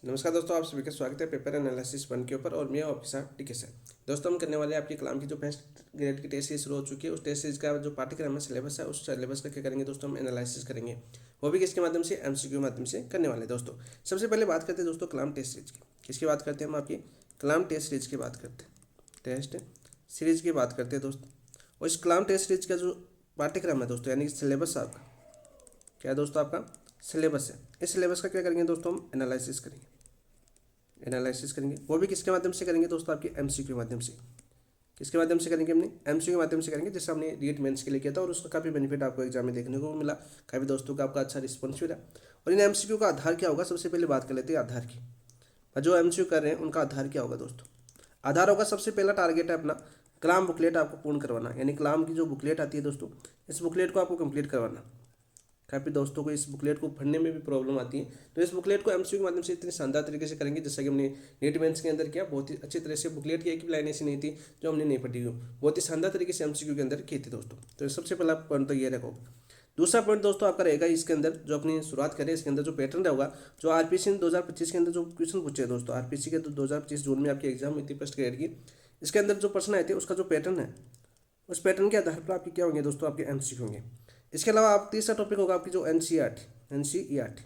नमस्कार दोस्तों, आप सभी का स्वागत है पेपर एनालिसिस 1 के ऊपर। और मैं आपके साथ टिके से दोस्तों हम करने वाले हैं आपकी कलाम की जो फर्स्ट ग्रेड की टेस्ट सीरीज शुरू हो चुकी है। उस टेस्ट सीरीज का जो पाठ्यक्रम है, सिलेबस है, उस सिलेबस का क्या करेंगे दोस्तों, हम एनालिसिस करेंगे। वो भी किसके माध्यम से, एमसीक्यू माध्यम से करने वाले हैं दोस्तों। सबसे पहले बात करते हैं दोस्तों कलाम टेस्ट सीरीज की। किसकी बात करते हैं हम, आपकी कलाम टेस्ट सीरीज की बात करते हैं। टेस्ट सीरीज की बात करते हैं दोस्तों। और इस कलाम टेस्ट सीरीज का जो पाठ्यक्रम है दोस्तों, यानी कि सिलेबस आपका क्या है दोस्तों, आपका सिलेबस है। इस सिलेबस का क्या करेंगे दोस्तों, हम एनालिसिस करेंगे। वो भी किसके माध्यम से करेंगे दोस्तों, आपके एमसीक्यू के माध्यम से। किसके माध्यम से करेंगे, हमने एमसीक्यू के माध्यम से करेंगे, जैसे हमने रीट मेंस के लिए किया था। और उसका काफ़ी बेनिफिट आपको एग्जाम में देखने को मिला, काफ़ी दोस्तों का आपका अच्छा रिस्पॉन्स मिला। और इन एमसीक्यू का आधार क्या होगा, सबसे पहले बात कर लेते हैं आधार की। जो एमसीक्यू कर रहे हैं उनका आधार क्या होगा दोस्तों। आधार होगा, सबसे पहला टारगेट है अपना कलाम बुकलेट आपको पूर्ण करवाना। यानी कलाम की जो बुकलेट आती है दोस्तों, इस बुकलेट को आपको कंप्लीट करवाना। काफ़ी दोस्तों को इस बुकलेट को पढ़ने में भी प्रॉब्लम आती है, तो इस बुकलेट को एमसीक्यू के माध्यम से इतनी शानदार तरीके से करेंगे, जैसा कि हमने नीट मेंस के अंदर किया। बहुत ही अच्छी तरह से बुकलेट की एक भी लाइन ऐसी नहीं थी जो हमने नहीं पढ़ी हो, बहुत ही शानदार तरीके से एमसीक्यू के अंदर की थी दोस्तों। तो सबसे पहला पॉइंट तो ये रखो। दूसरा पॉइंट दोस्तों आपका रहेगा इसके अंदर, जो अपनी शुरुआत करें इसके अंदर जो पैटर्न रहेगा, जो आरपीसी ने 2025 के अंदर जो क्वेश्चन पूछे हैं दोस्तों, आरपीसी के 2025 जून में आपकी एग्जाम हुई थी फर्स्ट ग्रेड की। इसके अंदर जो प्रश्न आए थे उसका जो पैटर्न है, उस पैटर्न के आधार पर आपके क्या होंगे दोस्तों, आपके एमसीक्यू होंगे। इसके अलावा आप तीसरा टॉपिक होगा आपकी जो एनसीईआरटी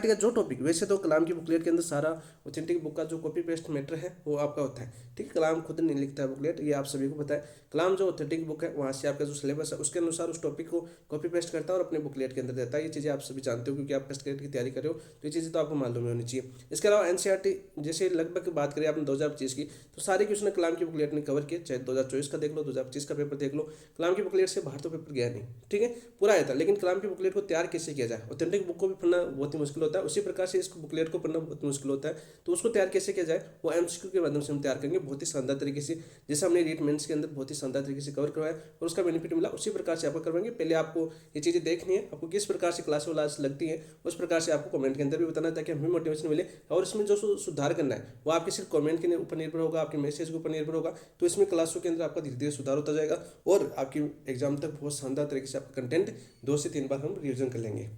का जो टॉपिक, वैसे तो कलाम की बुकलेट के अंदर सारा ऑथेंटिक बुक का जो कॉपी पेस्ट मैटर है वो आपका होता है, ठीक है। कलाम खुद नहीं लिखता है बुकलेट, ये आप सभी को पता है। कलाम जो ऑथेंटिक बुक है वहाँ से आपका जो सिलेबस है उसके अनुसार उस टॉपिक को कॉपी पेस्ट करता है और अपने बुकलेट के अंदर देता है। ये चीज़ें आप सभी जानते हो क्योंकि आप फर्स्ट ग्रेड की तैयारी कर रहे हो, तो ये चीज़ें तो आपको मालूम होनी चाहिए। इसके अलावा एनसीईआरटी जैसे लगभग बात करें आपने 2025 की, तो सारे क्वेश्चन कलाम की बुकलेट ने कवर किए। चाहे 2024 का देख लो, 2025 का पेपर देख लो, कलाम की बुकलेट से बाहर तो पेपर गया नहीं, ठीक है, पूरा आया था। लेकिन कलाम की बुकलेट को तैयार कैसे किया जाए, ऑथेंटिक बुक को भी पढ़ना बहुत ही मुश्किल होता है, उसी प्रकार से इस बुकलेट को पढ़ना बहुत मुश्किल होता है। तो उसको तैयार कैसे किया जाए, वो एमसीक्यू के माध्यम से हम तैयार करेंगे बहुत ही शानदार तरीके से, जैसे हमने रीट मेंस के अंदर बहुत ही शानदार तरीके से कवर करवाया और उसका बेनिफिट मिला, उसी प्रकार से आपको करवाएंगे। पहले आपको ये चीज़ें देखनी है, आपको किस प्रकार से क्लास वालास लगती है, उस प्रकार से आपको कमेंट के अंदर भी बताना है, ताकि हमें मोटिवेशन मिले। और इसमें जो सुधार करना है वो आपके सिर्फ कमेंट के ऊपर निर्भर होगा, आपके मैसेज के ऊपर निर्भर होगा। तो इसमें क्लासों के अंदर आपका धीरे धीरे सुधार होता जाएगा और आपकी एग्जाम तक बहुत शानदार तरीके से आपका कंटेंट 2 से 3 बार हम रिविजन कर लेंगे।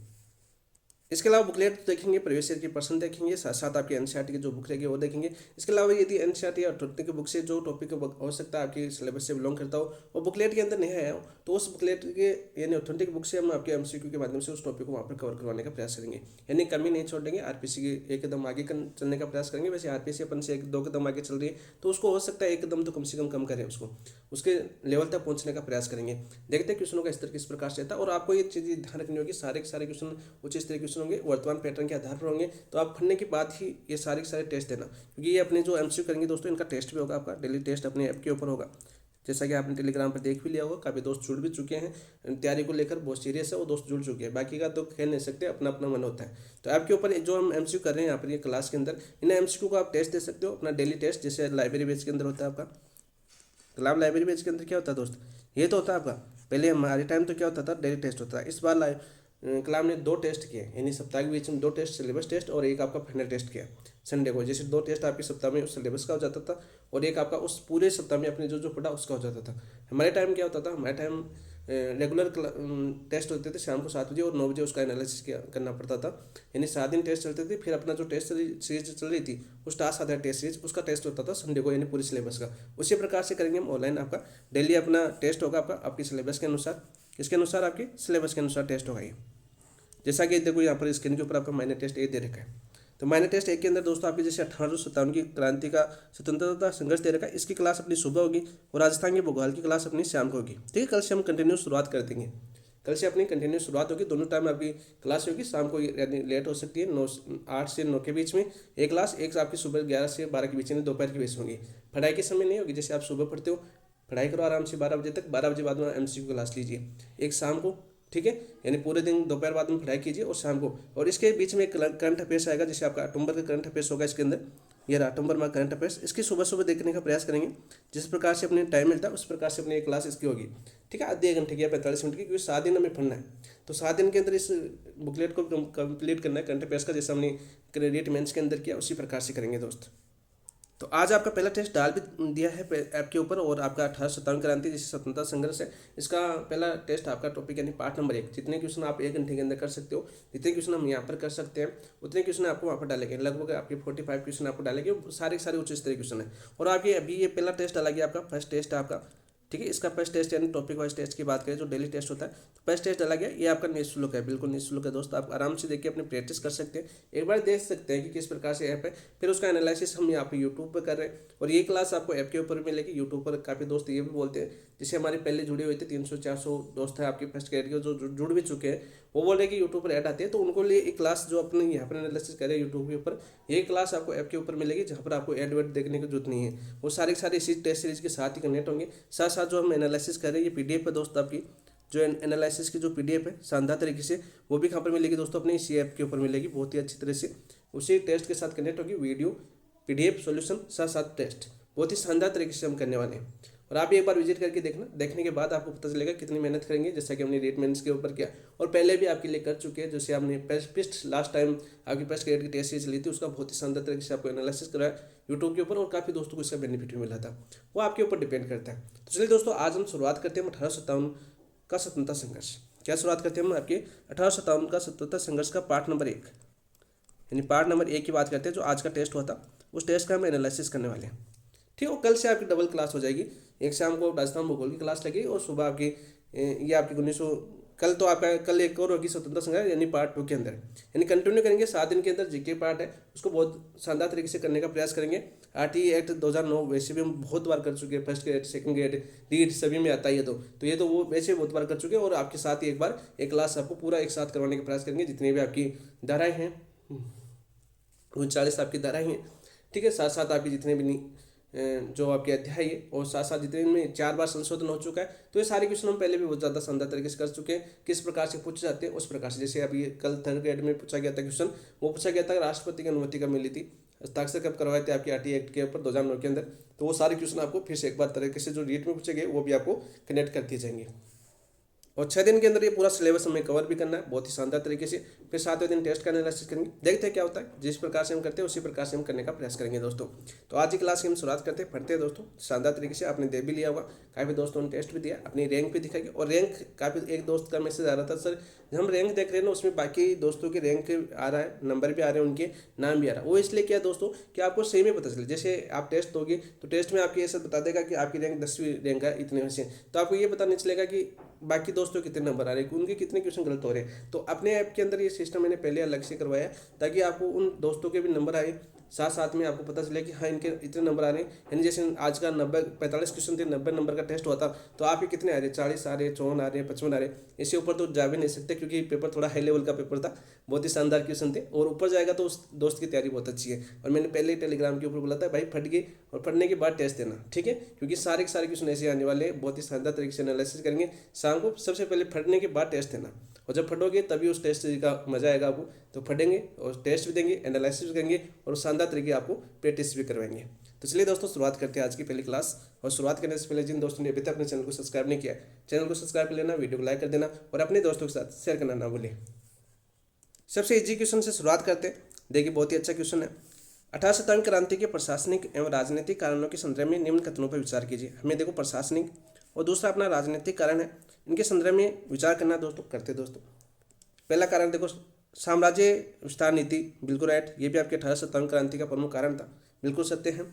इसके अलावा बुकलेट देखेंगे, प्रीवियस ईयर की पर्सन देखेंगे, साथ साथ आपकी एनसीईआरटी की जो बुक रहेगी वो देखेंगे। इसके अलावा यदि एनसीईआरटी या टॉपिक की बुक से जो टॉपिक हो सकता है आपकी सिलेबस से बिलोंग करता हो और बुकलेट के अंदर नहीं आया हो, तो उस बुकलेट के यानी ऑथेंटिक बुक से हम आपके एमसीक्यू के माध्यम से उस टॉपिक को वहाँ पर कवर करवाने का प्रयास करेंगे। यानी कमी नहीं छोड़ेंगे, आरपीसी के एक कदम आगे चलने का प्रयास करेंगे। वैसे आरपीसी अपन से 1-2 कदम आगे चल रही है, तो उसको हो सकता है एक कदम तो कम से कम करें, उसको उसके लेवल तक पहुंचने का प्रयास करेंगे। देखते हैं क्वेश्चनों का स्तर किस प्रकार से रहता है। और आपको ये चीज़ ध्यान रखनी होगी, सारे के सारे क्वेश्चन उच्च स्तरीय क्वेश्चन होंगे, वर्तमान पैटर्न के आधार पर होंगे। तो आप पढ़ने के बाद ही ये सारे के सारे टेस्ट देना, क्योंकि ये अपने जो एमसीक्यू करेंगे दोस्तों, इनका टेस्ट भी होगा, आपका डेली टेस्ट अपने ऐप के ऊपर होगा। जैसा कि आपने टेलीग्राम पर देख भी लिया होगा, काफ़ी दोस्त जुड़ भी चुके हैं, तैयारी को लेकर बहुत सीरियस है, वो दोस्त जुड़ चुके हैं। बाकी का तो कह नहीं सकते, अपना अपना मन होता है। तो ऐप के ऊपर जो हम एमसीक्यू कर रहे हैं यहाँ पर ये क्लास के अंदर, इन एमसीक्यू को आप टेस्ट दे सकते हो, अपना डेली टेस्ट, जैसे लाइब्रेरी बेस के अंदर होता है आपका। कलाम लाइब्रेरी बेस के अंदर क्या होता है दोस्त, ये तो होता है आपका। पहले हमारे टाइम तो क्या होता था, डेली टेस्ट होता था। इस बार कलाम ने 2 टेस्ट किए, यानी सप्ताह के बीच में 2 टेस्ट, सिलेबस टेस्ट और एक आपका फाइनल टेस्ट किया संडे को। जैसे 2 टेस्ट आपके सप्ताह में उस सिलेबस का हो जाता था और एक आपका उस पूरे सप्ताह में अपने जो जो पढ़ा उसका हो जाता था। हमारे टाइम क्या होता था, हमारे टाइम रेगुलर टेस्ट होते थे शाम को 7 बजे और 9 बजे उसका एनालिसिस करना पड़ता था। यानी 7 दिन टेस्ट चलते थे। फिर अपना जो टेस्ट सीरीज चल रही थी, उस टास्क आधारित टेस्ट सीरीज, उसका टेस्ट होता था संडे को, यानी पूरी सिलेबस का। उसी प्रकार से करेंगे हम ऑनलाइन। आपका डेली अपना टेस्ट होगा, आपका आपकी सिलेबस के अनुसार, इसके अनुसार आपके सिलेबस के अनुसार टेस्ट होगा ये। जैसा कि देखो यहाँ पर स्क्रीन के ऊपर आपका माइनर टेस्ट ए दे रखा है। तो माइनर टेस्ट एक के अंदर दोस्तों आपकी जैसे 1857 की क्रांति का स्वतंत्रता संघर्ष दे रखा है, इसकी क्लास अपनी सुबह होगी और राजस्थान के भूगोल की क्लास अपनी शाम को होगी, ठीक है। कल से हम कंटिन्यू शुरुआत कर देंगे, कल से अपनी कंटिन्यू शुरुआत होगी। दोनों टाइम आपकी क्लास होगी, शाम को यानी लेट हो सकती है, 8 से 9 के बीच में एक क्लास, एक आपकी सुबह 11 से 12 के बीच में, दोपहर के बीच होंगी। पढ़ाई के समय नहीं होगी, जैसे आप सुबह पढ़ते हो, पढ़ाई करो आराम से 12 बजे तक, 12 बजे बाद में एमसीक्यू क्लास लीजिए एक शाम को, ठीक है। यानी पूरे दिन दोपहर बाद में पढ़ाई कीजिए और शाम को। और इसके बीच में एक करंट अफेयर्स आएगा, जैसे आपका अक्टूबर का करंट अफेयर्स होगा इसके अंदर, ये रहा अक्टूबर में करंट अफेयर्स। इसकी सुबह सुबह देखने का प्रयास करेंगे, जिस प्रकार से अपने टाइम मिलता है उस प्रकार से अपनी एक क्लास इसकी होगी, ठीक है। आधे घंटे की या 45 मिनट की, क्योंकि 7 दिन हमें पढ़ना है। तो 7 दिन के अंदर इस बुकलेट को कंप्लीट करना है करंट अफेयर्स का, जैसे हमने क्रेडिट मेंस के अंदर किया, उसी प्रकार से करेंगे दोस्त। तो आज आपका पहला टेस्ट डाल भी दिया है ऐप के ऊपर, और आपका 1857 क्रांति जैसे स्वतंत्रता संघर्ष है, इसका पहला टेस्ट आपका टॉपिक यानी पार्ट नंबर 1। जितने क्वेश्चन आप 1 घंटे के अंदर कर सकते हो, जितने क्वेश्चन हम यहाँ पर कर सकते हैं, उतने क्वेश्चन आपको वहाँ पर डालेंगे। लगभग आपके 45 क्वेश्चन आपको डालेंगे, सारे के सारे उच्च स्तरीय क्वेश्चन है। और आपके अभी ये पहला टेस्ट डाला गया आपका, फर्स्ट टेस्ट आपका, ठीक है। इसका फर्स्ट टेस्ट यानी टॉपिक वाइज टेस्ट की बात करें जो डेली टेस्ट होता है, तो फर्स्ट टेस्ट डाला गया। ये आपका निःशुल्क है, बिल्कुल निःशुल्क है दोस्त। आप आराम से देख के अपनी प्रैक्टिस कर सकते हैं, एक बार देख सकते हैं कि किस प्रकार से ऐप है। फिर उसका एनालिसिस हम यहाँ पे यूट्यूब पर कर रहे हैं, और ये क्लास आपको ऐप के ऊपर मिलेगी। यूट्यूब पर काफ़ी दोस्त ये भी बोलते हैं, जैसे हमारे पहले जुड़े हुए थे 300-400 दोस्त हैं आपके फर्स्ट ग्रेड के जो जुड़ भी चुके हैं, वो बोल रहे हैं कि यूट्यूब पर ऐड आते हैं, तो उनको लिए एक क्लास जो अपने यहाँ पर एनालिसिस करें यूट्यूब के ऊपर, ये क्लास आपको ऐप के ऊपर मिलेगी, जहाँ पर आपको ऐड वेड देखने की जरूरत नहीं है। वो सारे के सारे इसी टेस्ट सीरीज के साथ ही कनेक्ट होंगे। साथ साथ जो हम एनालिसिस कर रहे हैं, ये पीडीएफ है दोस्त, आपकी जो एनालिसिस की जो पीडीएफ है शानदार तरीके से, वो भी कहाँ पर मिलेगी दोस्तों, अपने इसी ऐप के ऊपर मिलेगी बहुत ही अच्छी तरह से। उसी टेस्ट के साथ कनेक्ट होगी, वीडियो, पीडीएफ, सॉल्यूशन, साथ साथ टेस्ट, बहुत ही शानदार तरीके से हम करने वाले हैं। और आप एक बार विजिट करके देखना, देखने के बाद आपको पता चलेगा कितनी मेहनत करेंगे, जैसा कि हमने रेट मेंस के ऊपर किया और पहले भी आपके लिए कर चुके हैं। जैसे हमने पिस्ट लास्ट टाइम आपकी फर्स्ट ग्रेड की टेस्ट सीरीज ली थी, उसका बहुत ही शानदार तरीके से आपको एनालिसिस कराया यूट्यूब के ऊपर, और काफ़ी दोस्तों को इसका बेनिफिट भी मिला था। वो आपके ऊपर डिपेंड करता है। तो चलिए दोस्तों, आज हम शुरुआत करते हैं 1857 का स्वतंत्रता संघर्ष। क्या शुरुआत करते हैं हम आपके 1857 का स्वतंत्रता संघर्ष का पार्ट नंबर 1, यानी पार्ट नंबर 1 की बात करते हैं, जो आज का टेस्ट हुआ था, उस टेस्ट का हम एनालिसिस करने वाले हैं। ठीक है, कल से आपकी डबल क्लास हो जाएगी। एक शाम को राजस्थान भूगोल की क्लास लगेगी, और सुबह आपकी ये आपकी 1900, कल तो आपका कल एक और होगी स्वतंत्रता संघर्ष यानी पार्ट 2 के अंदर, यानी कंटिन्यू करेंगे। 7 दिन के अंदर जीके पार्ट है, उसको बहुत शानदार तरीके से करने का प्रयास करेंगे। आरटीई एक्ट 2009 वैसे भी हम बहुत बार कर चुके हैं, first grade, second grade, read सभी में आता है ये तो ये तो वो वैसे बहुत बार कर चुके हैं। और आपके साथ ही एक बार एक क्लास आपको पूरा एक साथ करवाने का प्रयास करेंगे, जितनी भी आपकी धाराएँ हैं, 39 आपकी धाराएँ हैं, ठीक है। साथ साथ आपकी जितने भी जो आपके अध्याय है, और साथ साथ जितने में 4 बार संशोधन हो चुका है, तो ये सारे क्वेश्चन हम पहले भी बहुत ज़्यादा शानदार तरीके से कर चुके हैं। किस प्रकार से पूछे जाते हैं उस प्रकार से, जैसे अभी कल थर्ड ग्रेड में पूछा गया था क्वेश्चन, वो पूछा गया था राष्ट्रपति की अनुमति कब मिली थी, हस्ताक्षर कब करवाए थे आपके आरटीई एक्ट के ऊपर 2009 के अंदर। तो वो सारे क्वेश्चन आपको फिर से एक बार तरीके से जो रीट में पूछे गए वो भी आपको कनेक्ट कर दिए जाएंगे। और 6 दिन के अंदर ये पूरा सिलेबस हमें कवर भी करना है बहुत ही शानदार तरीके से। फिर 7वें दिन टेस्ट का एनालिसिस करेंगे, देखते हैं क्या होता है। जिस प्रकार से हम करते हैं उसी प्रकार से हम करने का प्रयास करेंगे दोस्तों। तो आज की क्लास की हम शुरुआत करते हैं, पढ़ते हैं दोस्तों शानदार तरीके से। आपने दे भी लिया होगा, काफ़ी दोस्तों ने टेस्ट भी दिया, अपनी रैंक भी दिखाएगी। और रैंक काफ़ी, एक दोस्त का मैसेज आ रहा था, सर जब हम रैंक देख रहे हैं ना, उसमें बाकी दोस्तों के रैंक आ रहा है, नंबर भी आ रहे हैं, उनके नाम भी आ रहा है। वो इसलिए क्या दोस्तों कि आपको सही में पता चले, जैसे आप टेस्ट दोगे तो टेस्ट में आपकी ऐसा बता देगा कि आपकी रैंक 10वीं रैंक है इतने में से, तो आपको ये पता नहीं चलेगा कि बाकी दोस्तों कितने नंबर आ रहे हैं, उनके कितने क्वेश्चन गलत हो रहे हैं। तो अपने ऐप के अंदर ये सिस्टम मैंने पहले अलग से करवाया है, ताकि आपको उन दोस्तों के भी नंबर आए, साथ साथ में आपको पता चले कि हाँ इनके इतने नंबर आ रहे हैं। यानी जैसे आज का 45 क्वेश्चन थे, 90 नंबर का टेस्ट हुआ था, तो आपके कितने आ रहे हैं, 40 आ रहे हैं, 54 आ रहे हैं, 55 आ रहे हैं। इससे ऊपर तो जा भी नहीं सकते, क्योंकि पेपर थोड़ा हाई लेवल का पेपर था, बहुत ही शानदार क्वेश्चन थे। और ऊपर जाएगा तो उस दोस्त की तैयारी बहुत अच्छी है। और मैंने पहले ही टेलीग्राम के ऊपर बोला था, भाई फट गई और फटने के बाद टेस्ट देना, ठीक है, क्योंकि सारे के सारे क्वेश्चन ऐसे आने वाले हैं। बहुत ही शानदार तरीके से एनालिसिस करेंगे शाम को, सबसे पहले फटने के बाद टेस्ट देना, और जब फटोगे तभी उस टेस्ट का मजा आएगा आपको। तो फटेंगे और टेस्ट भी देंगे, एनालिसिस भी करेंगे, और शानदार तरीके आपको प्रैक्टिस भी करवाएंगे। तो चलिए दोस्तों, शुरुआत करते हैं आज की पहली क्लास। और शुरुआत करने से पहले जिन दोस्तों ने अभी तक अपने चैनल को सब्सक्राइब नहीं किया, चैनल को सब्सक्राइब कर लेना, वीडियो को लाइक कर देना, और अपने दोस्तों के साथ शेयर करना ना भूलें। सबसे इजी क्वेश्चन से शुरुआत करते हैं, देखिए बहुत ही अच्छा क्वेश्चन है। 1857 क्रांति के प्रशासनिक एवं राजनीतिक कारणों के संदर्भ में निम्न कथनों पर विचार कीजिए। हमें देखो प्रशासनिक और दूसरा अपना राजनीतिक कारण है, इनके संदर्भ में विचार करना दोस्तों, करते दोस्तों। पहला कारण देखो, साम्राज्य विस्तार नीति, बिल्कुल राइट, ये भी आपके 1857 क्रांति का प्रमुख कारण था, बिल्कुल सत्य है।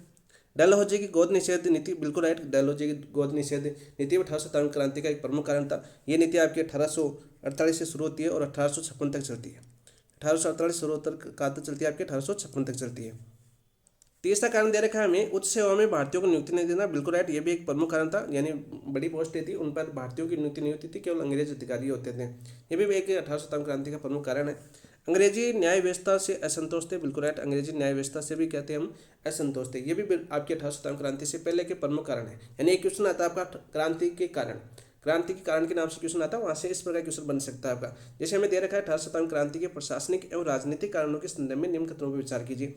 डलहौजी की गोद निषेध नीति, बिल्कुल राइट, डलहौजी की गोद निषेध नीति 1857 क्रांति का एक प्रमुख कारण था। ये नीति आपकी 1848 से शुरू होती है और 1856 तक चलती है। 1848 शुरू तक का तक चलती है, आपके 1856 तक चलती है। तीसरा कारण दे रखा है हमें, उच्च सेवा में भारतीयों को नियुक्ति नहीं देना, बिल्कुल राइट, ये भी एक प्रमुख कारण था। यानी बड़ी पोस्ट थी, उन पर भारतीयों की नियुक्ति नहीं होती थी, केवल अंग्रेज अधिकारी होते थे। ये भी एक 1857 क्रांति का प्रमुख कारण है। अंग्रेजी न्याय व्यवस्था से असंतोष थे, बिल्कुल राइट, अंग्रेजी न्याय व्यवस्था से भी कहते हैं हम असंतोष थे। ये भी आपके 1857 क्रांति से पहले के प्रमुख कारण है। यानी एक क्वेश्चन आता है आपका क्रांति के कारण, क्रांति के कारण के नाम से क्वेश्चन आता है, वहाँ से इस प्रकार क्वेश्चन बन सकता है आपका। जैसे हमें दे रखा है 1857 क्रांति के प्रशासनिक एवं राजनीतिक कारणों के संदर्भ में निम्न कथनों पर विचार कीजिए।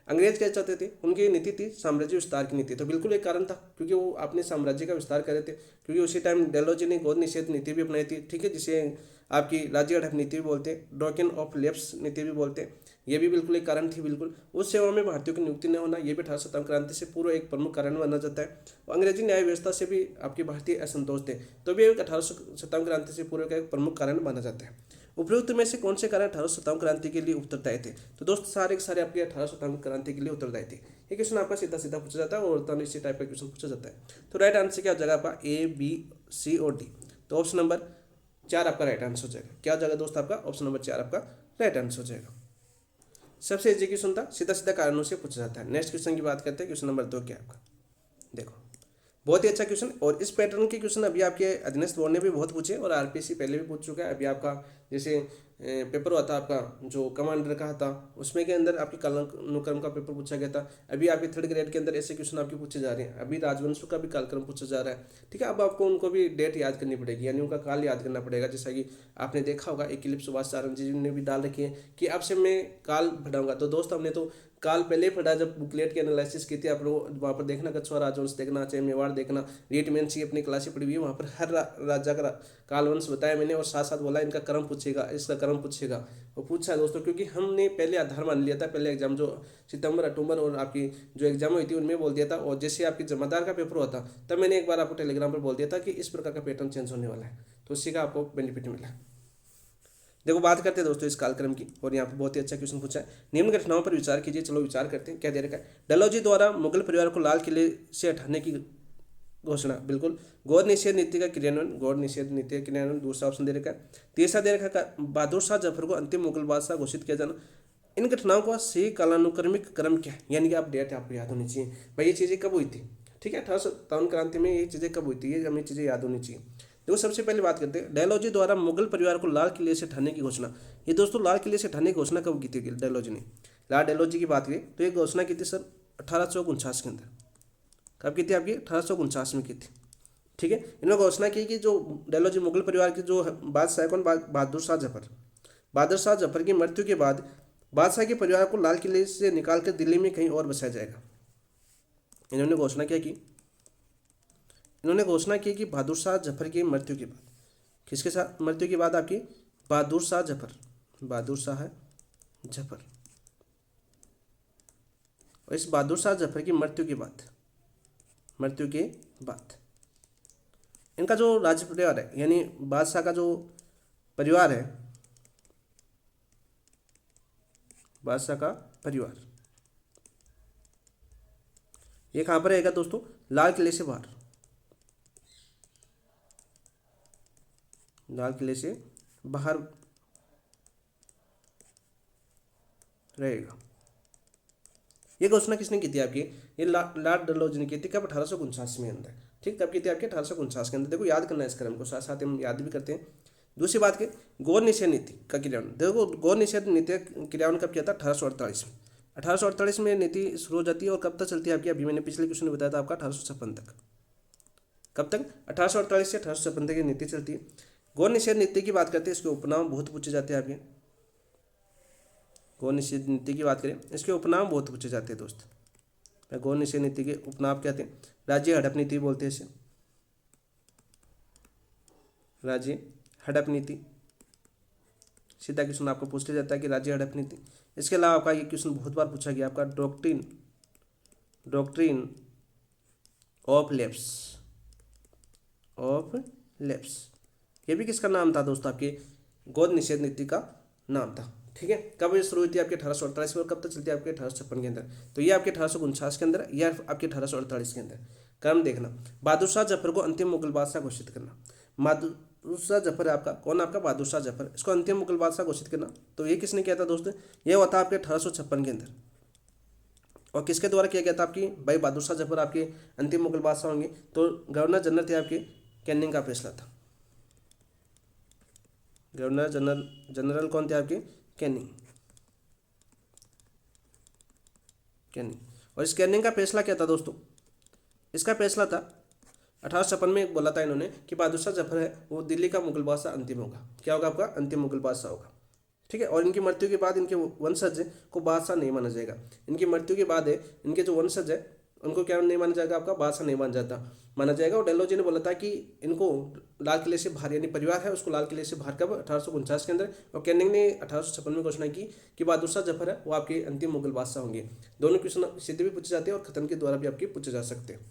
अंग्रेज क्या चाहते थे, उनकी नीति थी साम्राज्य विस्तार की नीति, तो बिल्कुल एक कारण था क्योंकि वो अपने साम्राज्य का विस्तार कर रहे थे। क्योंकि उसी टाइम डेलहौजी ने गोद निषेध नीति भी अपनाई थी, ठीक है, जिसे आपकी राज्य हड़प नीति भी बोलते हैं, ड्रॉकिन ऑफ लेप्स नीति भी बोलते हैं। ये भी बिल्कुल एक कारण थी। बिल्कुल उस सेवा में भारतीयों की नियुक्ति न होना, ये भी 18 शतम क्रांति से पूर्व एक प्रमुख कारण माना जाता है। अंग्रेजी न्याय व्यवस्था से भी आपके भारतीय असंतोष थे, तो भी एक 18 शतम क्रांति से पूर्व का एक प्रमुख कारण माना जाता है। उपयुक्त में से कौन से कारण 18 शतम क्रांति के लिए उत्तरदायी थे? तो दोस्त सारे के सारे आपके 18 शतम क्रांति के लिए उत्तरदायी थे। ये क्वेश्चन आपका सीधा सीधा पूछा जाता है और तो इसी टाइप का क्वेश्चन पूछा जाता है। तो राइट आंसर क्या हो जाएगा आपका? ए, बी, सी और डी। तो ऑप्शन नंबर 4 आपका राइट आंसर हो जाएगा। क्या हो जाएगा दोस्त आपका? ऑप्शन नंबर 4 आपका राइट आंसर हो जाएगा। सबसे इजी क्वेश्चन था, सीधा सीधा कारणों से पूछा जाता है। नेक्स्ट क्वेश्चन की बात करते हैं। क्वेश्चन नंबर 2 क्या आपका? देखो बहुत ही अच्छा क्वेश्चन, और इस पैटर्न के क्वेश्चन अभी आपके अधीनस्थ बोर्ड ने भी बहुत पूछे और आरपीएससी पहले भी पूछ चुका है। अभी आपका जैसे पेपर हुआ था आपका जो कमांडर का था, उसमें के अंदर आपकी कालानुक्रम का पेपर पूछा गया था। अभी आपके 3rd ग्रेड के अंदर ऐसे क्वेश्चन आपके पूछे जा रहे हैं। अभी राजवंशों का भी कालक्रम पूछा जा रहा है, ठीक है। अब आपको उनको भी डेट याद करनी पड़ेगी, यानी उनका काल याद करना पड़ेगा। जैसा कि आपने देखा होगा एक क्लिप सुभाष सारंग जी ने भी डाल रखी है कि आपसे मैं काल पढ़ाऊंगा। तो दोस्त हमने तो काल पहले ही पढ़ा, जब बुकलेट की एनालिसिस की थी। आप लोग वहाँ पर देखना, कछुआ राजवंश देखना, चाहे मेवाड़ देखना, रेट में सी अपनी क्लासें पढ़ी हुई है, वहाँ पर हर राजा का कालवंश बताया मैंने, और साथ साथ बोला इनका क्रम पूछेगा, इसका क्रम पूछेगा। वो पूछा है दोस्तों, क्योंकि हमने पहले आधार मान लिया था। पहले एग्जाम जो सितंबर अक्टूबर और आपकी जो एग्जाम हुई थी उनमें बोल दिया था, और जैसे आपकी जमादार का पेपर हुआ था तब मैंने एक बार आपको टेलीग्राम पर बोल दिया था कि इस प्रकार का पैटर्न चेंज होने वाला है, तो उसी का आपको बेनिफिट मिला। देखो बात करते हैं दोस्तों इस कालक्रम की, और यहाँ पर बहुत ही अच्छा क्वेश्चन पूछा है। निम्न घटनाओं पर विचार कीजिए। चलो विचार करते हैं। क्या दे रखा है? डलहौजी द्वारा मुगल परिवार को लाल किले से हटाने की घोषणा। बिल्कुल। गोद निषेध नीति का क्रियान्वयन, गोद निषेध नीति का क्रियान्वयन दूसरा ऑप्शन दे रखा है। तीसरा दे रखा है बहादुर शाह जफर को अंतिम मुगल बादशाह घोषित किया जाना। इन घटनाओं का सही कालानुक्रमिक क्रम क्या है, यानी कि आप डेट आपको याद होनी चाहिए भाई, ये चीज़ें कब हुई थी, ठीक है। 1857 क्रांति में ये चीज़ें कब हुई थी, ये हमें चीज़ें याद होनी चाहिए। देखो सबसे पहले बात करते हैं डलहौजी द्वारा मुगल परिवार को लाल किले से हटाने की घोषणा। ये दोस्तों लाल किले से हटाने की घोषणा कब की थी डलहौजी ने? लाल डलहौजी की बात करें तो ये घोषणा की थी सर 1849 के अंदर। कब की थी आपकी? 1849 में की थी, ठीक है। इन्होंने घोषणा की कि जो डलहौजी मुगल परिवार के जो बादशाह है कौन? बहादुर शाह जफर। बहादुर शाह जफर की मृत्यु के बाद बादशाह के परिवार को लाल किले से निकालकर दिल्ली में कहीं और बसाया जाएगा। इन्होंने घोषणा क्या की? इन्होंने घोषणा की कि बहादुर शाह जफर की मृत्यु के बाद, किसके साथ मृत्यु के बाद आपकी? बहादुर शाह जफर, बहादुर शाह जफर। और इस बहादुर शाह जफर की मृत्यु के बाद, मृत्यु के बाद इनका जो राज्य परिवार है, यानी बादशाह का जो परिवार है, बादशाह का परिवार, ये कहाँ पर रहेगा दोस्तों? लाल किले से बाहर, लाल किले से बाहर रहेगा। ये घोषणा किसने की थी आपकी? ये लॉर्ड डलहौजी ने की थी। कब? 1849 में अंदर, ठीक। कब की थी आपके? 1849 के अंदर। देखो याद करना है इस क्रम को, साथ साथ हम याद भी करते हैं। दूसरी बात के गौर निषेध नीति का क्रियान्वयन। देखो गौर निषेध नीति का क्रियान्वयन कब किया था? 1848 में। 1848 में नीति शुरू हो जाती है और कब तक चलती है आपकी? अभी मैंने पिछले क्वेश्चन में बताया था आपका 1856 तक। कब तक? 1848 से 1856 तक की नीति चलती है। गौर निषेध नीति की बात करते हैं, इसके उपनाम बहुत पूछे जाते हैं आपके। गौर निषेध नीति की बात करें, इसके उपनाम बहुत पूछे जाते हैं दोस्त। गौर निषेध नीति के उपनाम क्या थे? राज्य हड़प नीति बोलते हैं इसे, राज्य हड़प नीति। सीधा क्वेश्चन आपको पूछ लिया जाता है कि राज्य हड़प नीति। इसके अलावा आपका ये क्वेश्चन बहुत बार पूछा गया आपका, doctrine of lapse, of lapse. ये भी किसका नाम था दोस्तों? आपके गोद निषेध नीति का नाम था, ठीक है। कब ये शुरू हुई थी आपके? 1848 में। और कब तक चलती है आपके? 1856 के अंदर। तो ये आपके 1849 के अंदर, या आपके 1848 के अंदर। क्रम देखना। बहादुर शाह जफर को अंतिम मुगल बादशाह घोषित करना। बहादुर शाह जफर है आपका, कौन? आपका बहादुर शाह जफर, इसको अंतिम मुगल बादशाह घोषित करना। तो ये किसने किया था दोस्तों? ये हुआ था आपके 1856 के अंदर। और किसके द्वारा किया गया था आपकी? भाई बहादुर शाह जफर आपके अंतिम मुगल बादशाह होंगे, तो गवर्नर जनरल थे आपके, कैनिंग का फैसला था। गवर्नर जनरल कौन थे आपके? कैनिंग। और इस कैनिंग का फैसला क्या था दोस्तों? इसका फैसला था 1856 में बोला था इन्होंने कि बहादुर शाह जफर है वो दिल्ली का मुगल बादशाह अंतिम होगा। क्या होगा आपका? अंतिम मुगल बादशाह होगा, ठीक है। और इनकी मृत्यु के बाद इनके वंशज को बादशाह नहीं माना जाएगा। इनकी मृत्यु के बाद है इनके जो वंशज है उनको क्या नहीं माना जाएगा, आपका बादशाह नहीं माना जाएगा। और डेलोजी ने बोला था कि इनको लाल किले से बाहर, यानी परिवार है उसको लाल किले से बाहर कब, 1849 के अंदर। और कैनिंग ने 1856 में घोषणा की कि बहादुर शाह जफर है वो आपके अंतिम मुगल बादशाह होंगे। दोनों क्वेश्चन सीधे भी पूछे जाते हैं और खतन के द्वारा भी आपके पूछे जा सकते हैं।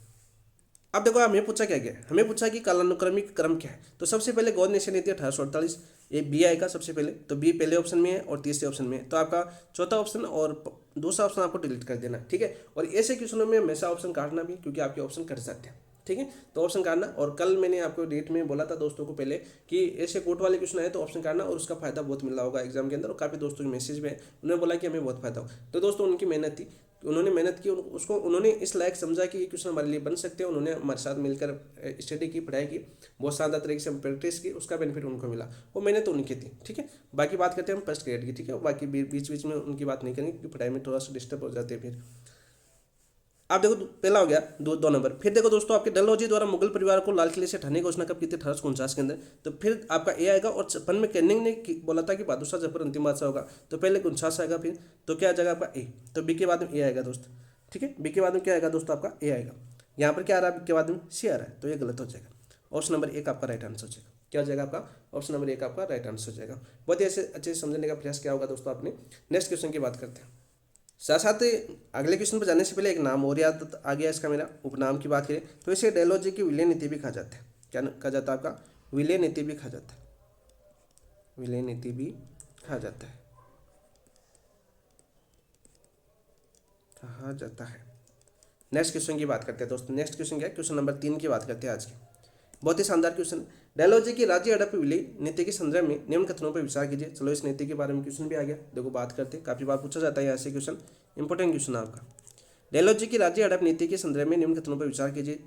अब देखो हमें पूछा क्या गया, हमें पूछा कि कालानुक्रमिक क्रम क्या है। तो सबसे पहले गौड़ निश्चय नीति 1848, ये बी आएगा सबसे पहले। तो बी पहले ऑप्शन में है और तीसरे ऑप्शन में है। तो आपका चौथा ऑप्शन और दूसरा ऑप्शन आपको डिलीट कर देना, ठीक है। और ऐसे क्वेश्चनों में हमेशा ऑप्शन काटना भी, क्योंकि आपके ऑप्शन कट जाते हैं, ठीक है। तो ऑप्शन काटना। और कल मैंने आपको डेट में बोला था दोस्तों को पहले कि ऐसे कोर्ट वाले क्वेश्चन आए तो ऑप्शन काटना, और उसका फायदा बहुत मिल रहा होगा एग्जाम के अंदर। और काफ़ी दोस्तों के मैसेज में उन्होंने बोला कि हमें बहुत फायदा हो। तो दोस्तों उनकी मेहनत थी, उन्होंने मेहनत की, उसको उन्होंने इस लायक समझा कि ये क्वेश्चन हमारे लिए बन सकते हैं। उन्होंने हमारे साथ मिलकर स्टडी की, पढ़ाई की, बहुत शानदार तरीके से प्रैक्टिस की, उसका बेनिफिट उनको मिला। वो मेहनत उनकी थी, ठीक है। बाकी बात करते हैं हम फर्स्ट ग्रेड की, ठीक है। बाकी बीच बीच में उनकी बात नहीं करेंगे क्योंकि पढ़ाई में थोड़ा सा डिस्टर्ब हो जाते हैं फिर। आप देखो पहला हो गया दो नंबर। फिर देखो दोस्तों आपके डलहौजी द्वारा मुगल परिवार को लाल किले से हटाने की घोषणा कब की थी, 1849 के अंदर। तो फिर आपका ए आएगा। और 56 में कैनिंग ने बोला था कि बहादुर शाह जफर अंतिम बादशाह होगा। तो पहले 49 आएगा, फिर तो क्या आ जाएगा आपका ए। तो बी के बाद में ए आएगा दोस्त, ठीक है। बी के बाद में क्या आएगा दोस्तों, आपका ए आएगा। यहाँ पर क्या आ रहा है, बी के बाद में सी आ रहा है, तो ये गलत हो जाएगा। ऑप्शन नंबर एक आपका राइट आंसर हो जाएगा। क्या हो जाएगा आपका, ऑप्शन नंबर एक आपका राइट आंसर हो जाएगा। बहुत ही ऐसे अच्छे से समझने का प्रयास किया होगा दोस्तों आपने। नेक्स्ट क्वेश्चन की बात करते हैं। साथ साथ अगले क्वेश्चन पर जाने से पहले एक नाम और याद आ गया इसका मेरा। उपनाम की बात करें तो इसे डेलोजी की विलय नीति भी कहा जाता है। क्या कहा जाता है आपका, विलय नीति भी कहा जाता है, विलय नीति भी कहा जाता है, कहा जाता है। नेक्स्ट क्वेश्चन की बात करते हैं दोस्तों। नेक्स्ट क्वेश्चन क्या है, क्वेश्चन नंबर 3 की बात करते हैं आज की। बहुत ही शानदार क्वेश्चन। डेलोजी की राज्य हड़प विलय नीति के संदर्भ में निम्न कथनों पर विचार कीजिए। चलो इस नीति के बारे में क्वेश्चन भी आ गया, देखो बात करते हैं। काफी बार पूछा जाता है ऐसे क्वेश्चन, इंपॉर्टेंट क्वेश्चन है आपका। डेलोजी की राज्य हड़प नीति के संदर्भ में निम्न कथनों पर विचार कीजिए।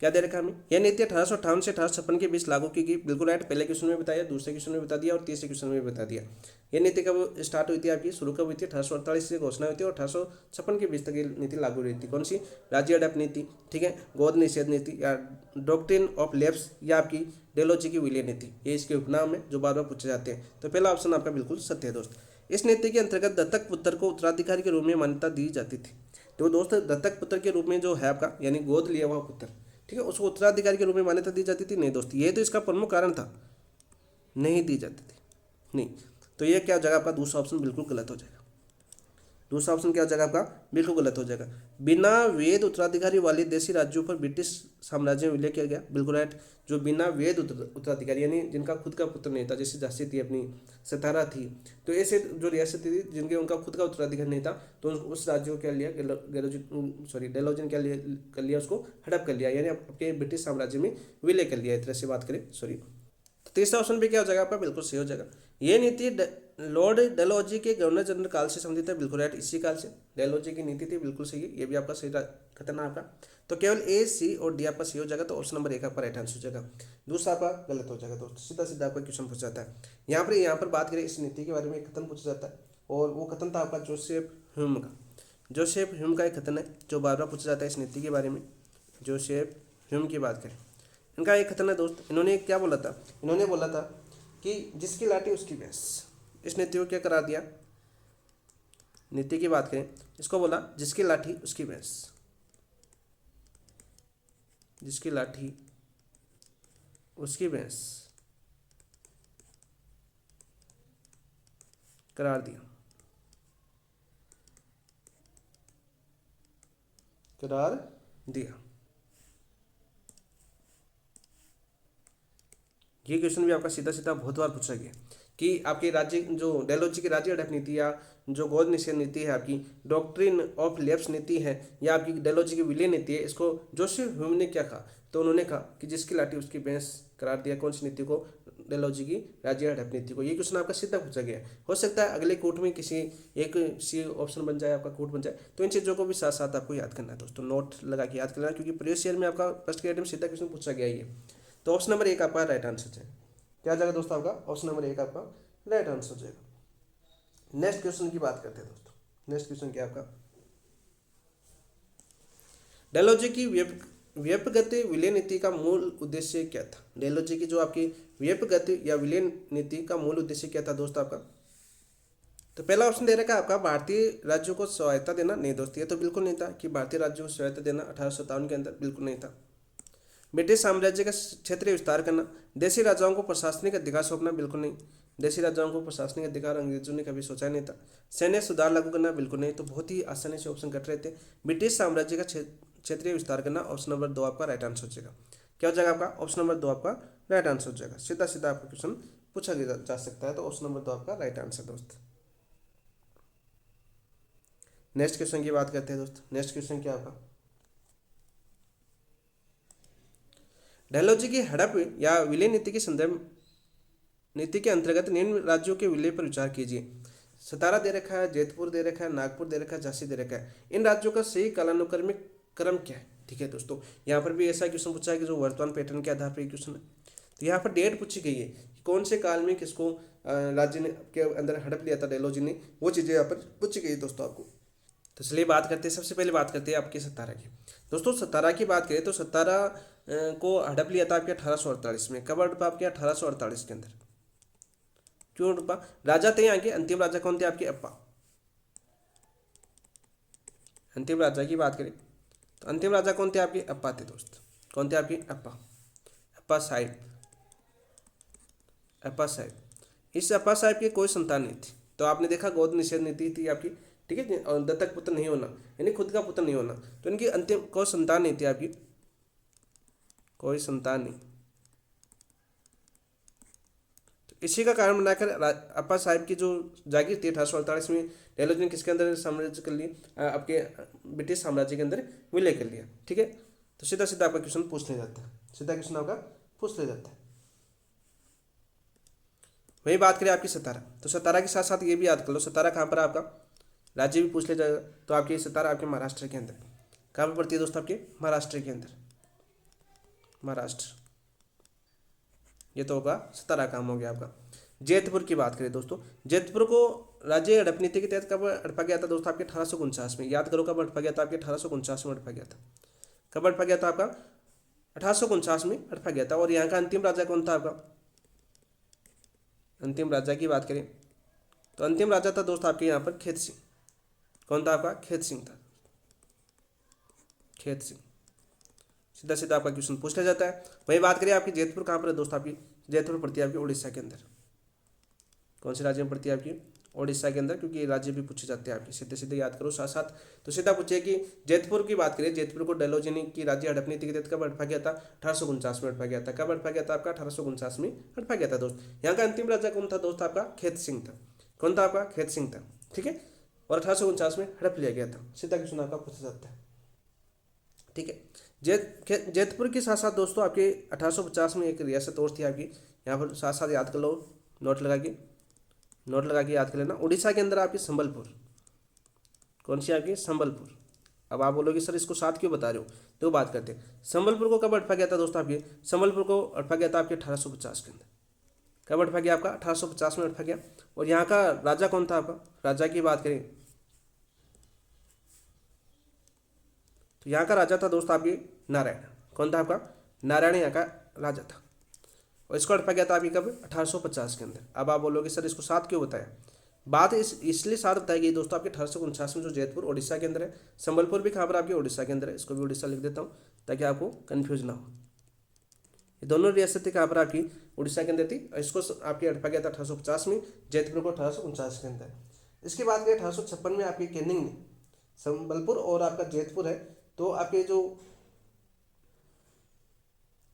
क्या दे रखा हमें, यह नीति 1858 से 1856 के बीच लागू की गई। बिल्कुल राइट, पहले क्वेश्चन में बताया, दूसरे क्वेश्चन में बता दिया और तीसरे क्वेश्चन में बता दिया। यह नीति कब स्टार्ट हुई थी आपकी, शुरू कब हुई थी, 1848 से घोषणा हुई थी और 1856 के बीच तक ये नीति लागू रही थी। कौन सी, राज्य हड़प नीति, ठीक है, गोद निषेध नीति या डॉक्ट्रिन ऑफ लैप्स या आपकी डेलोजी की विलय नीति, ये इसके उपनाम है जो बार बार पूछे जाते हैं। तो पहला ऑप्शन आपका बिल्कुल सत्य है दोस्त। इस नीति के अंतर्गत दत्तक पुत्र को उत्तराधिकारी के रूप में मान्यता दी जाती थी। तो दोस्त दत्तक पुत्र के रूप में जो है आपका, यानी गोद लिया हुआ पुत्र, ठीक है, उसको उत्तराधिकारी के रूप में मान्यता दी जाती थी। नहीं दोस्त, ये तो इसका प्रमुख कारण था, नहीं दी जाती थी, नहीं। तो ये क्या हो जाएगा आपका, दूसरा ऑप्शन बिल्कुल गलत हो जाएगा। दूसरा ऑप्शन क्या हो जाएगा आपका, बिल्कुल गलत हो जाएगा। बिना वेद उत्तराधिकारी वाले देशी राज्यों पर ब्रिटिश साम्राज्य में विलय किया गया। बिल्कुल राइट, जो बिना वेद उत्तराधिकारी यानी जिनका खुद का पुत्र नहीं था, जैसे झांसी थी अपनी, सतारा थी, तो ऐसे जो रियासत थी जिनके उनका खुद का उत्तराधिकारी नहीं था, तो उस राज्य को क्या लिया, डेलोजी ने क्या कर लिया, उसको हड़प कर लिया, यानी आपके ब्रिटिश साम्राज्य में विलय कर लिया। एक तरह से बात करें, तो तीसरा ऑप्शन भी क्या हो जाएगा आपका, बिल्कुल सही हो जाएगा। ये नीति लॉर्ड डेलोजी के गवर्नर जनरल काल से संबंधित है। बिल्कुल राइट, इसी काल से डेलोजी की नीति थी, बिल्कुल सही है। ये भी आपका सही कथन है आपका। तो केवल ए, सी और डी आपका सही हो जाएगा। तो ऑप्शन नंबर एक आपका राइट आंसर हो जाएगा, दूसरा आपका गलत हो जाएगा दोस्तों। सीधा सीधा आपका क्वेश्चन पूछा जाता है। यहाँ पर बात करें इस नीति के बारे में, एक कथन पूछा जाता है और वो कथन था आपका जोसेफ ह्यूम का। जोसेफ ह्यूम का एक कथन है जो बार बार पूछा जाता है इस नीति के बारे में। जोसेफ ह्यूम की बात करें, इनका एक कथन है दोस्त। इन्होंने क्या बोला था, इन्होंने बोला था कि जिसकी लाठी उसकी भैंस। इस नीति को क्या करा दिया, नीति की बात करें, इसको बोला जिसकी लाठी उसकी भैंस, जिसकी लाठी उसकी भैंस करार दिया, करार दिया। ये क्वेश्चन भी आपका सीधा सीधा बहुत बार पूछा गया कि आपके राज्य जो डेलोजी की राज्य हड़प नीति या जो गोद निषेध नीति है, आपकी डॉक्ट्रिन ऑफ लैप्स नीति है या आपकी डेलोजी की विलय नीति है, इसको जोसेफ ह्यूम ने क्या कहा, तो उन्होंने कहा कि जिसकी लाठी उसकी भैंस करार दिया। कौन सी नीति को, डेलोजी की राज्य हड़प नीति को। ये क्वेश्चन आपका सीधा पूछा गया है। हो सकता है अगले कोर्ट में किसी एक सी ऑप्शन बन जाए, आपका कोर्ट बन जाए। तो इन चीज़ों को भी साथ साथ आपको याद करना है दोस्तों, नोट लगा के याद करना है, क्योंकि प्रीवियस ईयर में आपका फर्स्ट ग्रेड में सीधा क्वेश्चन पूछा गया है। तो ऑप्शन नंबर एक आपका राइट आंसर है। क्या जाएगा दोस्तों आपका, ऑप्शन नंबर एक आपका राइट आंसर हो जाएगा। नेक्स्ट क्वेश्चन की बात करते हैं दोस्तों। नेक्स्ट क्वेश्चन क्या आपका, डेलोजी की व्यपगत विलय नीति का मूल उद्देश्य क्या था। डेलोजी की जो आपकी व्यपगत या विलय नीति का मूल उद्देश्य क्या था दोस्तों आपका, तो पहला ऑप्शन दे रखा है आपका भारतीय राज्यों को स्वायत्ता देना। नहीं दोस्त, ये तो बिल्कुल नहीं था कि भारतीय राज्यों को स्वायत्ता देना 1857 के अंदर, बिल्कुल नहीं था। ब्रिटिश साम्राज्य का क्षेत्रीय विस्तार करना। देशी राजाओं को प्रशासनिक अधिकार सौंपना, बिल्कुल नहीं। देशी राजाओं को प्रशासनिक अधिकार अंग्रेजों ने कभी सोचा नहीं था। सैन्य सुधार लागू करना, बिल्कुल नहीं। तो बहुत ही आसानी से ऑप्शन कट रहे थे। ब्रिटिश साम्राज्य का क्षेत्रीय विस्तार करना, ऑप्शन नंबर 2 आपका राइट आंसर हो जाएगा। क्या हो जाएगा आपका? ऑप्शन नंबर 2 आपका राइट आंसर हो जाएगा। सीधा सीधा आपका क्वेश्चन पूछा जा सकता है, तो ऑप्शन नंबर 2 आपका राइट आंसर दोस्त। नेक्स्ट क्वेश्चन की बात करते हैं दोस्त। नेक्स्ट क्वेश्चन क्या आपका? डलहौजी की हड़प या विलय नीति के संदर्भ नीति के अंतर्गत निम्न राज्यों के विलय पर विचार कीजिए। सतारा दे रखा है, जयपुर दे रखा है, नागपुर दे रखा है, झांसी दे रखा है। इन राज्यों का सही कालानुक्रमिक क्रम क्या है? ठीक है दोस्तों, यहाँ पर भी ऐसा क्वेश्चन पूछा है कि जो वर्तमान पैटर्न के आधार पर क्वेश्चन है। तो यहाँ पर डेट पूछी गई है कि कौन से काल में किसको राज्य ने के अंदर हड़प लिया था डलहौजी ने, वो चीज़ें यहाँ पर पूछी गई दोस्तों आपको। तो चलिए बात करते हैं, सबसे पहले बात करते हैं आपके सतारा की। दोस्तों सतारा की बात करें तो सतारा को हड़प लिया था आपके 1848 में। कब हड़पा? आपके 1848 के अंदर। क्यों हड़पा? राजा थे यहाँ के, अंतिम राजा कौन थे आपके? अप्पा। अंतिम राजा की बात करें तो अंतिम राजा कौन थे आपके? अप्पा थे दोस्त। कौन थे आपके? अप्पा। अप्पा साहिब। अप्पा साहिब। इस अप्पा साहिब की कोई संतान नहीं थी। तो आपने देखा गोद निषेध नीति थी आपकी, ठीक है। और दत्तक पुत्र नहीं होना, यानी खुद का पुत्र नहीं होना। तो इनकी अंतिम कोई संतान नहीं थी आपकी, कोई संतान नहीं। तो इसी का कारण बनाकर अप्पा साहिब की जो जागीर थी 1848 में, डलहौजी ने किसके अंदर साम्राज्य कर लिया? आपके ब्रिटिश साम्राज्य के अंदर विलय कर लिया, ठीक है। तो सीधा सीधा आपका क्वेश्चन पूछ लिया जाता है, सीधा क्वेश्चन आपका पूछ लिया जाता है। वही बात करें आपकी सतारा, तो सतारा के साथ साथ ये भी याद कर लो, सतारा कहाँ पर है आपका? राज्य भी पूछ लिया जाएगा। तो आपकी सतारा आपके महाराष्ट्र के अंदर कहाँ पर पड़ती है दोस्तों? आपके महाराष्ट्र के अंदर, महाराष्ट्र। ये तो होगा सतारा काम हो गया आपका। जैतपुर की बात करें दोस्तों, जैतपुर को राज्य हड़प नीति के तहत कब हड़पा गया था दोस्तों? आपके 1849 में। याद करो कब हड़पा गया था? आपके 1849 में हड़पा गया था। कब हड़पा गया था आपका? 1849 में हड़पा गया था। और यहाँ का अंतिम राजा कौन था आपका? अंतिम राजा की बात करें तो अंतिम राजा था दोस्त आपके यहाँ पर खेत सिंह। कौन था आपका? खेत सिंह था, खेत सिंह। सीधा सीधा आपका क्वेश्चन पूछ लिया जाता है। वही बात करें आपकी जैतपुर कहाँ पर है दोस्त? आपकी जैतपुर पड़ती है आपकी उड़ीसा के अंदर। कौन से राज्य में पड़ती है आपकी? उड़ीसा के अंदर, क्योंकि राज्य भी पूछे जाते हैं आपके, सीधे सीधे याद करो साथ साथ। तो सीधा पूछिए कि जैतपुर की बात करें, जैतपुर को डलहौजी ने की राज्य हड़प नीति के तहत कब हड़पा गया था? 1849 में हड़पा गया था। कब हड़पा गया था आपका? 1849 में हड़पा गया था दोस्त। यहाँ का अंतिम राजा कौन था दोस्त? आपका खेत सिंह था। कौन था आपका? खेत सिंह था, ठीक है। और 1849 में हड़प लिया गया था। सीधा क्वेश्चन आपका पूछा जाता है, ठीक है। जैतपुर के साथ साथ दोस्तों आपके 1850 में एक रियासत और थी आपकी, यहाँ पर साथ साथ याद कर लो, नोट लगा के याद कर लेना। उड़ीसा के अंदर आपकी संबलपुर। कौन सी आपकी? संबलपुर। अब आप बोलोगे सर इसको साथ क्यों बता रहे हो, तो बात करते हैं। संबलपुर को कब हड़पा गया था दोस्तों? आपके संबलपुर को हड़पा गया था आपके 1850 के अंदर। कब हड़पा गया आपका? 1850 में हड़पा गया। और यहाँ का राजा कौन था आपका? राजा की बात करें तो यहाँ का राजा था दोस्त आपकी नारायण। कौन था आपका? नारायण यहाँ का राजा था। और इसको हड़पा गया था अभी कब? 1850 के अंदर। अब आप बोलोगे सर इसको साथ क्यों बताया, बात इसलिए साथ बताई गई दोस्तों आपके 1849 में, जो जैतपुर उड़ीसा के अंदर है। संबलपुर भी कहाँ पर? आपके उड़ीसा के अंदर है। इसको भी उड़ीसा लिख देता हूँ ताकि आपको कन्फ्यूज ना हो। ये दोनों रियासतें कहाँ पर आपकी? उड़ीसा के अंदर थी। इसको आपके हड़पा गया था 1850 में, जैतपुर को 1849 के अंदर। इसके बाद गए 1856 में आपके कैनिंग ने संबलपुर और आपका जैतपुर है, तो आपके जो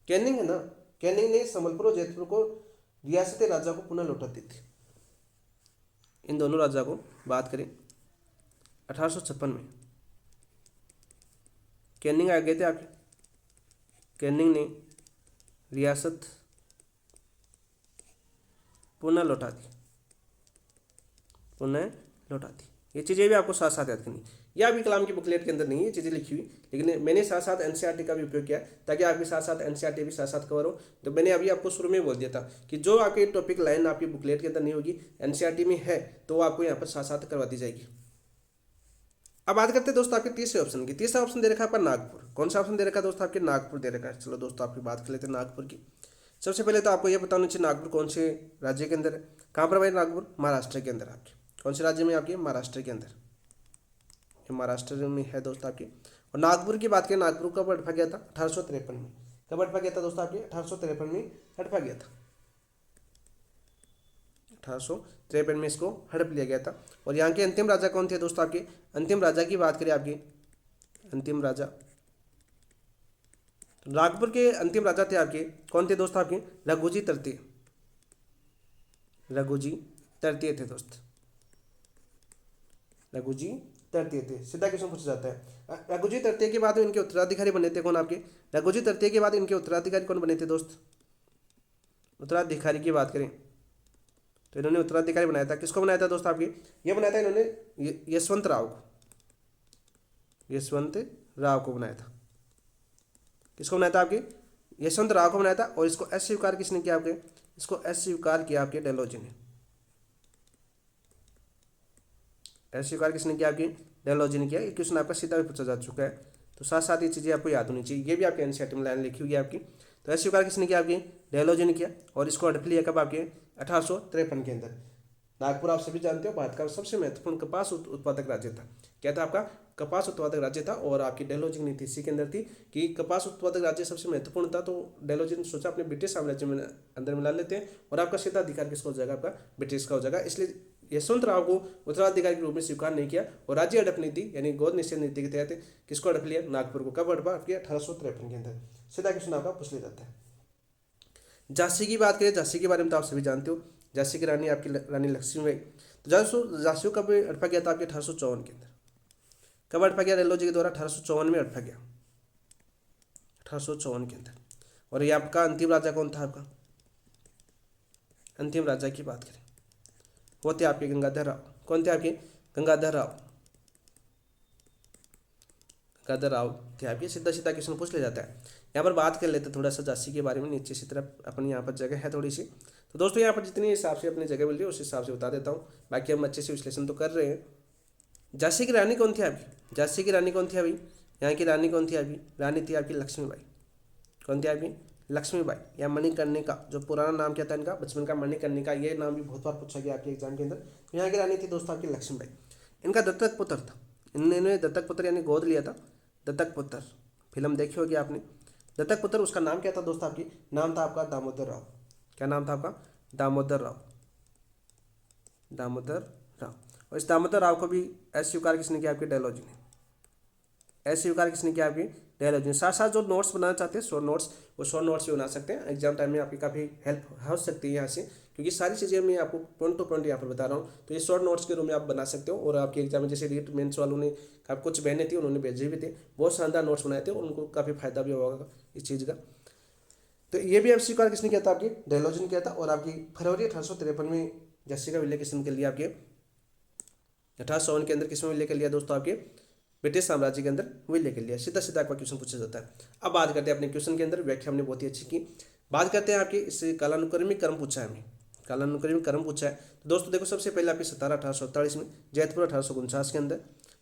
कैनिंग है ना, कैनिंग ने संबलपुर और जैतपुर को रियासती राजा को पुनः लौटा दी थी। इन दोनों राजा को बात करें 1856 में कैनिंग आ गए थे आपके। कैनिंग ने रियासत पुनः लौटा दी, पुनः लौटा दी। ये चीज़ें भी आपको साथ साथ याद करनी। यह अभी कलाम की बुकलेट के अंदर नहीं है चीज़ें लिखी हुई, लेकिन मैंने साथ साथ एनसीईआरटी का भी उपयोग किया ताकि आपके साथ साथ एनसीईआरटी भी साथ साथ कवर हो। तो मैंने अभी आपको शुरू में बोल दिया था कि जो आपकी टॉपिक लाइन आपकी बुकलेट के अंदर नहीं होगी, एनसीईआरटी में है, तो वो आपको यहाँ पर साथ साथ करवा दी जाएगी। अब बात करते हैं दोस्तों आपके तीसरे ऑप्शन की। तीसरा ऑप्शन दे रखा है आपका नागपुर। कौन सा ऑप्शन दे रखा है दोस्तों? आपके नागपुर दे रखा है। चलो दोस्तों आपकी बात कर लेते हैं नागपुर की। सबसे पहले तो आपको यह बताना चाहिए नागपुर कौन से राज्य के अंदर है। कहाँ पर भाई नागपुर? महाराष्ट्र के अंदर आपके। कौन से राज्य में आपके? महाराष्ट्र के अंदर, ये महाराष्ट्र में है दोस्त आपके। और नागपुर की बात करें, नागपुर कब हड़पा गया था? 1853 में। कब हड़पा गया था दोस्तों आपके? 1853 में हड़पा गया था। 1853 में इसको हड़प लिया गया था। और यहाँ के अंतिम राजा कौन थे दोस्तों आपके? अंतिम राजा की बात करें आपके, अंतिम राजा, तो नागपुर के अंतिम राजा थे आपके, कौन थे दोस्त आपके? रघुजी तृतीय, रघुजी तृतीय थे दोस्त, रघुजी तृतीय थे। सीधा क्वेश्चन पूछा जाता है। रघुजी तृतीय के बाद इनके उत्तराधिकारी बने थे कौन आपके? रघुजी तृतीय के बाद इनके उत्तराधिकारी कौन बने थे दोस्त? उत्तराधिकारी की बात करें तो इन्होंने उत्तराधिकारी बनाया था, किसको बनाया था दोस्त आपके? ये बनाया था इन्होंने यशवंत राव को, यशवंत राव को बनाया था। किसको बनाया था आपके? यशवंत राव को बनाया था। और इसको अस्वीकार किसने किया आपके? इसको अस्वीकार किया आपके डेलहौजी ने। अस्वीकार किसने किया आपकी? डेलहौजी ने किया। ये क्वेश्चन आपका सीधा भी पूछा जा चुका है, तो साथ साथ ये चीज़ें आपको याद होनी चाहिए। ये भी आपके एनसीईआरटी में लाइन लिखी हुई है आपकी। तो अस्वीकार किसने किया आपकी? डेलहौजी ने किया। और इसको हड़प लिया कब आपके? 1853 के अंदर। नागपुर आप सभी जानते हो भारत का सबसे महत्वपूर्ण कपास उत्पादक राज्य था। क्या था आपका? कपास उत्पादक राज्य था। और आपकी डेलहौजी की नीति इसी के अंदर थी कि कपास उत्पादक राज्य सबसे महत्वपूर्ण था, तो डेलहौजी ने सोचा अपने ब्रिटिश साम्राज्य में अंदर मिला लेते हैं और आपका सीधा अधिकार किसका हो जाएगा? आपका ब्रिटिश का हो जाएगा। इसलिए यशवंत राव को उत्तराधिकारी के रूप में स्वीकार नहीं किया और राज्य हड़प नीति यानी गोद निषेध नीति के तहत किसको हड़प लिया? नागपुर को। कब हड़पा? आपके 1853 के अंदर। सीधा क्वेश्चन आपका पूछ लिया जाता है। झांसी की बात करें, झांसी के बारे में तो आप सभी जानते हो। झांसी की रानी आपकी रानी लक्ष्मीबाई। तो झांसी कब हड़पा गया था? आपके 1854 के अंदर। कब हड़पा गया? डेलहौजी के द्वारा 1854 में हड़पा गया, 1854 के अंदर। और ये आपका अंतिम राजा कौन था? आपका अंतिम राजा की बात करें वो थे आपके गंगाधर राव। कौन थे आपके? गंगाधर राव, गंगाधर राव थे आपके। सीधा सीधा क्वेश्चन पूछ लिया जाता है। यहाँ पर बात कर लेते थोड़ा सा झांसी के बारे में। नीचे से तरफ अपनी यहाँ पर जगह है थोड़ी सी, तो दोस्तों यहाँ पर जितनी हिसाब से अपनी जगह मिल रही है उस हिसाब से बता देता हूँ। बाकी हम अच्छे से विश्लेषण तो कर रहे हैं। झांसी की रानी कौन थी आपकी? झांसी की रानी कौन थी अभी? यहाँ की रानी कौन थी अभी? रानी थी आपकी लक्ष्मीबाई। कौन थी आपकी? लक्ष्मीबाई या मणिकर्णिका। जो पुराना नाम क्या था इनका बचपन का? मणिकर्णिका। ये नाम भी बहुत बार पूछा गया आपके एग्जाम के अंदर। तो यहाँ की रानी थी दोस्तों आपकी लक्ष्मीबाई। इनका दत्तक पुत्र था, इन्होंने दत्तक पुत्र यानी गोद लिया था। दत्तक पुत्र फिल्म देखी होगी आपने। दत्तक पुत्र उसका नाम क्या था दोस्तों आपकी? नाम था आपका दामोदर राव। क्या नाम था आपका? दामोदर राव, दामोदर राव। और इस दामोदर राव को भी अस्वीकार किसने किया? आपके डेलहौजी ने। अस्वीकार किसने किया? आपकी डेलहौजी ने। साथ साथ जो नोट्स बनाना चाहते हैं शॉर्ट नोट्स, वो शॉर्ट नोट्स भी बना सकते हैं। एग्जाम टाइम में आपकी काफ़ी हेल्प हो सकती है यहाँ से, क्योंकि सारी चीज़ें मैं आपको पॉइंट टू पॉइंट यहाँ पर बता रहा हूँ। तो ये शॉर्ट नोट्स के रूप में आप बना सकते हो। और आपके एग्जाम में जैसे रीट मेंस वालों ने कुछ बहने थी उन्होंने भेजे भी थे, बहुत शानदार नोट्स बनाए थे, उनको काफ़ी फायदा भी होगा इस चीज़ का। तो ये भी अस्वीकार किसने किया था? आपकी डेलहौजी ने किया था। और आपकी फरवरी 1853 में झांसी का विलय किसने कर लिया? आपके 1854 के अंदर किसमें विलय कर लिया दोस्तों? आपके ब्रिटिश साम्राज्य के अंदर विलय कर लिया। सीधा सीधा आपका क्वेश्चन पूछा जाता है। अब बात करते हैं अपने क्वेश्चन के अंदर। व्याख्या हमने बहुत ही अच्छी की। बात करते हैं आपके इस कालानुक्रमिक क्रम पूछा है हमें, कालानुक्रमिक क्रम पूछा है। तो दोस्तों देखो, सबसे पहले आपकी 17 1848 में, जयपुर 1849 के अंदर,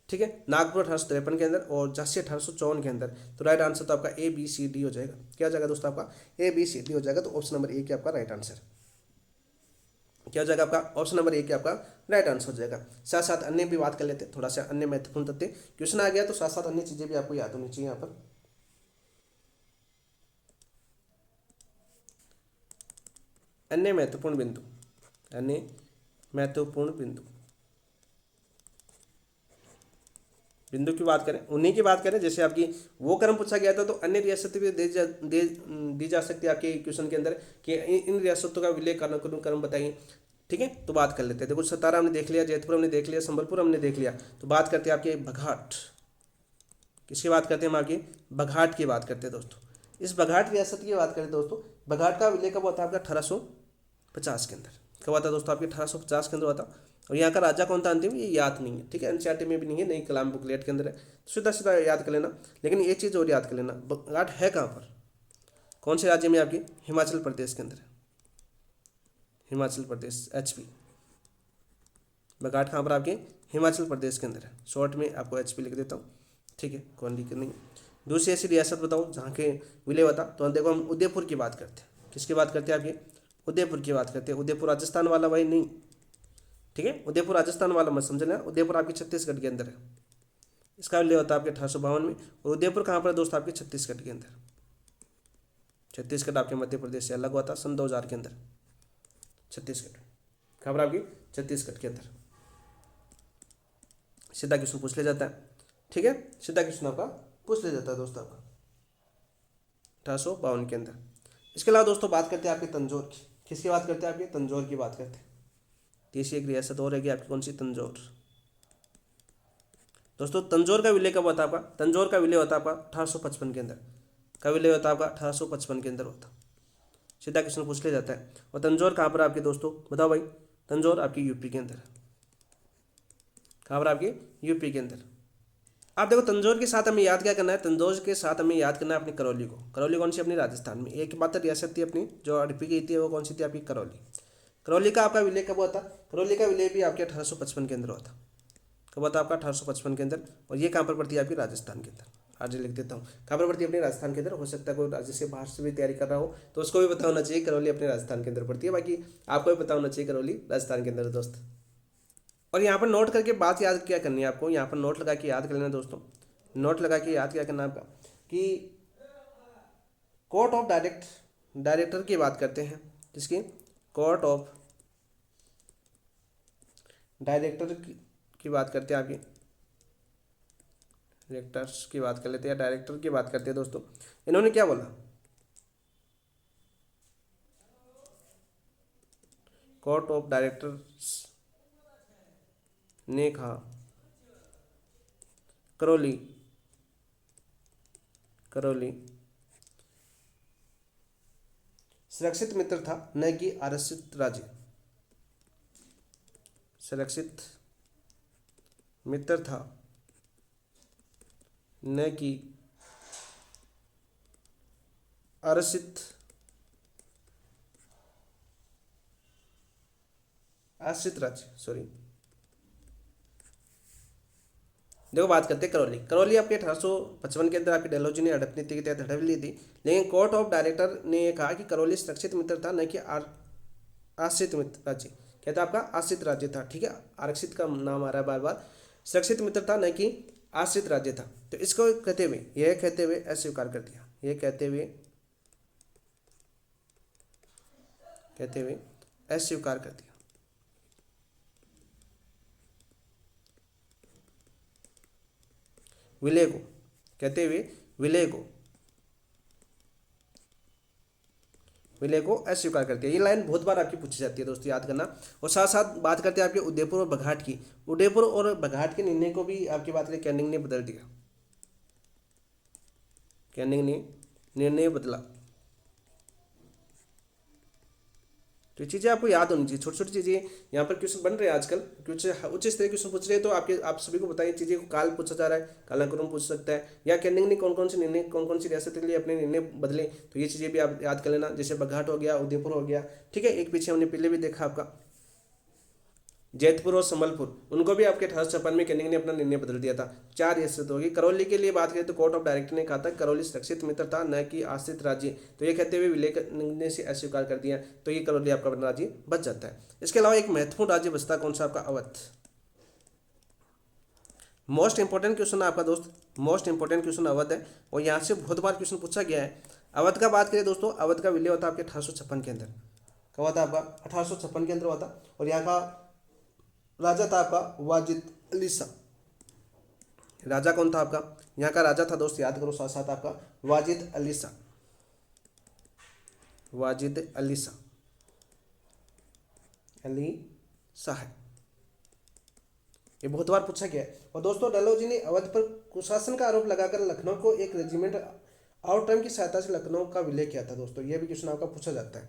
ठीक है, नागपुर 1853 के अंदर और झांसी 1854 के अंदर। तो राइट आंसर तो आपका ए बी सी डी हो जाएगा। क्या हो जाएगा दोस्तों? आपका ए बी सी डी हो जाएगा। तो ऑप्शन नंबर ए आपका राइट आंसर क्या हो जाएगा? आपका ऑप्शन नंबर ए आपका राइट आंसर हो जाएगा। साथ साथ अन्य भी बात कर लेते हैं, थोड़ा सा अन्य महत्वपूर्ण तथ्य। क्वेश्चन आ गया तो साथ साथ अन्य चीजें भी आपको याद होनी चाहिए। यहाँ पर अन्य महत्वपूर्ण बिंदु, अन्य महत्वपूर्ण बिंदु, बिंदु की बात करें, उन्हीं की बात करें। जैसे आपकी वो क्रम पूछा गया था तो अन्य रियासतें भी दी जा सकती है आपके क्वेश्चन के अंदर कि इन रियासतों का विलय क्रम बताइए। ठीक है, तो बात कर लेते हैं। देखो, सतारा हमने देख लिया, जयपुर हमने देख लिया, संबलपुर हमने देख लिया। तो बात करते हैं आपके बघाट। किसकी बात करते हैं? हम आपकी बघाट की बात करते हैं दोस्तों। इस बघाट रियासत की बात करें दोस्तों, बघाट का विलय कब हुआ था? आपका 1850 के अंदर। कब हुआ था दोस्तों? आपके 1850 के अंदर हुआ था। और यहाँ का राजा कौन था अंतिम? ये याद नहीं है, ठीक है, एनसीईआरटी में भी नहीं है, नई कलाम बुकलेट के अंदर है। तो सीधा सीधा याद कर लेना। लेकिन ये चीज़ और याद कर लेना, बघाट है कहाँ पर? कौन से राज्य में? आपकी हिमाचल प्रदेश के अंदर, हिमाचल प्रदेश, एचपी। बघाट कहाँ पर? आपके हिमाचल प्रदेश के अंदर है। शॉर्ट में आपको एचपी लिख देता हूँ, ठीक है, कोई दिक्कत नहीं। दूसरी ऐसी रियासत बताओ जहाँ के विलय हुआ था। तो देखो, हम उदयपुर की बात करते हैं। किसकी बात करते हैं? आपके उदयपुर की बात करते हैं। उदयपुर राजस्थान वाला भाई नहीं, ठीक है। उदयपुर राजस्थान वाला मत समझ लेना, उदयपुर आपकी छत्तीसगढ़ के अंदर है। इसका विलय होता है आपके 1852 में। और उदयपुर कहाँ पर है दोस्तों? आपके छत्तीसगढ़ के अंदर। छत्तीसगढ़ आपके मध्य प्रदेश से अलग हुआ था सन 2000 के अंदर। छत्तीसगढ़ कहाँ पर? आपकी छत्तीसगढ़ के अंदर। सीधा क्वेश्चन पूछ लिया जाता है, ठीक है। सीधा क्वेश्चन आपका पूछ लिया जाता है दोस्तों आपका 1852 के अंदर। इसके अलावा दोस्तों बात करते हैं आपके तंजौर की। किसकी बात करते हैं? आपके तंजौर की बात करते हैं। तीसरी एक रियासत और रहेगी आपकी, कौन सी? तंजौर। दोस्तों तंजौर का विलय कब होता है आपका? तंजौर का विलय होता है आपका 1855 के अंदर। का विलय होता है आपका 1855 के अंदर होता। सीधा क्वेश्चन पूछ लिया जाता है। और तंजौर कहाँ पर आपके दोस्तों? बताओ भाई। तंजौर आपकी यूपी के अंदर है। कहाँ पर? आपकी यूपी के अंदर। आप देखो तंजौर के साथ हमें याद क्या करना है? तंजौर के साथ हमें याद करना है अपनी करौली को। करौली कौन सी? अपनी राजस्थान में एक मात्र रियासत थी अपनी जो हड़पी गई थी, वो कौन सी थी? आपकी करौली। करौली का आपका विलय कब हुआ था? करौली का विलय भी आपके 1855 के अंदर हुआ था। कब हुआ था आपका? 1855 के अंदर। और ये कहाँ पर पड़ती है? आपकी राजस्थान के अंदर। आज लिख देता हूँ कहाँ पर पड़ती है? अपने राजस्थान के अंदर। हो सकता है कोई राज्य से बाहर से भी तैयारी कर रहा हो तो उसको भी पता होना चाहिए करौली अपने राजस्थान के अंदर पड़ती है। बाकी आपको भी पता होना चाहिए करौली राजस्थान के अंदर है दोस्त। और यहाँ पर नोट करके बात याद क्या करनी है आपको? यहाँ पर नोट लगा के याद कर लेना दोस्तों। नोट लगा के याद क्या करना है आपका कि कोर्ट ऑफ डायरेक्टर की बात करते हैं। किसकी? कोर्ट ऑफ डायरेक्टर की बात करते हैं। आपकी डायरेक्टर्स की बात कर लेते हैं, डायरेक्टर की बात करते हैं दोस्तों। इन्होंने क्या बोला? कोर्ट ऑफ डायरेक्टर्स ने कहा करौली सुरक्षित मित्र था न कि आरक्षित राज्य। सुरक्षित मित्र था न कि आरक्षित राज्य। सॉरी, देखो बात करते हैं करौली। करौली आपके 1855 के अंदर आपकी डलहौजी ने हड़प नीति के तहत हड़प ली थी। लेकिन कोर्ट ऑफ डायरेक्टर ने यह कहा कि करौली सुरक्षित मित्र था न कि आश्रित मित्र राज्य। क्या था आपका? आश्रित राज्य था, ठीक है। आरक्षित का नाम आ रहा है बार बार। सुरक्षित मित्र था न कि आश्रित राज्य था। तो इसको कहते हुए अस्वीकार कर दिया। यह कहते हुए अस्वीकार कर दिया। विलय को कहते हुए विलय को अस्वीकार करती है। ये लाइन बहुत बार आपकी पूछी जाती है दोस्तों, याद करना। और साथ साथ बात करते हैं आपके उदयपुर और बघाट की। उदयपुर और बघाट के निर्णय को भी आपकी बात करें, कैनिंग ने बदल दिया। कैनिंग ने निर्णय बदला। तो ये चीज़ें आपको याद होनी चाहिए। छोटी छोटी चीज़ें यहाँ पर क्वेश्चन बन रहे हैं आजकल, कुछ उच्च स्तरीय क्वेश्चन पूछ रहे हैं। तो आप सभी को बताइए चीज़ें को काल पूछा जा रहा है, कालाक्रम पूछ सकता है, या कैनिंग ने कौन कौन सी रियासत के लिए अपने निर्णय बदले। तो ये चीज़ें भी आप याद कर लेना। जैसे बघाट हो गया, उदयपुर हो गया, ठीक है। एक पीछे हमने पहले भी देखा आपका जैतपुर और संबलपुर, उनको भी आपके 1856 में कैनिंग ने अपना निर्णय बदल दिया था। 4 रियासत होगी। करौली के लिए बात करें तो कोर्ट ऑफ डायरेक्टर ने कहा था करौली सुरक्षित मित्र था न कि आश्रित राज्य। तो ये कहते हुए विलय ने से अस्वीकार कर दिया। तो ये करौली आपका अपना राज्य बच जाता है। इसके अलावा एक महत्वपूर्ण राज्य बचता है, कौन सा? आपका अवध। मोस्ट इंपॉर्टेंट क्वेश्चन है आपका दोस्त, मोस्ट इंपॉर्टेंट क्वेश्चन अवध है। और यहाँ से बहुत बार क्वेश्चन पूछा गया है। अवध का बात करें दोस्तों, अवध का विलय होता है आपके 1856 के अंदर। कब हुआ था आपका? 1856 के अंदर हुआ था। और यहाँ का राजा था आपका वाजिद अली शाह। राजा कौन था आपका? यहाँ का राजा था दोस्त, याद करो साथ साथ आपका वाजिद अली शाह। वाजिद अली शाह है। ये बहुत बार पूछा गया है। और दोस्तों डलहौजी ने अवध पर कुशासन का आरोप लगाकर लखनऊ को एक रेजिमेंट आउटरम की सहायता से लखनऊ का विलय किया था दोस्तों। ये भी क्वेश्चन आपका पूछा जाता है।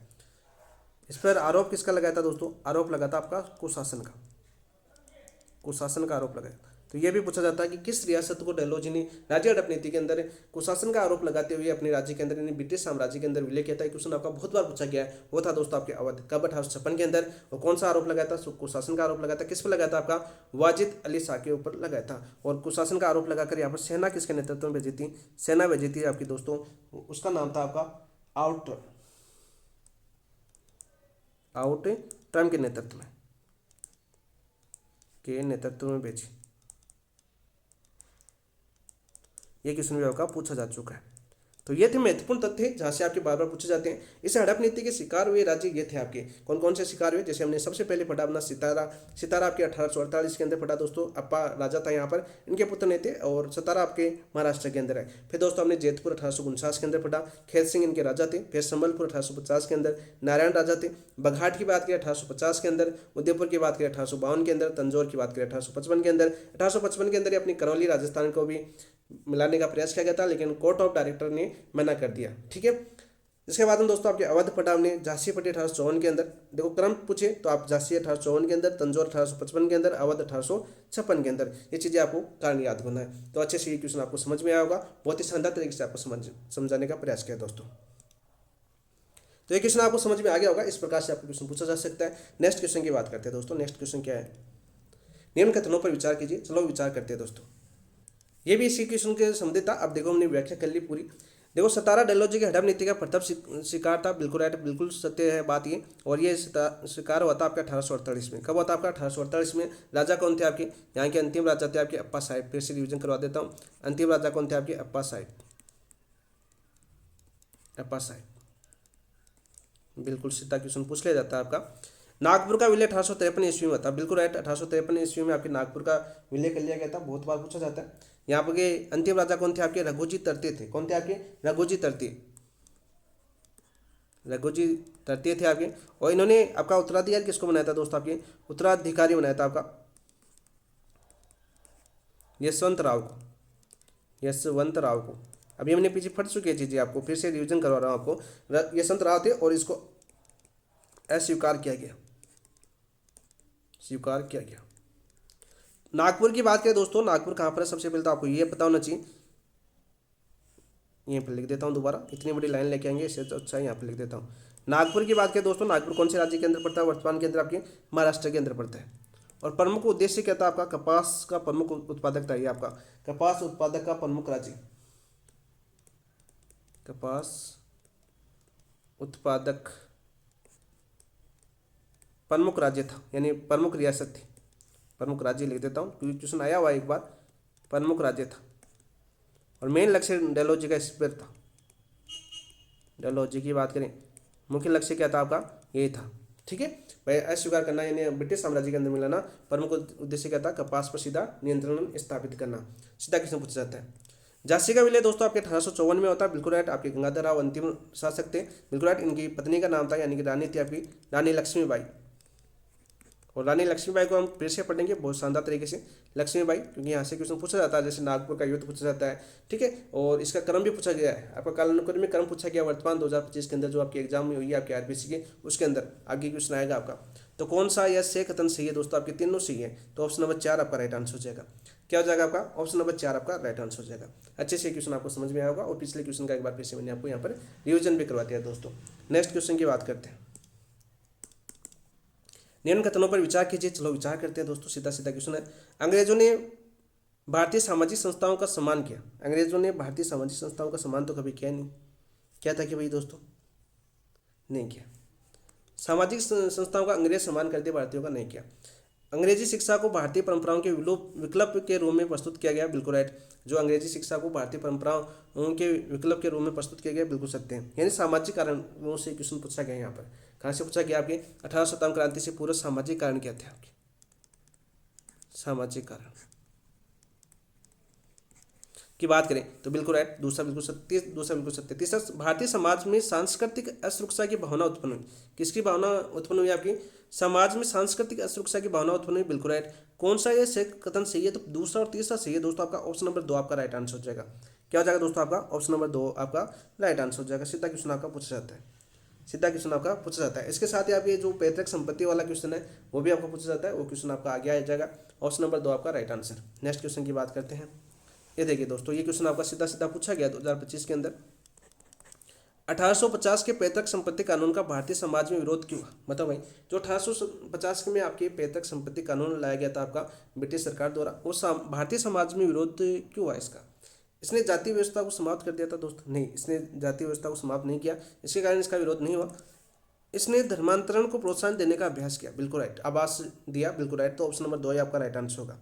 इस पर आरोप किसका लगाया था दोस्तों? आरोप लगा था आपका कुशासन का। कुशासन का आरोप लगाया। तो यह भी पूछा जाता है कि किस रियासत को डलहौजी ने राज्य हड़प नीति के अंदर कुशासन का आरोप लगाते हुए अपने राज्य के अंदर यानी ब्रिटिश साम्राज्य के अंदर विलय किया था। क्वेश्चन आपका बहुत बार पूछा गया है। वो था दोस्तों आपके अवध। कब? 1856 के अंदर। और कौन सा आरोप लगाया था? कुशासन का आरोप लगाया था। किस पर लगाया था? आपका वाजिद अली शाह के ऊपर लगाया था। और कुशासन का आरोप लगाकर यहाँ पर सेना किसके नेतृत्व में भेजी थी? सेना भेजी थी आपकी दोस्तों, उसका नाम था आपका आउट टर्म के नेतृत्व में। के नेतृत्व में भेजी। ये क्वेश्चन भी आपका पूछा जा चुका है। तो ये थे महत्वपूर्ण तथ्य जहाँ से आपके बार बार पूछे जाते हैं। इस हड़प नीति के शिकार हुए राज्य ये थे आपके, कौन कौन से शिकार हुए, जैसे हमने सबसे पहले पढ़ा अपना सितारा आपके 1848 के अंदर पढ़ा दोस्तों, अप्पा राजा था यहाँ पर, इनके पुत्र नहीं थे, और सतारा आपके महाराष्ट्र के अंदर है। फिर दोस्तों हमने जैतपुर 1849 के अंदर पढ़ा, खेत सिंह इनके राजा थे। फिर संबलपुर 1850 के अंदर नारायण राजा थे। बघाट की बात करें 1850 के अंदर, उदयपुर की बात करें 1852 के अंदर, तंजौर की बात करें 1855 के अंदर। 1855 के अंदर अपनी करौली राजस्थान को भी मिलाने का प्रयास किया गया था, लेकिन कोर्ट ऑफ डायरेक्टर ने मना कर दिया। ठीक है, इसके बाद में दोस्तों आपके अवध पढ़ा हमने, झांसी पट्टी 1854 के अंदर। देखो क्रम पूछे तो आप झांसी 1854 के अंदर, तंजौर 1855 के अंदर, अवध 1856 के अंदर। ये चीज़ें आपको कारण याद करना है। तो अच्छे से ये क्वेश्चन आपको समझ में आया होगा, बहुत ही शानदार तरीके से आपको समझाने का प्रयास किया दोस्तों। तो ये क्वेश्चन आपको समझ में आ गया होगा, इस प्रकार से आपको क्वेश्चन पूछा जा सकता है। नेक्स्ट क्वेश्चन की बात करते हैं दोस्तों। नेक्स्ट क्वेश्चन क्या है, निम्न कथनों पर विचार कीजिए। चलो विचार करते हैं दोस्तों। ये भी इसी क्वेश्चन के संबंधित था। अब देखो हमने व्याख्या कर ली पूरी। देखो सतारा डलहौजी की हड़प नीति का प्रथम शिकार था, बिल्कुल राइट, बिल्कुल सत्य है बात ये। और ये शिकार हुआ था आपका 1848 में। कब हुआ था आपका 1848 में। राजा कौन थे आपके, यहाँ के अंतिम राजा थे आपके अप्पा साहेब। फिर से रिविजन करवा देता हूँ, अंतिम राजा कौन थे आपके, अप्पा साहेब, अप्पा साहेब। बिल्कुल सीधा क्वेश्चन पूछ लिया जाता है आपका। नागपुर का विलय 1853 ईस्वी में था, बिल्कुल राइट, 1853 ईस्वी में आपके नागपुर का विलय कर लिया गया था। बहुत बार पूछा जाता है। यहाँ पर के अंतिम राजा कौन थे आपके, रघुजी तृतीय थे। कौन थे आपके, रघुजी तृतीय, रघुजी तृतीय थे आपके। और इन्होंने आपका उत्तराधिकारी किसको बनाया था दोस्तों, आपके उत्तराधिकारी बनाया था आपका यशवंत राव को, यशवंत राव को। अभी हमने पीछे फट चुकी है चीज़ें, आपको फिर से रिविजन करवा रहा हूँ आपको। यशवंत राव थे और इसको अस्वीकार किया गया, स्वीकार किया गया। नागपुर की बात करें दोस्तों, नागपुर कहाँ पर है सबसे पहले तो आपको ये पता होना चाहिए। यहीं पर लिख देता हूँ दोबारा, इतनी बड़ी लाइन लेके आएंगे इससे अच्छा यहाँ पर लिख देता हूँ। नागपुर की बात करें दोस्तों, नागपुर कौन से राज्य के अंदर पड़ता है, वर्तमान के अंदर आपके महाराष्ट्र के अंदर पड़ता है। और प्रमुख उद्देश्य क्या था आपका, कपास का प्रमुख उत्पादक था ये आपका, कपास उत्पादक का प्रमुख राज्य, कपास उत्पादक प्रमुख राज्य था, यानी प्रमुख रियासत थी। प्रमुख राज्य लिख देता हूँ क्योंकि क्वेश्चन आया हुआ एक बार, प्रमुख राज्य था। और मेन लक्ष्य डलहौजी का इस पर था। डलहौजी की बात करें, मुख्य लक्ष्य क्या था आपका, यही था। ठीक है भाई, अस्वीकार करना यानी ब्रिटिश साम्राज्य के अंदर मिलाना। प्रमुख उद्देश्य क्या था, कपास पर सीधा नियंत्रण स्थापित करना। सीधा क्वेश्चन पूछा जाता है। झांसी का विलय दोस्तों आपके 1854 में होता है, बिल्कुल राइट। आपके गंगाधर राव अंतिम शासक थे, बिल्कुल राइट। इनकी पत्नी का नाम था, यानी कि रानी थी आपकी रानी लक्ष्मीबाई। और रानी लक्ष्मीबाई को हम फिर से पढ़ेंगे बहुत शानदार तरीके से, लक्ष्मीबाई, क्योंकि यहाँ से क्वेश्चन पूछा जाता है, जैसे नागपुर का युद्ध पूछा जाता है। ठीक है, और इसका क्रम भी पूछा गया है आपका, कालानुक्रम में क्रम पूछा गया वर्तमान 2025 के अंदर जो आपकी एग्जाम में हुई है आपके आरबीसी के, उसके अंदर आगे क्वेश्चन आएगा आपका। तो कौन सा या से कथन सही है दोस्तों, आपके तीनों सही है। तो ऑप्शन नंबर 4 आपका राइट आंसर हो जाएगा। क्या हो जाएगा आपका, ऑप्शन नंबर 4 आपका राइट आंसर हो जाएगा। अच्छे से क्वेश्चन आपको समझ में आया होगा। और पिछले क्वेश्चन का एक बार फिर से मैंने आपको यहाँ पर रिविजन भी करवा दिया दोस्तों। नेक्स्ट क्वेश्चन की बात करते हैं। निम्न कथनों पर विचार कीजिए। चलो विचार करते हैं दोस्तों, सीधा सीधा क्वेश्चन है। अंग्रेजों ने भारतीय सामाजिक संस्थाओं का सम्मान किया। अंग्रेजों ने भारतीय सामाजिक संस्थाओं का सम्मान तो कभी किया नहीं। क्या था कि भाई दोस्तों, नहीं किया। सामाजिक संस्थाओं का अंग्रेज सम्मान करते, भारतीयों का नहीं किया। अंग्रेजी शिक्षा को भारतीय परंपराओं के विकल्प के रूप में प्रस्तुत किया गया, बिल्कुल राइट। जो अंग्रेजी शिक्षा को भारतीय परंपराओं के विकल्प के रूप में प्रस्तुत किया गया, बिल्कुल सत्य है। यानी सामाजिक कारणों से क्वेश्चन पूछा गया। यहाँ पर कहाँ से पूछा गया, आपके 18 शताब्दी क्रांति से पूर्व सामाजिक कारण क्या थे आपके, सामाजिक कारण की बात करें तो बिल्कुल राइट, दूसरा बिल्कुल सत्य, दूसरा बिल्कुल सत्य। तीसरा, भारतीय समाज में सांस्कृतिक असुरक्षा की भावना उत्पन्न हुई। किसकी भावना उत्पन्न हुई आपकी, समाज में सांस्कृतिक असुरक्षा की भावना उत्पन्न हुई, बिल्कुल राइट। कौन सा ये से कथन सही है, तो दूसरा और तीसरा सही है दोस्तों। आपका ऑप्शन नंबर 2 आपका राइट आंसर हो जाएगा। क्या हो जाएगा दोस्तों, आपका ऑप्शन नंबर 2 आपका राइट आंसर हो जाएगा। सीधा क्वेश्चन आपका पूछा जाता है, सीधा क्वेश्चन आपका पूछा जाता है। इसके साथ ही आप ये जो पैतृक संपत्ति वाला क्वेश्चन है वो भी आपको पूछा जाता है, वो क्वेश्चन आपका आगे आ जाएगा। ऑप्शन नंबर 2 आपका राइट आंसर। नेक्स्ट क्वेश्चन की बात करते हैं। ये देखिए दोस्तों, ये क्वेश्चन आपका सीधा सीधा पूछा गया 2025 के अंदर। 1850 के पैतृक संपत्ति कानून का भारतीय समाज में विरोध क्यों हुआ, मतलब भाई जो 1850 में आपके पैतृक संपत्ति कानून लाया गया था आपका ब्रिटिश सरकार द्वारा, वो भारतीय समाज में विरोध क्यों हुआ इसका। इसने जाति व्यवस्था को समाप्त कर दिया था दोस्तों, नहीं, इसने जाति व्यवस्था को समाप्त नहीं किया, इसके कारण इसका विरोध नहीं हुआ। इसने धर्मांतरण को प्रोत्साहन देने का अभ्यास किया, बिल्कुल राइट, आवास दिया, बिल्कुल राइट। तो ऑप्शन नंबर 2 ही आपका राइट आंसर होगा।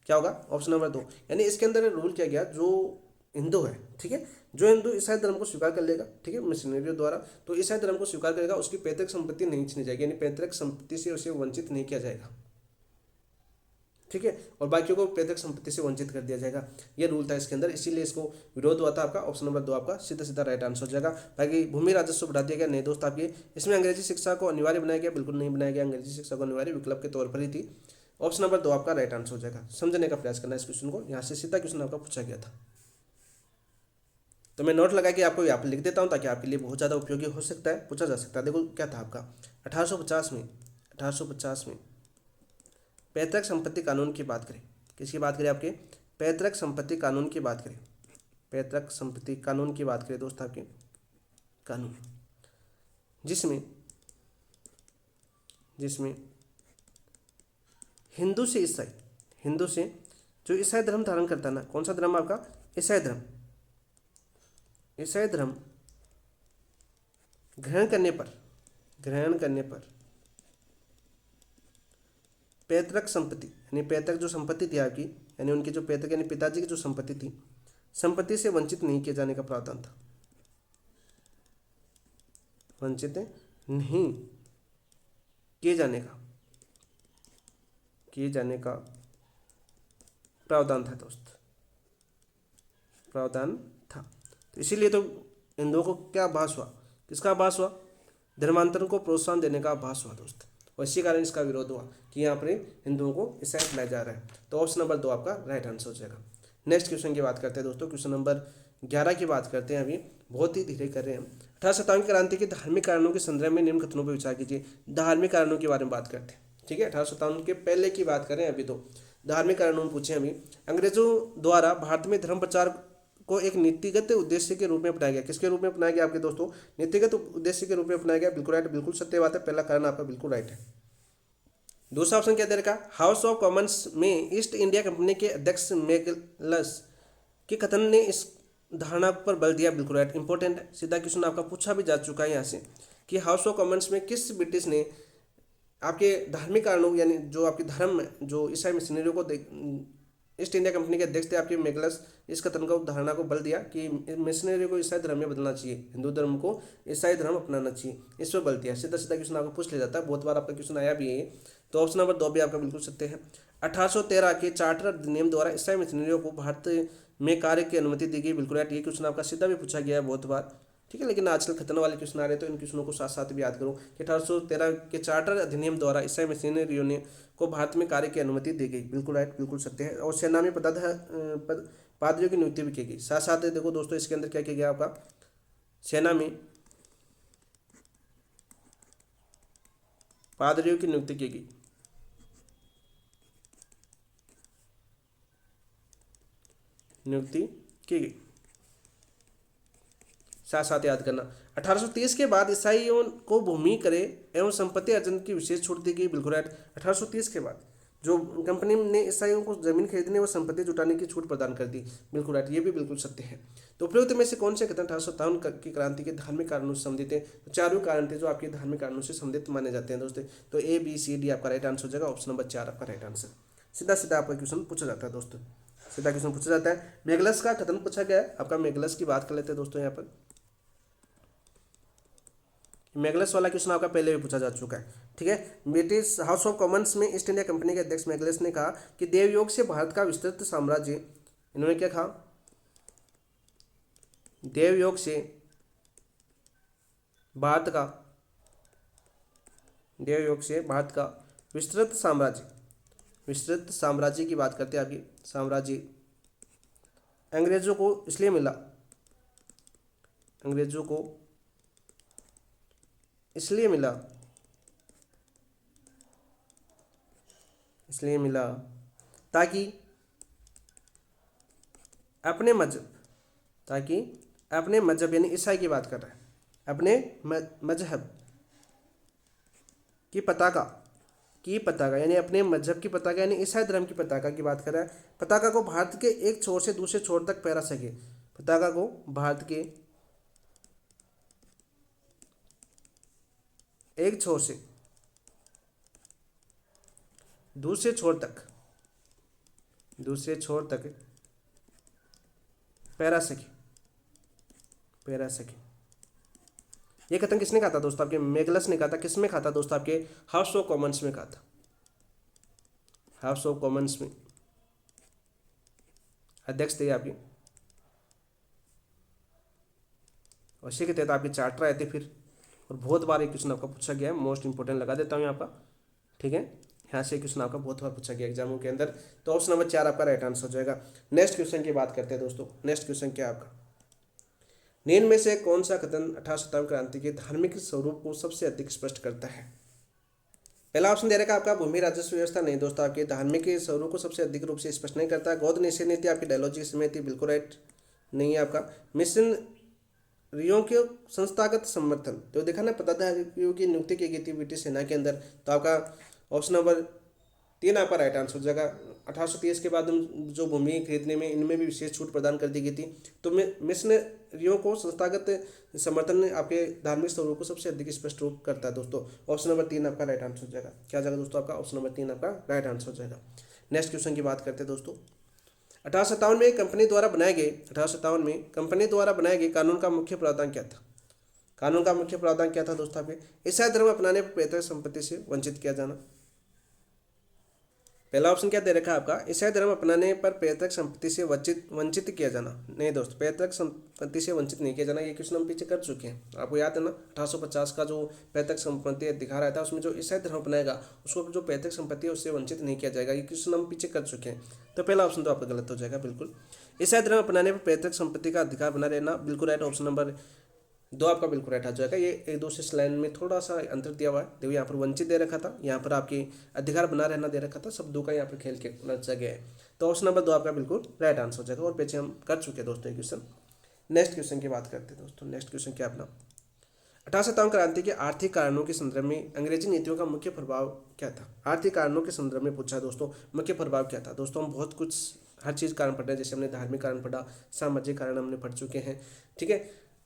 क्या होगा? Option number 2। यानी इसके अंदर रूल किया गया, जो हिंदू है, ठीक है, जो हिंदू ईसाई धर्म को स्वीकार कर लेगा, ठीक है, मिशनरियों द्वारा, तो ईसाई धर्म को स्वीकार करेगा, उसकी पैतृक संपत्ति नहीं छीनी जाएगी, यानी पैतृक संपत्ति से उसे वंचित नहीं किया जाएगा, ठीक है, और बाकियों को पैतृक संपत्ति से वंचित कर दिया जाएगा। ये रूल था इसके अंदर, इसीलिए इसको विरोध हुआ था। आपका ऑप्शन नंबर 2 आपका सीधा सीधा राइट आंसर हो जाएगा। बाकी भूमि राजस्व बढ़ा दिया गया, नहीं दोस्त आपके, इसमें अंग्रेजी शिक्षा को अनिवार्य बनाया गया, बिल्कुल नहीं बनाया गया, अंग्रेजी शिक्षा को अनिवार्य विकल्प के तौर पर ही थी। ऑप्शन नंबर 2 आपका राइट आंसर हो जाएगा। समझने का प्रयास करना इस क्वेश्चन को, यहाँ से सीधा क्वेश्चन आपका पूछा गया था। तो मैं नोट लगा के आपको यहाँ पर लिख देता हूँ, ताकि आपके लिए बहुत ज़्यादा उपयोगी हो सकता है, पूछा जा सकता है। देखो क्या था आपका 1850 में पैतृक संपत्ति कानून की बात करें, किसकी बात करें? आपके पैतृक संपत्ति कानून की बात करें, पैतृक संपत्ति कानून की बात करें दोस्त, आपके कानून, जिसमें हिंदू से ईसाई, हिंदू से जो ईसाई धर्म धारण करता है ना, कौन सा धर्म आपका? ईसाई धर्म, ईसाई धर्म ग्रहण करने पर पैतृक संपत्ति, यानी पैतृक जो संपत्ति थी आपकी, यानी उनकी जो पैतृक यानी पिताजी की जो संपत्ति थी, संपत्ति से वंचित नहीं किए जाने का प्रावधान था, वंचित नहीं किए जाने का प्रावधान था दोस्त, प्रावधान था। तो इसीलिए तो हिंदुओं को क्या आभास हुआ, किसका आभास हुआ? धर्मांतरण को प्रोत्साहन देने का आभास हुआ दोस्त, और इसी कारण इसका विरोध हुआ कि यहाँ पर हिंदुओं को ईसाई बनाया जा रहा है। तो ऑप्शन नंबर 2 आपका राइट आंसर हो जाएगा। नेक्स्ट क्वेश्चन की बात करते हैं दोस्तों, क्वेश्चन नंबर 11 की बात करते हैं। अभी बहुत ही धीरे कर रहे हैं। 1857 की क्रांति के धार्मिक कारणों के संदर्भ में निम्न कथनों पर विचार कीजिए। धार्मिक कारणों के बारे में बात करते हैं, ठीक है। 1857 के पहले की बात करें, अभी तो धार्मिक कारणों पूछे। अभी अंग्रेजों द्वारा भारत में धर्म प्रचार को एक नीतिगत उद्देश्य के रूप में अपनाया गया। किसके रूप में अपनाया गया आपके दोस्तों? नीतिगत उद्देश्य के रूप में अपनाया गया, बिल्कुल राइट, बिल्कुल सत्य बात है। पहला कारण आपका बिल्कुल राइट है। दूसरा ऑप्शन क्या दे रखा? हाउस ऑफ कॉमन्स में ईस्ट इंडिया कंपनी के अध्यक्ष मैगलस के कथन ने इस धारणा पर बल दिया, बिल्कुल राइट, इंपॉर्टेंट है। सीधा क्वेश्चन आपका पूछा भी जा चुका है यहाँ से कि हाउस ऑफ कॉमन्स में किस ब्रिटिश ने आपके धार्मिक कारणों, यानी जो आपके धर्म में जो ईसाई मिशनरियों को ईस्ट इंडिया कंपनी के अध्यक्ष थे आपके मैगलस, इस कथन को धारणा को बल दिया कि मिशनरी को ईसाई धर्म में बदलना चाहिए, हिंदू धर्म को ईसाई धर्म अपनाना चाहिए, इस पर बल दिया। सीधा सीधा क्वेश्चन आपको पूछ लिया जाता है, बहुत बार आपका क्वेश्चन आया भी है। तो ऑप्शन नंबर 2 भी आपका बिल्कुल सत्य है। 1813 के चार्टर अधिनियम द्वारा ईसाई मिशनरियों को भारत में कार्य की अनुमति दी गई, बिल्कुल राइट। ये क्वेश्चन आपका सीधा भी पूछा गया है बहुत बार, ठीक है, लेकिन आजकल खतरनाक वाले क्वेश्चन आ रहे हैं, तो इन क्वेश्चनों को साथ साथ भी याद करो कि 1813 के चार्टर अधिनियम द्वारा ईसाई मिशनरियों ने को भारत में कार्य की अनुमति दी गई, बिल्कुल राइट, बिल्कुल सत्य है। और सेना में पादरियों की नियुक्ति भी की गई। साथ साथ देखो दोस्तों, इसके अंदर क्या किया गया आपका? सेना में पादरियों की नियुक्ति की गई, साथ साथ याद करना। 1830 के बाद ईसाइयों को भूमि करे एवं संपत्ति अर्जन की विशेष छूट दी गई, बिल्कुल राइट। 1830 के बाद जो कंपनी ने ईसाइयों को जमीन खरीदने व संपत्ति जुटाने की छूट प्रदान कर दी, बिल्कुल राइट, ये भी बिल्कुल सत्य है। तो उपयुक्त में से कौन से कथन 1857 की क्रांति के धार्मिक कारणों से संबंधित है? तो चारों कारण थे जो आपके धार्मिक कारणों से संबंधित माने जाते हैं दोस्तों। तो ए बी सी डी आपका राइट आंसर हो जाएगा, ऑप्शन नंबर 4 आपका राइट आंसर। सीधा सीधा आपका क्वेश्चन पूछा जाता है दोस्तों, सीधा क्वेश्चन पूछा जाता है। मैगलस का कथन पूछा गया है आपका, मैगलस की बात कर लेते हैं दोस्तों। यहाँ पर मैगलस वाला क्वेश्चन आपका पहले भी पूछा जा चुका है, ठीक है। ब्रिटिश हाउस ऑफ कॉमन्स में ईस्ट इंडिया कंपनी के अध्यक्ष मैगलस ने कहा कि देवयोग से भारत का विस्तृत साम्राज्य, इन्होंने क्या कहा? देवयोग से भारत का विस्तृत साम्राज्य की बात करते हैं। आपकी साम्राज्य अंग्रेजों को इसलिए मिला ताकि अपने मजहब यानी ईसाई की बात कर रहा है, अपने मजहब की पताका यानी अपने मजहब की पताका यानी ईसाई धर्म की पताका की बात कर रहा है। पताका को भारत के एक छोर से दूसरे छोर तक फहरा सके, पताका को भारत के एक छोर से दूसरे छोर तक पैरा सके। ये कथन किसने कहा था दोस्तों? आपके मेगलस ने कहा था। किसमें कहा था दोस्तों? आपके हाउस ऑफ कॉमन्स में कहा था। हाउस ऑफ कॉमन्स में अध्यक्ष थे आपके, और इसी के तहत आपके चार्टर आए थे फिर। और बहुत बार ये क्वेश्चन आपका पूछा गया है, मोस्ट इंपोर्टेंट लगा देता हूँ यहाँ पर, ठीक है। यहाँ से क्वेश्चन आपका बहुत बार पूछा गया एग्जामों के अंदर। तो ऑप्शन नंबर 4 आपका राइट आंसर हो जाएगा। नेक्स्ट क्वेश्चन की बात करते हैं दोस्तों। नेक्स्ट क्वेश्चन क्या है आपका? निम्न में से कौन सा कथन 18 शताब्दी क्रांति के धार्मिक स्वरूप को सबसे अधिक स्पष्ट करता है? पहला ऑप्शन दे रखा है आपका भूमि राजस्व व्यवस्था। नहीं दोस्तों, आपके धार्मिक स्वरूप को सबसे अधिक रूप से स्पष्ट नहीं करता। गौध निषेध नीति आपकी डायलॉजी की समिति, बिल्कुल राइट नहीं है आपका। मिशन रियो के संस्थागत समर्थन, तो देखा ना पदाधिकारियों की नियुक्ति की गई थी ब्रिटिश सेना के अंदर। तो आपका ऑप्शन नंबर 3 आपका राइट आंसर हो जाएगा। 1830 के बाद जो भूमि खरीदने में इनमें भी विशेष छूट प्रदान कर दी गई थी। तो मिशनरियों को संस्थागत समर्थन आपके धार्मिक स्वरूप को सबसे अधिक स्पष्ट रूप करता है दोस्तों। ऑप्शन नंबर 3 आपका राइट आंसर हो जाएगा। क्या जाएगा दोस्तों? आपका ऑप्शन नंबर 3 आपका राइट आंसर हो जाएगा। नेक्स्ट क्वेश्चन की बात करते हैं दोस्तों। 1857 में कंपनी द्वारा बनाए गए कानून का मुख्य प्रावधान क्या था? कानून का मुख्य प्रावधान क्या था दोस्तों? आपके ईसाई धर्म अपनाने पर पैतृक संपत्ति से वंचित किया जाना। पहला ऑप्शन क्या दे रखा है आपका? ईसाई धर्म अपनाने पर पैतृक संपत्ति से वंचित किया जाना। नहीं दोस्तों, पैतृक संपत्ति से वंचित नहीं किया जाना। ये क्वेश्चन हम पीछे कर चुके हैं, आपको याद है ना। 1850 का जो पैतृक संपत्ति अधिकार आया था, उसमें जो ईसाई धर्म अपनाएगा उसको जो पैतृक संपत्ति है उससे वंचित नहीं किया जाएगा। ये क्वेश्चन हम पीछे कर चुके हैं। तो पहला ऑप्शन तो आपका गलत हो जाएगा बिल्कुल। ईसाई धर्म अपनाने पर पैतृक संपत्ति का अधिकार बना रहना, बिल्कुल राइट। ऑप्शन नंबर 2 आपका बिल्कुल राइट आ जाएगा। ये एक दूसरे लाइन में थोड़ा सा अंतर दिया हुआ है। देखो यहाँ पर वंचित दे रखा था, यहाँ पर आपकी अधिकार बना रहना दे रखा था। सब दो का यहाँ पर खेल के रचा गया है। तो ऑप्शन नंबर 2 आपका बिल्कुल राइट आंसर हो जाएगा। और पीछे हम कर चुके हैं दोस्तों ये क्वेश्चन। नेक्स्ट क्वेश्चन की बात करते हैं दोस्तों। नेक्स्ट क्वेश्चन क्या अपना? 1857 क्रांति के आर्थिक कारणों के संदर्भ में अंग्रेजी नीतियों का मुख्य प्रभाव क्या था? आर्थिक कारणों के संदर्भ में पूछा दोस्तों, मुख्य प्रभाव क्या था? दोस्तों हम बहुत कुछ हर चीज़ कारण पढ़ रहे हैं। जैसे हमने धार्मिक कारण पढ़ा, सामाजिक कारण हमने पढ़ चुके हैं, ठीक है।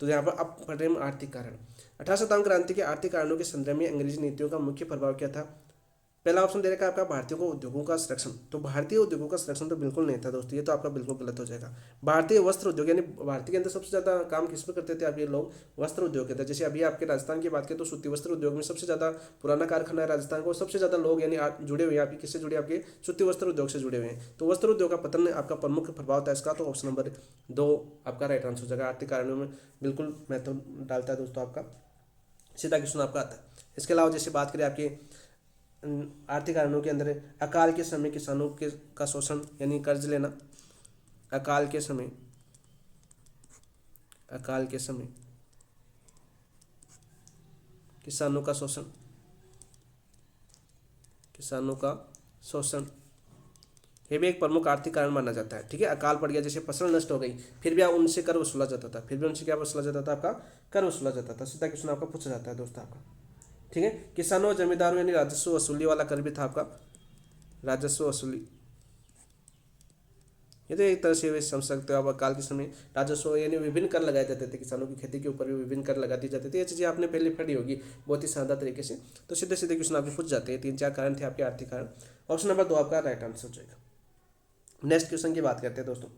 तो यहाँ पर अब पढ़ रहे हैं आर्थिक कारण। 1857 क्रांति के आर्थिक कारणों के संदर्भ में अंग्रेजी नीतियों का मुख्य प्रभाव क्या था? पहला ऑप्शन दे रखा है आपका भारतीयों को उद्योगों का संरक्षण। तो भारतीय उद्योगों का संरक्षण तो बिल्कुल नहीं था दोस्तों, ये तो आपका बिल्कुल गलत हो जाएगा। भारतीय वस्त्र उद्योग, यानी भारतीय के अंदर सबसे ज़्यादा काम किस में करते थे आप? ये लोग वस्त्र उद्योग के थे। जैसे अभी आपके राजस्थान की बात करें तो सूती वस्त्र उद्योग में सबसे ज़्यादा पुराना कारखाना है राजस्थान को। सबसे ज़्यादा लोग यानी जुड़े हुए हैं आपके, किससे जुड़े? आपके सूती वस्त्र उद्योग से जुड़े हुए हैं। तो वस्त्र उद्योग का पतन आपका प्रमुख प्रभाव था इसका। तो ऑप्शन नंबर 2 आपका राइट आंसर हो जाएगा। आर्थिक कारणों में बिल्कुल महत्व डालता है दोस्तों आपका, सीधा क्वेश्चन आपका आता है। इसके अलावा जैसे बात करें आपके आर्थिक कारणों के अंदर, अकाल के समय किसानों के का शोषण यानी कर्ज लेना। अकाल के समय किसानों का शोषण, ये भी एक प्रमुख आर्थिक कारण माना जाता है, ठीक है। अकाल पड़ गया, जैसे फसल नष्ट हो गई, फिर भी उनसे कर वसूला जाता था। आपका कर वसूला जाता था। सीधा क्वेश्चन आपका पूछा जाता है दोस्तों आपका, ठीक है। किसानों और जमींदारों यानी राजस्व वसूली वाला कर भी था आपका, राजस्व वसूली। ये तो एक तरह से वे समझ सकते हो आप। अकाल के समय राजस्व यानी विभिन्न कर लगाए जाते थे, किसानों की खेती के ऊपर भी विभिन्न कर लगा दी जाते थे। ये चीज़ें आपने पहले पढ़ी होगी बहुत ही शानदार तरीके से। तो सीधे सीधे क्वेश्चन आपके पूछ जाते हैं। 3-4 कारण थे आपके आर्थिक कारण। ऑप्शन नंबर 2 आपका राइट आंसर हो जाएगा। नेक्स्ट क्वेश्चन की बात करते हैं दोस्तों।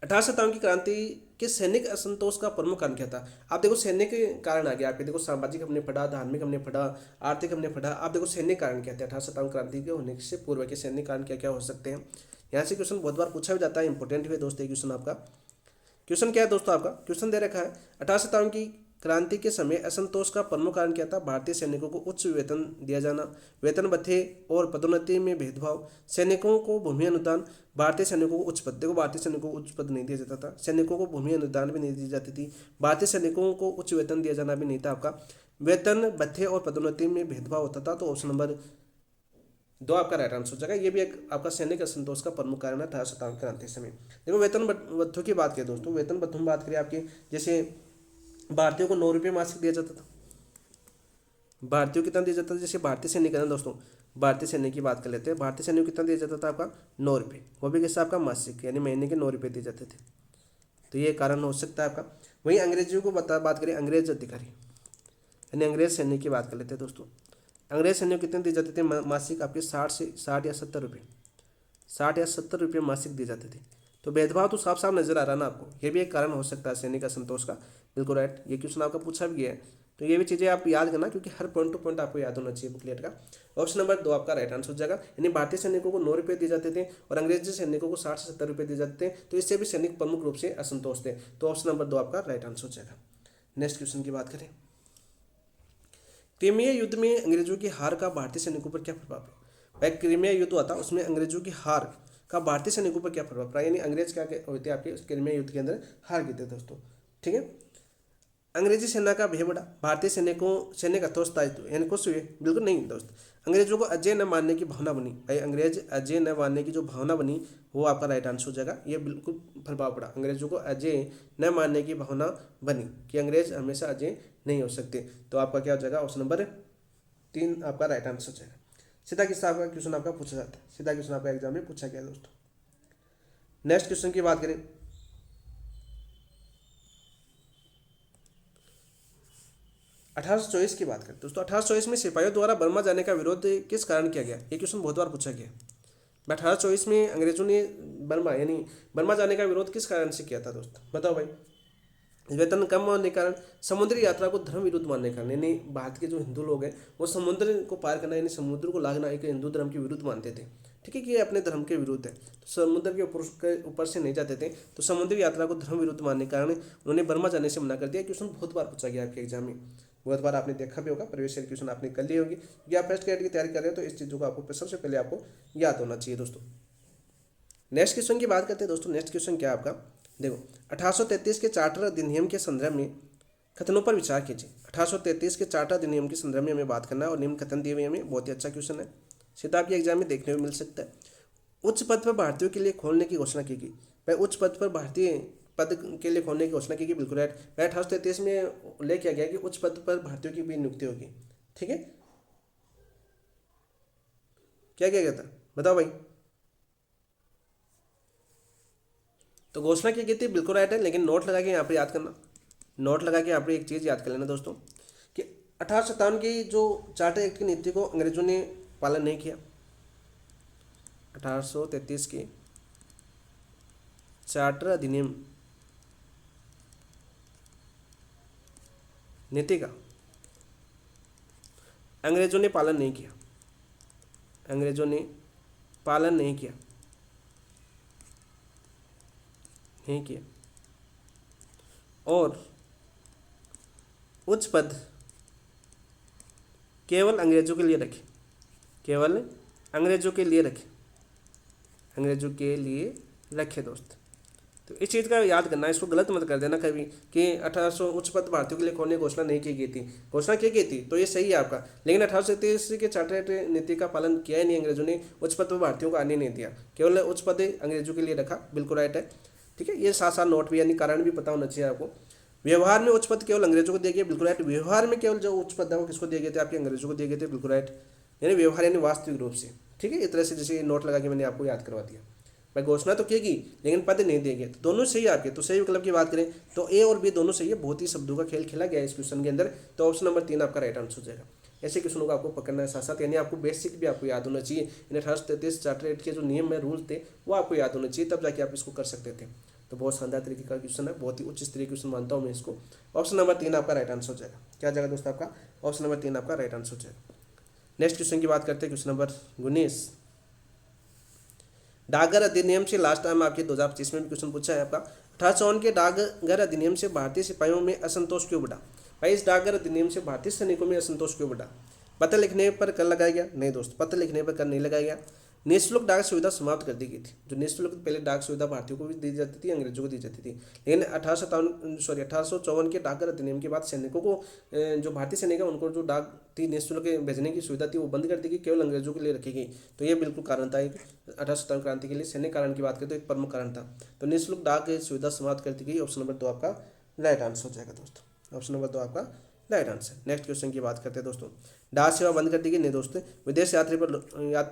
1857 की क्रांति के सैनिक असंतोष का प्रमुख कारण क्या था? आप देखो सैनिक कारण आ गया आपके। देखो सामाजिक हमने पढ़ा, धार्मिक हमने पढ़ा, आर्थिक हमने पढ़ा। आप देखो सैनिक कारण क्या थे 1857 क्रांति के होने से पूर्व के सैनिक कारण क्या क्या हो सकते हैं? यहाँ से क्वेश्चन बहुत बार पूछा भी जाता है, इंपॉर्टेंट भी है दोस्तों। क्वेश्चन आपका क्वेश्चन क्या है दोस्तों? आपका क्वेश्चन दे रखा है 1857 की क्रांति के समय असंतोष का प्रमुख कारण क्या था? भारतीय सैनिकों को उच्च वेतन दिया जाना, वेतन भत्ते और पदोन्नति में भेदभाव, सैनिकों को भूमि अनुदान, भारतीय सैनिकों को उच्च पद। देखो भारतीय सैनिकों को उच्च पद नहीं दिया जाता था, सैनिकों को भूमि अनुदान भी नहीं दी जाती थी, भारतीय सैनिकों को उच्च वेतन दिया जाना भी नहीं था आपका, वेतन भत्ते और पदोन्नति में भेदभाव होता था। तो ऑप्शन नंबर 2 आपका राइट आंसर हो जाएगा। ये भी एक आपका सैनिक असंतोष का प्रमुख कारण है 1857 क्रांति समय। देखो वेतन भत्तों की बात करें दोस्तों, वेतन भत्तों में बात करें आपकी, जैसे भारतीयों को 9 रुपये मासिक दिया जाता था। भारतीयों को कितना दिया जाता था? जैसे भारतीय सैनिक है ना दोस्तों, भारतीय सैनिक की बात कर लेते हैं। भारतीय सैनिक को कितना दिया जाता था? आपका 9 रुपये, वो भी कैसे? आपका मासिक, यानी महीने के 9 रुपये दिए जाते थे। तो ये कारण हो सकता है आपका। वहीं अंग्रेजियों को बात करें, अंग्रेज अधिकारी, यानी अंग्रेज सैनिक की बात कर लेते हैं दोस्तों। अंग्रेज सैनिक कितने दिए जाते थे मासिक? आपके 60 या 70 रुपये, 60 या 70 रुपये मासिक दिए जाते थे। तो भेदभाव तो साफ साफ नजर आ रहा है ना आपको। ये भी एक कारण हो सकता है सैनिक असंतोष का। बिल्कुल राइट, ये क्वेश्चन आपका पूछा भी गया है। तो ये भी चीज़ें आप याद करना, क्योंकि हर पॉइंट टू पॉइंट आपको याद होना चाहिए बुकलेट का। ऑप्शन नंबर 2 आपका राइट आंसर हो जाएगा। यानी भारतीय सैनिकों को 9 रुपये दिए जाते थे और अंग्रेजी सैनिकों को 60 से 70 रुपये दिए जाते थे। तो इससे भी सैनिक प्रमुख रूप से असंतोष थे। तो ऑप्शन नंबर 2 आपका राइट आंसर हो जाएगा। नेक्स्ट क्वेश्चन की बात करें, क्रीमिया युद्ध में अंग्रेजों की हार का भारतीय सैनिकों पर क्या प्रभाव पड़ा? भाई क्रीमिया युद्ध हुआ था, उसमें अंग्रेजों की हार का भारतीय सैनिकों पर क्या प्रभाव पड़ा? यानी अंग्रेज क्या होते आपके क्रीमिया युद्ध के अंदर हार गए थे दोस्तों। ठीक है, अंग्रेजी सेना का भय बढ़ा, भारतीय सैनिक हतोत्साहित यानी खुश हुए? बिल्कुल नहीं दोस्त। अंग्रेजों को अजय न मानने की भावना बनी। भाई अंग्रेज अजय न मानने की जो भावना बनी वो आपका राइट आंसर हो जाएगा। ये बिल्कुल प्रभाव पड़ा, अंग्रेजों को अजय न मानने की भावना बनी कि अंग्रेज हमेशा अजय नहीं हो सकते। तो आपका क्या हो जाएगा? ऑप्शन नंबर 3 आपका राइट आंसर हो जाएगा। सीधा किस्सा आपका क्वेश्चन आपका पूछा जाता है, सीधा क्वेश्चन आपका एग्जाम में पूछा गया दोस्तों। नेक्स्ट क्वेश्चन की बात करें, 1824 की बात करें दोस्तों। 1824 में सिपाहियों द्वारा बर्मा जाने का विरोध किस कारण किया गया? ये क्वेश्चन बहुत बार पूछा गया। 1824 में अंग्रेजों ने बर्मा यानी बर्मा जाने का विरोध किस कारण से किया था दोस्त? बताओ भाई। वेतन कम होने के कारण, समुद्री यात्रा को धर्म विरुद्ध मानने के कारण। यानी भारत के जो हिंदू लोग हैं वो समुद्र को पार करना यानी समुद्र को लागना एक हिंदू धर्म के विरुद्ध मानते थे। ठीक है, कि ये अपने धर्म के विरुद्ध है, तो समुद्र के ऊपर से नहीं जाते थे। तो समुद्री यात्रा को धर्म विरुद्ध मानने के कारण उन्होंने बर्मा जाने से मना कर दिया। क्वेश्चन बहुत बार पूछा गया आपके एग्जाम में, बहुत बार आपने देखा भी होगा, प्रीवियस ईयर क्वेश्चन आपने कर लिए होंगे या फर्स्ट ग्रेड की तैयारी कर रहे हो तो इस चीज़ों को आपको सबसे पहले आपको याद होना चाहिए दोस्तों। नेक्स्ट क्वेश्चन की बात करते हैं दोस्तों। नेक्स्ट क्वेश्चन क्या है आपका? देखो, 1833 के चार्टर अधिनियम के संदर्भ में कथनों पर विचार कीजिए। 1833 के चार्टर अधिनियम के संदर्भ में हमें बात करना है और निम्न कथन दिए हुए हमें। बहुत ही अच्छा क्वेश्चन है, सीधा आपके एग्जाम में देखने को मिल सकता है। उच्च पद पर भारतीयों के लिए खोलने की घोषणा की गई। भाई उच्च पद पर भारतीय पद के लिए खोलने की घोषणा की गई, बिल्कुल राइट। 1833 में उल्लेख किया गया कि उच्च पद पर भारतीयों की भी नियुक्ति होगी। ठीक है, क्या किया गया था बताओ भाई? तो घोषणा की गई थी, बिल्कुल राइट है। लेकिन नोट लगा के यहाँ पे याद करना, नोट लगा के यहाँ पे एक चीज़ याद कर लेना दोस्तों कि 1857 की जो चार्टर एक्ट की नीति को अंग्रेजों ने पालन नहीं किया। 1833 की चार्टर अधिनियम नीति का अंग्रेजों ने पालन नहीं किया, अंग्रेजों ने पालन नहीं किया, नहीं किया। और उच्च पद केवल अंग्रेजों के लिए रखे, केवल अंग्रेजों के लिए रखे, अंग्रेजों के लिए रखे दोस्त। तो इस चीज़ का याद करना, इसको गलत मत कर देना कभी कि 1800 उच्च पद भारतीयों के लिए खोलने की घोषणा नहीं की गई थी। घोषणा की गई थी तो ये सही है आपका, लेकिन 1833 के चार्टर नीति का पालन किया ही नहीं अंग्रेजों ने। उच्च पद पर भारतीयों को आने नहीं दिया, केवल उच्च पद अंग्रेजों के लिए रखा, बिल्कुल राइट है। ठीक है, ये साथ साथ नोट भी यानी कारण भी पता होना चाहिए आपको। व्यवहार में उच्च पद केवल अंग्रेजों को दिए गए, बिल्कुल राइट। व्यवहार में केवल जो उच्च पद है वो किसको दिए गए थे? आपके अंग्रेजों को दिए गए थे, बिल्कुल राइट। यानी व्यवहार यानी वास्तविक रूप से। ठीक है, इस तरह से जैसे नोट लगा के मैंने आपको याद करवा दिया। भाई घोषणा तो की लेकिन पद नहीं दिए गए, तो दोनों सही है आपके। तो सही विकल्प की बात करें तो ए और बी दोनों सही है। बहुत ही शब्दों का खेल खेला गया है इस क्वेश्चन के अंदर। तो ऑप्शन नंबर 3 आपका राइट आंसर हो जाएगा। ऐसे क्वेश्चनों को आपको पकड़ना है साथ साथ, यानी आपको बेसिक भी आपको याद होना चाहिए। इन 1833 चार्टर एक्ट के जो नियम में रूल थे वो आपको याद होना चाहिए, तब जाके आप इसको कर सकते थे। तो बहुत शानदार तरीके का क्वेश्चन है, बहुत ही उच्च स्तरीय क्वेश्चन मानता हूँ मैं इसको। ऑप्शन नंबर 3 आपका राइट आंसर हो जाएगा। क्या जाएगा दोस्तों आपका? ऑप्शन नंबर 3 आपका राइट आंसर हो जाएगा। नेक्स्ट क्वेश्चन की बात करते हैं, क्वेश्चन नंबर 19। डाकघर अधिनियम से लास्ट टाइम आपके 2025 में भी क्वेश्चन पूछा है आपका। 1854 के डाकघर अधिनियम से भारतीय सिपाहियों में असंतोष क्यों बढ़ा? भाई इस डाकघर अधिनियम से भारतीय सैनिकों में असंतोष क्यों बढ़ा? पत्र लिखने पर कर लगाया गया? नहीं दोस्त, पत्र लिखने पर कर नहीं लगाया गया। निःशुल्क डाक सुविधा समाप्त कर दी गई थी। जो निःशुल्क पहले डाक सुविधा भारतीयों को भी दी जाती थी, अंग्रेजों को दी जाती थी, लेकिन 1854 के डाकघर अधिनियम के बाद सैनिकों को जो भारतीय सैनिक है उनको जो डाक थी निःशुल्क भेजने की सुविधा थी वो बंद कर दी गई, केवल अंग्रेजों के लिए रखी गई। तो ये बिल्कुल कारण था एक 1857 क्रांति के लिए। सैनिक कारण की बात करें तो एक प्रमुख कारण था। तो निःशुल्क डाक सुविधा समाप्त कर दी गई। ऑप्शन नंबर 2 आपका राइट आंसर हो जाएगा दोस्तों। ऑप्शन नंबर 2 आपका राइट आंसर। नेक्स्ट क्वेश्चन की बात करते हैं दोस्तों। डाक सेवा बंद कर दी गई? नहीं दोस्तों। विदेश यात्री पर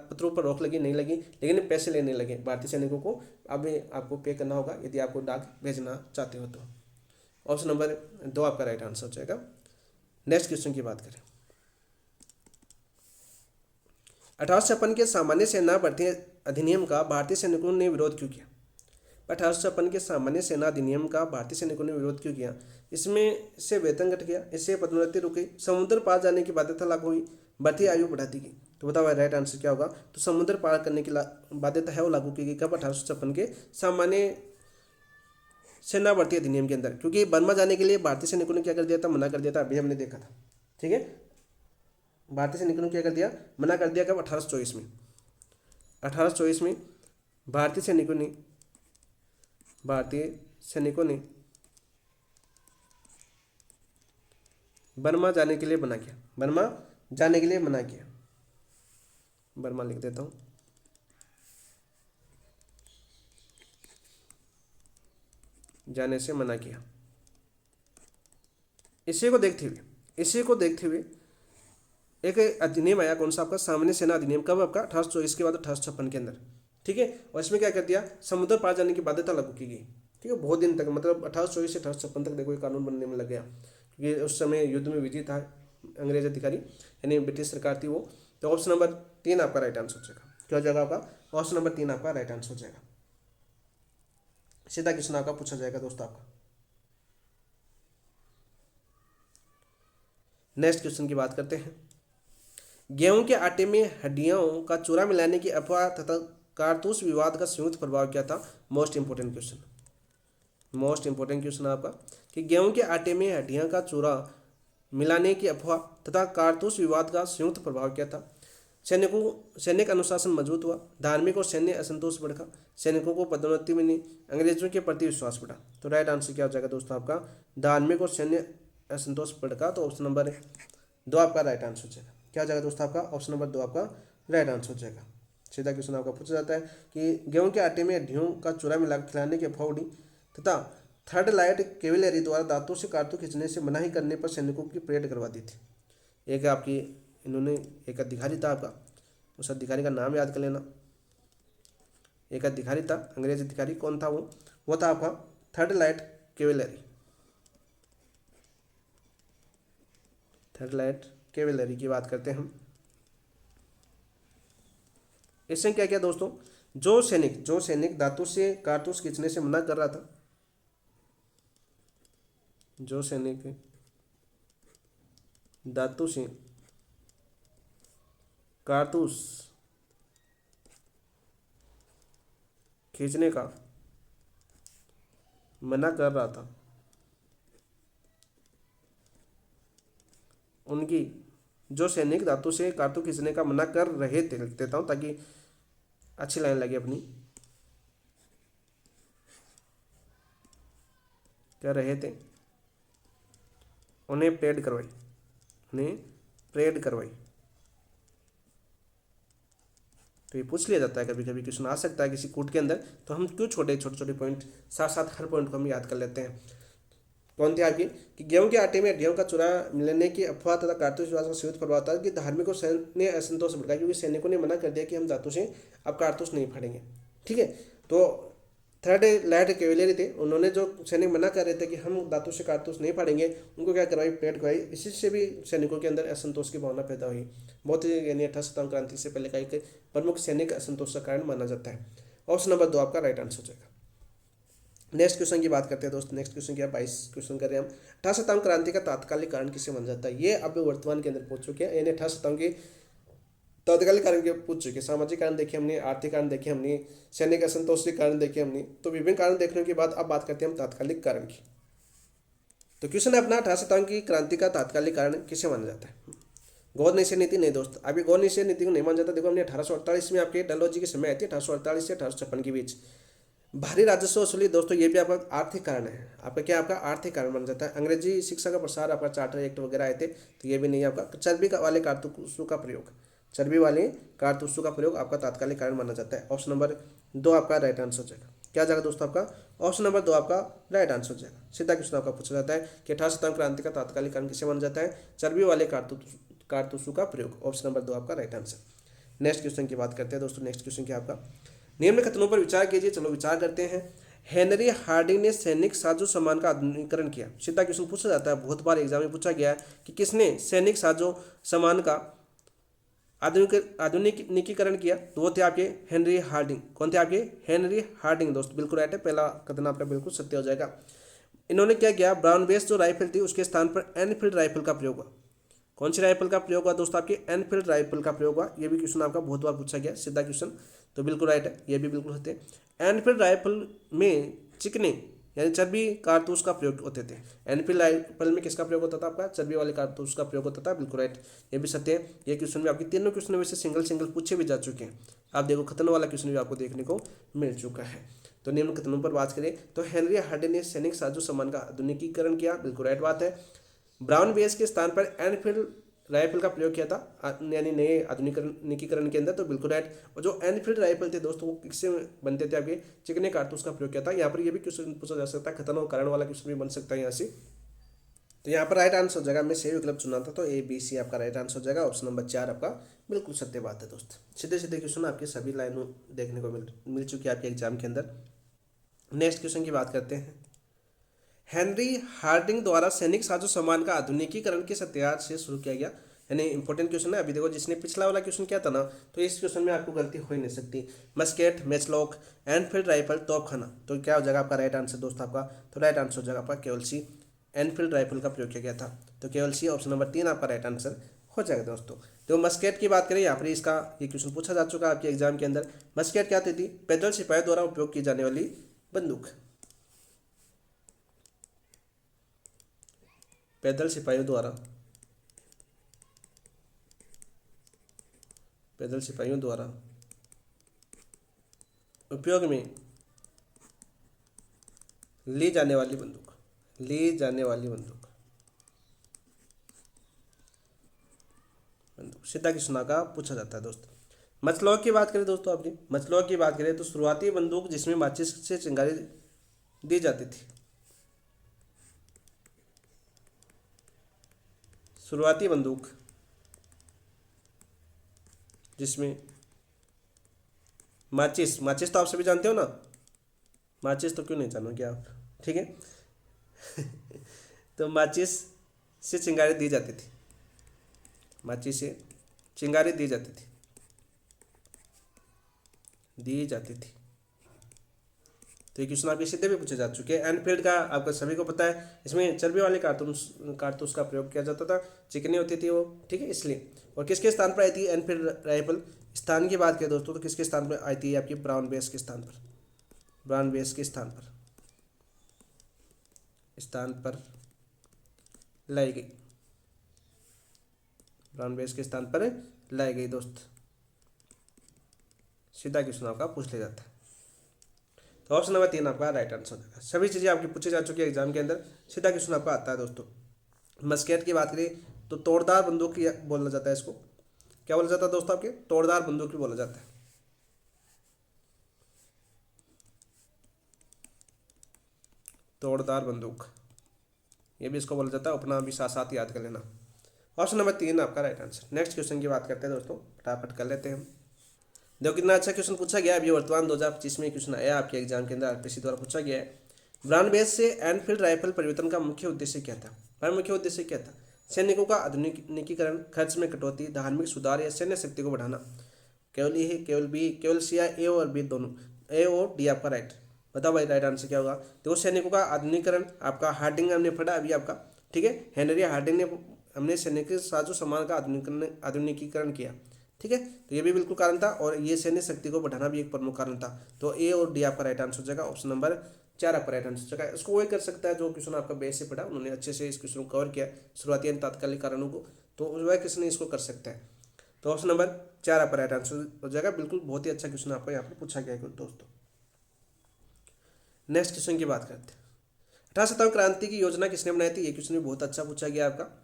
पत्रों पर रोक लगी? नहीं लगी, लेकिन पैसे लेने लगे भारतीय सैनिकों को। अब आपको पे करना होगा यदि आपको डाक भेजना चाहते हो तो। ऑप्शन नंबर 2 आपका राइट आंसर हो जाएगा। नेक्स्ट क्वेश्चन की बात करें, 1856 के सामान्य सेना भर्ती अधिनियम का भारतीय सैनिकों ने विरोध क्यों किया? 1856 के सामान्य सेना अधिनियम का भारतीय सैनिकों ने विरोध क्यों किया? इसमें से वेतन घट गया, इससे पदोन्नति रुक गई, समुद्र पार जाने की बाध्यता लागू हुई, भर्ती आयु बढ़ा दी गई। तो बताओ राइट आंसर क्या होगा? तो समुद्र पार करने की बाध्यता है वो लागू की गई कब? 1856 के सामान्य सेना भर्ती अधिनियम के अंदर, क्योंकि बर्मा जाने के लिए भारतीय सैनिकों ने क्या कर दिया था? मना कर दिया था। अभी हमने देखा था, ठीक है। भारतीय सैनिकों ने क्या कर दिया? मना कर दिया कब? 1824 में। 1824 में भारतीय सैनिकों ने बर्मा जाने के लिए मना किया। बर्मा जाने के लिए मना किया। बर्मा लिख देता हूं, जाने से मना किया। इसी को देखते हुए एक अधिनियम आया, कौन सा? आपका सामान्य सेना अधिनियम। कब? आपका 1824 के बाद 1856 के अंदर, ठीक है। और इसमें क्या कर दिया? समुद्र पार जाने की बाध्यता लागू की गई, ठीक है। बहुत दिन तक, मतलब 1824 से 1856 तक देखो ये कानून बनने में लग गया, क्योंकि उस समय युद्ध में विजयी था अंग्रेज अधिकारी, यानी ब्रिटिश सरकार थी वो। तो ऑप्शन नंबर 3 आपका राइट आंसर हो जाएगा। क्या हो जाएगा आपका? ऑप्शन नंबर 3 आपका राइट आंसर हो जाएगा। सीधा क्वेश्चन आपका पूछा जाएगा दोस्तों आपका। नेक्स्ट क्वेश्चन की बात करते हैं, गेहूं के आटे में हड्डियों का चूरा मिलाने की अफवाह तथा कारतूस विवाद का संयुक्त प्रभाव क्या था? मोस्ट इंपोर्टेंट क्वेश्चन आपका, कि गेहूं के आटे में हड्डियों का चूरा मिलाने की अफवाह तथा कारतूस विवाद का संयुक्त प्रभाव क्या था? सैनिक अनुशासन मजबूत हुआ, धार्मिक और सैन्य असंतोष बढ़ा, सैनिकों को पदोन्नति मिली, अंग्रेजों के प्रति विश्वास बढ़ा। तो राइट आंसर क्या हो जाएगा दोस्तों आपका? धार्मिक और सैन्य असंतोष बढ़ा। तो ऑप्शन नंबर 2 आपका राइट आंसर हो जाएगा। क्या हो जाएगा दोस्तों आपका? ऑप्शन नंबर 2 आपका राइट आंसर हो जाएगा। सीधा क्वेश्चन आपका पूछा जाता है कि गेहूं के आटे में हड्डियों का चूरा मिला खिलाने की अफवाह उड़ी तथा थर्ड लाइट कैवेलरी द्वारा दांतों से कारतूस खींचने से मनाही करने पर सैनिकों की परेड करवा दी थी। एक आपकी इन्होंने एक अधिकारी था आपका, उस अधिकारी का नाम याद कर लेना। एक अधिकारी था, अंग्रेज अधिकारी, कौन था वो था आपका third light cavalry. Third light cavalry की बात करते हैं हम। इससे क्या किया दोस्तों? जो सैनिक दांतों से कारतूस खींचने से मना कर रहा था, जो सैनिक दांतों से कारतूस खींचने का मना कर रहा था, उनकी जो सैनिक दांतों से कारतूस खींचने का मना कर रहे थे, लिख देता हूं ताकि अच्छी लाइन लगे अपनी, कर रहे थे, उन्हें परेड करवाई। तो ये पूछ लिया जाता है कभी कभी, क्वेश्चन आ सकता है किसी कोर्ट के अंदर, तो हम क्यों छोटे छोटे पॉइंट साथ साथ हर पॉइंट को हम याद कर लेते हैं। कौन थी आपकी? कि गेहूं के आटे में हड्डियों का चूरा मिलने की अफवाह तथा कारतूस विवाद का संयुक्त प्रभाव था कि धार्मिक और सैन्य असंतोष बढ़ा, क्योंकि सैनिकों ने मना कर दिया कि हम दांतों से अब कारतूस नहीं फाड़ेंगे, ठीक है। तो थर्ड लाइट कैवेलरी थे, उन्होंने जो सैनिक मना कर रहे थे कि हम दांतों से कारतूस नहीं फाड़ेंगे, उनको क्या करवाई? परेड करवाई। इसी से भी सैनिकों के अंदर असंतोष की भावना पैदा हुई। बहुत ही, यानी 18 सितंबर क्रांति से पहले का एक प्रमुख सैनिक असंतोष का कारण माना जाता है। ऑप्शन नंबर 2 आपका राइट आंसर हो जाएगा। नेक्स्ट क्वेश्चन की बात करते हैं दोस्त। नेक्स्ट क्वेश्चन क्या? 22 क्वेश्चन कर रहे हैं हम। 18 सितंबर क्रांति का तात्कालिक कारण किसे माना जाता है? ये अब वर्तमान के अंदर पूछ चुके हैं, यानी 18 सितंबर की तात्कालिक कारण के पूछ चुके। सामाजिक कारण देखे हमने, आर्थिक कारण देखे हमने, सैनिक असंतोष के कारण देखे हमने। तो विभिन्न कारण देखने के बाद अब बात करते हैं हम तात्कालिक कारण की। तो क्वेश्चन है अपना, 18 सितंबर की क्रांति का तात्कालिक कारण किसे माना जाता है? गौर निषेध नीति नहीं दोस्त, अभी गौर निषेध नीति को नहीं माना जाता। देखो हमने 1848 में आपके डलहौजी के समय आई थी, 1848 से 1856 के बीच। भारी राजस्व वसूली दोस्तों, ये भी आपका आर्थिक कारण है। आपका क्या? आपका आर्थिक कारण माना जाता है। अंग्रेजी शिक्षा का प्रसार, आपका चार्टर एक्ट वगैरह आए थे, तो ये भी नहीं। आपका चर्बी वाले कारतूसों का प्रयोग आपका तात्कालिक कारण माना जाता है। ऑप्शन नंबर 2 आपका राइट आंसर हो जाएगा। क्या जाएगा दोस्तों आपका? ऑप्शन नंबर 2 आपका राइट आंसर हो जाएगा। सीधा क्वेश्चन आपका पूछा जाता है कि 18 सितंबर क्रांति का तात्कालिक कारण किसे माना जाता है? चर्बी वाले कारतूसों का प्रयोग। ऑप्शन नंबर 2 आपका राइट आंसर। नेक्स्ट क्वेश्चन की बात करते हैं दोस्तों। नेक्स्ट क्वेश्चन क्या आपका? निम्न कथनों पर विचार कीजिए। चलो विचार करते हैं। हेनरी हार्डिंग ने सैनिक साजो सामान का आधुनिकीकरण किया। सीधा क्वेश्चन पूछा जाता है, बहुत बार एग्जाम में पूछा गया है कि किसने सैनिक साजो सामान का आधुनिकीकरण किया, तो वो थे आपके हेनरी हार्डिंग। कौन थे आपके? हेनरी हार्डिंग दोस्त, बिल्कुल राइट है, पहला कथन आपका बिल्कुल सत्य हो जाएगा। इन्होंने क्या किया, ब्राउन बेस जो राइफल थी उसके स्थान पर एनफील्ड राइफल का प्रयोग हुआ। कौन सी राइफल का प्रयोग हुआ दोस्तों? आपकी एनफील्ड राइफल का प्रयोग हुआ। ये भी क्वेश्चन आपका बहुत बार पूछा गया, सीधा क्वेश्चन, तो बिल्कुल राइट है, ये भी बिल्कुल होते हैं। एनफील्ड राइफल में चिकने यानी चर्बी कारतूस का प्रयोग होते थे। एनफील्ड राइफल में किसका प्रयोग होता था? आपका चर्बी वाले कारतूस का प्रयोग होता था, बिल्कुल राइट, ये भी सत्य है। ये क्वेश्चन भी आपके तीनों क्वेश्चन में से सिंगल सिंगल पूछे भी जा चुके हैं। आप देखो खतरनाक वाला क्वेश्चन भी आपको देखने को मिल चुका है। तो निम्न कथनों पर बात करें तो हेनरी हार्डिंग ने सैनिक साजो सामान का आधुनिकीकरण किया, बिल्कुल राइट बात है। ब्राउन बेस के स्थान पर एनफील्ड राइफल का प्रयोग किया था यानी नए आधुनिकीकरण के अंदर, तो बिल्कुल राइट। और जो एनफील्ड राइफल थे दोस्तों वो किससे बनते थे? आपके चिकने कारतूस का प्रयोग किया था। यहाँ पर ये भी क्वेश्चन पूछा जा सकता है, खतरनाक कारण वाला क्वेश्चन भी बन सकता है यहाँ से। तो यहाँ पर राइट आंसर हो जाएगा, मैं सही विकल्प चुना था, तो ABC आपका राइट आंसर हो जाएगा। ऑप्शन नंबर 4 आपका बिल्कुल सत्य बात है दोस्त। सीधे सीधे क्वेश्चन आपके सभी लाइनों देखने को मिल चुकी है आपके एग्जाम के अंदर। नेक्स्ट क्वेश्चन की बात करते हैं। हेनरी हार्डिंग द्वारा सैनिक साजो सामान का आधुनिकीकरण किस हथियार से शुरू किया गया? यानी इंपॉर्टेंट क्वेश्चन है। अभी देखो जिसने पिछला वाला क्वेश्चन किया था ना, तो इस क्वेश्चन में आपको गलती हो ही नहीं सकती। मस्केट, मैचलॉक, एनफील्ड राइफल, तोपखाना, तो क्या हो जाएगा आपका राइट आंसर दोस्त आपका? तो राइट आंसर हो जाएगा आपका केवल सी, एनफील्ड राइफल का प्रयोग किया गया था। तो केवल सी, ऑप्शन नंबर 3 आपका राइट आंसर हो जाएगा दोस्तों। तो मस्केट की बात करें, यहाँ पर इसका ये क्वेश्चन पूछा जा चुका है आपके एग्जाम के अंदर। मस्केट क्या होती थी? पैदल सिपाहियों द्वारा उपयोग की जाने वाली बंदूक। पैदल सिपाहियों द्वारा उपयोग में ली जाने वाली बंदूक सीधा क्वेश्चन का पूछा जाता है दोस्त। मचलॉक की बात करें दोस्तों, अपनी मचलॉक की बात करें तो शुरुआती बंदूक जिसमें माचिस से चिंगारी दी जाती थी। शुरुआती बंदूक जिसमें माचिस तो आप सभी जानते हो ना, माचिस तो क्यों नहीं जानोगे आप, ठीक है। तो माचिस से चिंगारी दी जाती थी, माचिस से चिंगारी दी जाती थी। तो ये क्वेश्चन आपके सीधे भी पूछे जा चुके हैं। एनफील्ड का आपका सभी को पता है, इसमें चर्बी वाले कारतूस का प्रयोग किया जाता था, चिकनी होती थी वो, ठीक है, इसलिए। और किसके स्थान पर आई थी एनफील्ड राइफल? स्थान की बात करें दोस्तों तो किसके स्थान पर आई थी? आपकी ब्राउन बेस के स्थान पर लाई गई, ब्राउन बेस के स्थान पर लाई गई दोस्त। सीधा क्वेश्चन आपका पूछ लिया जाता है। तो ऑप्शन नंबर 3 आपका राइट आंसर होगा। सभी चीज़ें आपकी पूछी जा चुकी है एग्जाम के अंदर, सीधा क्वेश्चन आपका आता है दोस्तों। मस्केट की बात करें तो तोड़दार बंदूक की बोला जाता है, इसको क्या बोला जाता है दोस्तों? आपके तोड़दार बंदूक भी बोला जाता है। तोड़दार बंदूक, ये भी इसको बोला जाता है, अपना भी साथ साथ याद कर लेना। ऑप्शन नंबर 3 आपका राइट आंसर। नेक्स्ट क्वेश्चन की बात करते हैं दोस्तों, फटाफट कर लेते हैं। देखो कितना अच्छा क्वेश्चन पूछा गया है। अभी वर्तमान 2025 में क्वेश्चन आया आपके एग्जाम के अंदर, RPSC द्वारा पूछा गया है। ब्राउन बेस से एनफील्ड राइफल परिवर्तन का मुख्य उद्देश्य क्या था? मुख्य उद्देश्य क्या था? सैनिकों का आधुनिकीकरण, खर्च में कटौती, धार्मिक सुधार या सैन्य शक्ति को बढ़ाना। केवल ए है, केवल बी, केवल सी या ए और बी दोनों? ए और डी आपका राइट। बताओ भाई राइट आंसर क्या होगा? देखो सैनिकों का आधुनिकीकरण आपका हार्डिंग हमने पढ़ा अभी आपका, ठीक है, हेनरी हार्डिंग ने हमने सैनिक साजो सामान का आधुनिकीकरण किया, ठीक है। तो ये भी बिल्कुल कारण था, और ये सैन्य शक्ति को बढ़ाना भी एक प्रमुख कारण था। तो ए और डी आपका राइट आंसर हो जाएगा। ऑप्शन नंबर 4 आपका राइट आंसर हो जाएगा। इसको वही कर सकता है जो क्वेश्चन आपका बेस से पढ़ा, उन्होंने अच्छे से इस क्वेश्चन को कवर किया, शुरुआती एंड तात्कालिक कारणों को, तो वह किसी ने इसको कर सकता है। तो ऑप्शन नंबर 4 आपका राइट आंसर हो जाएगा। बिल्कुल बहुत ही अच्छा क्वेश्चन आपको यहाँ पर पूछा गया है दोस्तों। नेक्स्ट क्वेश्चन की बात करते हैं। 18 क्रांति की योजना किसने बनाई थी? ये क्वेश्चन भी बहुत अच्छा पूछा गया आपका।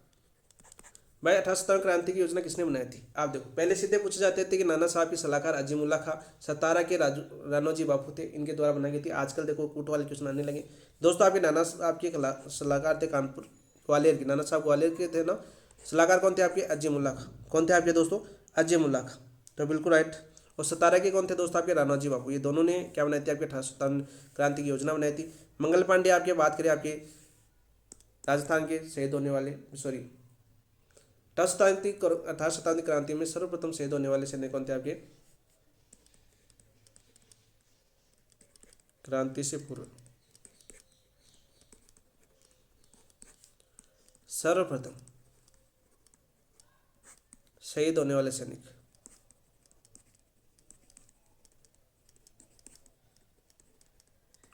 भाई 18 क्रांति की योजना किसने बनाई थी? आप देखो पहले सीधे पूछे जाते थे कि नाना साहब के सलाहकार अजीमुल्ला खां, सतारा के रानोजी बापू थे, इनके द्वारा बनाई गई थी। आजकल देखो कूट वाले क्वेश्चन आने लगे दोस्तों। आपके नाना साहब के सलाहकार थे कानपुर ग्वालियर के, नाना साहब ग्वालियर के थे ना। सलाहकार कौन थे आपके? अजीमुल्ला खां। कौन थे आपके दोस्तों? अजीमुल्ला खां, तो बिल्कुल राइट। और 17 के कौन थे दोस्तों आपके राणोजी बापू। ये दोनों ने क्या बनाई थी आपके 1857 क्रांति की योजना बनाई थी। मंगल पांडे आपके बात करें आपके राजस्थान के शहीद होने वाले, सॉरी 18 शताब्दी क्रांति में सर्वप्रथम शहीद होने वाले सैनिक कौन थे आपके क्रांति से पूर्व सर्वप्रथम शहीद होने वाले सैनिक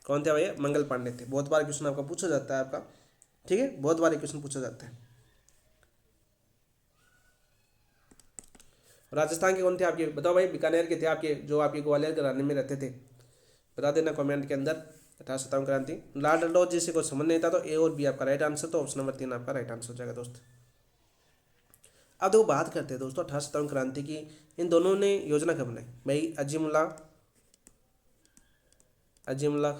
कौन थे भैया, मंगल पांडे थे। बहुत बार क्वेश्चन आपका पूछा जाता है आपका, ठीक है, बहुत बार क्वेश्चन पूछा जाता है। राजस्थान के कौन थे आपके, बताओ भाई, बीकानेर के थे आपके, जो आपके ग्वालियर घराने में रहते थे, बता देना कमेंट के अंदर। 1857 क्रांति, लॉर्ड डलहौजी से कोई समझ नहीं था तो ए और बी आपका राइट आंसर, तो ऑप्शन नंबर 3 आपका राइट आंसर हो जाएगा दोस्त। अब देखो बात करते हैं दोस्तों 1857 क्रांति की। इन दोनों ने योजना कब बनाई भाई, अजीमुल्ला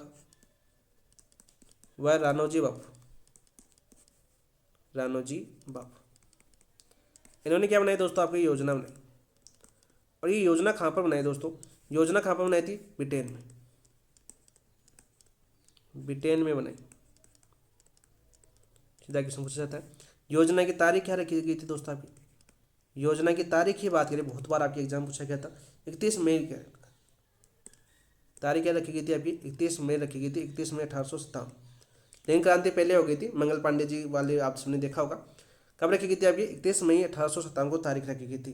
व राणोजी बापू, इन्होंने क्या बनाई दोस्तों आपकी योजना बनाई। और ये योजना कहाँ पर बनाई दोस्तों, योजना कहाँ पर बनाई थी, ब्रिटेन में बनाई। सीधा क्वेश्चन पूछा जाता है। योजना की तारीख क्या रखी गई थी दोस्तों आपकी, योजना की तारीख की बात करें, बहुत बार आपके एग्जाम पूछा गया था। 31 मई क्या तारीख क्या रखी गई थी आपकी, 31 मई रखी गई थी, 31 मई 1857। लेकिन क्रांति पहले हो गई थी, मंगल पांडे जी वाले आप सबने देखा होगा। कब रखी गई थी आपकी, 31 मई 1857 को तारीख रखी गई थी।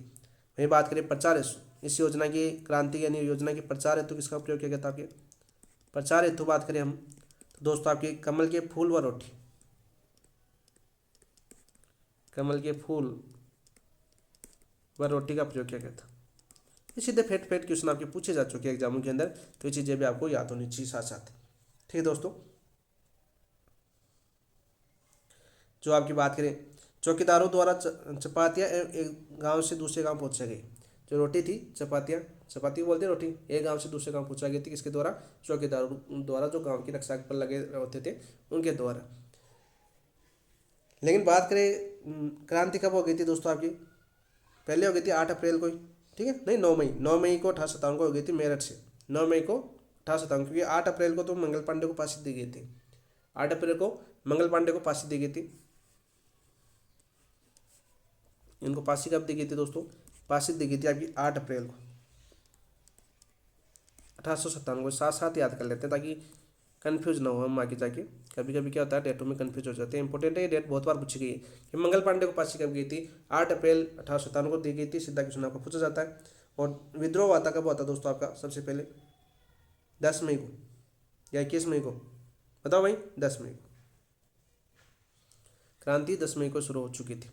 वही बात करें प्रचार हेतु, इस योजना की क्रांति यानी योजना के प्रचार हेतु किसका प्रयोग किया गया था आपके, प्रचार हेतु बात करें हम तो दोस्तों आपके कमल के फूल व रोटी, कमल के फूल व रोटी का प्रयोग किया गया था। ये सीधे फेट क्वेश्चन आपके पूछे जा चुके हैं एग्जामों के अंदर, तो ये चीज़ें भी आपको याद होनी चाहिए साथ साथ, ठीक है दोस्तों। जो आपकी बात करें चौकीदारों द्वारा चपातियाँ एक गांव से दूसरे गांव पहुंचाई गई। जो रोटी थी चपाती बोलते रोटी, एक गांव से दूसरे गांव पहुंचाई गई थी, किसके द्वारा, चौकीदारों द्वारा, जो गांव की रक्षा पर लगे होते थे उनके द्वारा। लेकिन बात करें क्रांति कब हो गई थी दोस्तों आपकी, पहले हो गई थी 8 अप्रैल को, ठीक है, नहीं 9 मई को 1857 को हो गई थी मेरठ से, 9 मई को 1857, क्योंकि 8 अप्रैल को तो मंगल पांडे को फांसी दी गई थी, 8 अप्रैल को मंगल पांडे को फांसी दी गई थी। इनको फांसी कब दी गई थी दोस्तों, फांसी दी गई थी आपकी 8 अप्रैल को 1857 को। साथ साथ याद कर लेते हैं ताकि कन्फ्यूज ना हो हम आगे जाके, कभी कभी क्या होता है डेटों में कन्फ्यूज हो जाते हैं। इंपॉर्टेंट है ये डेट, बहुत बार पूछी गई है कि मंगल पांडे को फांसी कब गई थी, 8 अप्रैल 1857 को दी गई थी, सीधा क्वेश्चन आपको पूछा जाता है। और विद्रोह हुआ था कब हुआ था दोस्तों आपका, सबसे पहले 10 मई को या 21 मई को, बताओ भाई, 10 मई को क्रांति 10 मई को शुरू हो चुकी थी।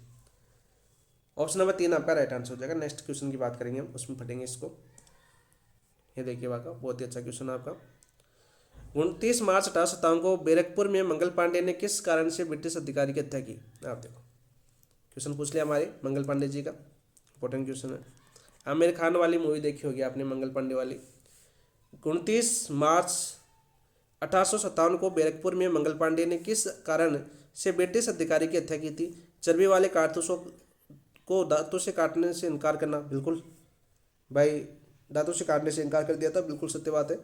ऑप्शन नंबर 3 आपका राइट आंसर हो जाएगा। नेक्स्ट क्वेश्चन की बात करेंगे हम, उसमें पढ़ेंगे इसको। ये देखिए वाका बहुत ही अच्छा क्वेश्चन है आपका। 29 मार्च 1857 को बैरकपुर में मंगल पांडे ने किस कारण से ब्रिटिश अधिकारी की हत्या की। आप देखो क्वेश्चन पूछ लिया हमारे मंगल पांडे जी का, इंपॉर्टेंट क्वेश्चन है। आमिर खान वाली मूवी देखी होगी आपने मंगल पांडे वाली। 29 मार्च 1857 को बैरकपुर में मंगल पांडे ने किस कारण से ब्रिटिश अधिकारी की हत्या की थी। चर्बी वाले कारतूसों को दांतों से काटने से इनकार करना, बिल्कुल भाई दांतों से काटने से इनकार कर दिया था, बिल्कुल सत्य बात है।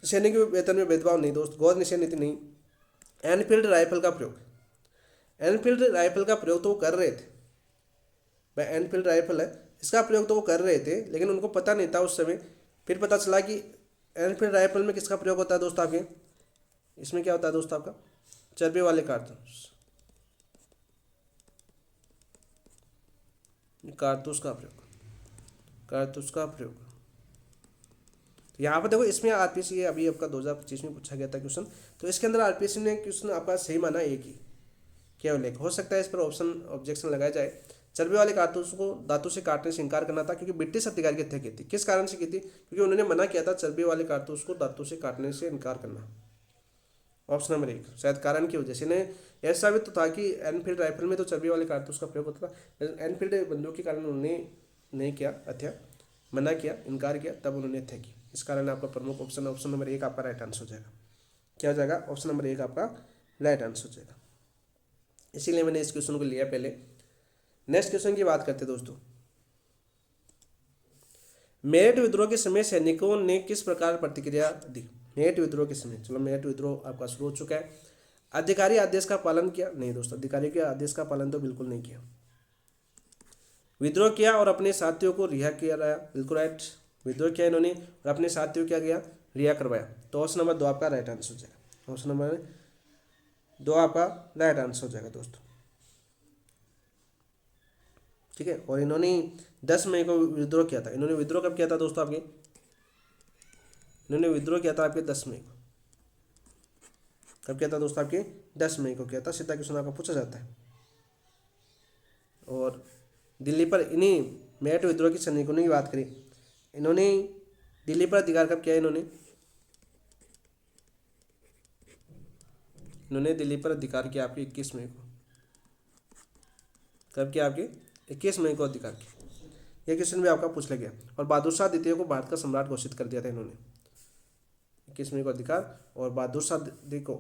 सैनिक वेतन में भेदभाव नहीं दोस्त, गौर निषेध नीति नहीं। एनफील्ड राइफल का प्रयोग, एनफील्ड राइफल का प्रयोग तो वो कर रहे थे भाई, एनफील्ड राइफल है इसका प्रयोग तो वो कर रहे थे, लेकिन उनको पता नहीं था उस समय। फिर पता चला कि एनफील्ड राइफल में किसका प्रयोग होता है दोस्तों आपके, इसमें क्या होता है दोस्तों आपका, चर्बी वाले कारतूस का प्रयोग, कारतूस का प्रयोग। तो यहाँ पर देखो इसमें आरपीसी अभी आपका 2025 में पूछा गया था क्वेश्चन, तो इसके अंदर आरपीसी ने क्वेश्चन आपका सही माना एक ही, केवल एक। हो सकता है इस पर ऑब्जेक्शन लगाया जाए। चर्बी वाले कारतूस को दांतों से काटने से इनकार करना था, क्योंकि ब्रिटिश अधिकारी की हत्या की थी। किस कारण से की थी, क्योंकि उन्होंने मना किया था चर्बी वाले कारतूस को दांतों से काटने से इनकार करना। ऑप्शन नंबर 1 शायद कारण की वजह से ने ऐसा साबित तो था कि एनफील्ड राइफल में तो चर्बी वाले कारतूस का प्रयोग होता था, एनफील्ड बंदूक के कारण उन्होंने नहीं किया हत्या, मना किया, इनकार किया, तब उन्होंने हत्या की। इस कारण आपका प्रमुख ऑप्शन नंबर 1 आपका राइट आंसर हो जाएगा। क्या हो जाएगा, ऑप्शन नंबर 1 आपका राइट आंसर हो जाएगा। इसीलिए मैंने इस क्वेश्चन को लिया पहले। नेक्स्ट क्वेश्चन की बात करते हैं दोस्तों। मेरठ विद्रोह के समय सैनिकों ने किस प्रकार प्रतिक्रिया दी? मेरठ विद्रोह के समय, चलो मेरठ विद्रोह आपका शुरू हो चुका है। अधिकारी आदेश का पालन किया? नहीं दोस्तों, अधिकारी के आदेश का पालन तो बिल्कुल नहीं किया। विद्रोह किया और अपने साथियों को रिहा किया गया? बिल्कुल राइट, विद्रोह किया इन्होंने और अपने साथियों क्या किया? रिहा करवाया। तो ऑप्शन नंबर 2 आपका राइट आंसर हो जाएगा। ऑप्शन नंबर 2 आपका राइट आंसर हो जाएगा दोस्तों। ठीक है, और इन्होंने 10 मई को विद्रोह किया था। इन्होंने विद्रोह कब किया था दोस्तों आपके? इन्होंने विद्रोह किया था आपके 10 मई को। कब किया था दोस्तों आपके? 10 मई को किया था। सीधा क्वेश्चन आपका पूछा जाता है। और दिल्ली पर इन्हीं मेरठ विद्रोह की सैनिकों ने की बात करी, इन्होंने दिल्ली पर अधिकार कब किया? इन्होंने दिल्ली पर अधिकार किया आपके 21 मई को। कब किया आपके? 21 मई को अधिकार किया। यह क्वेश्चन भी आपका पूछ लिया गया। और बहादुर शाह द्वितीय को भारत का सम्राट घोषित कर दिया था इन्होंने। 21 मई को अधिकार, और बहादुर शाह द्वितीय को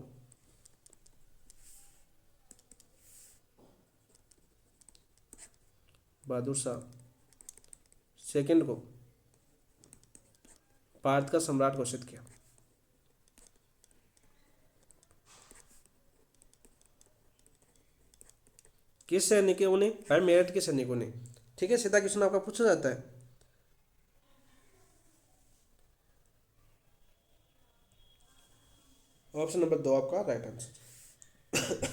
बहादुर शाह सेकंड को भारत का सम्राट घोषित किया। किस सैनिकों ने? भाई मेरठ के सैनिकों ने। ठीक है, सीधा क्वेश्चन आपका पूछा जाता है। ऑप्शन नंबर 2 आपका राइट आंसर।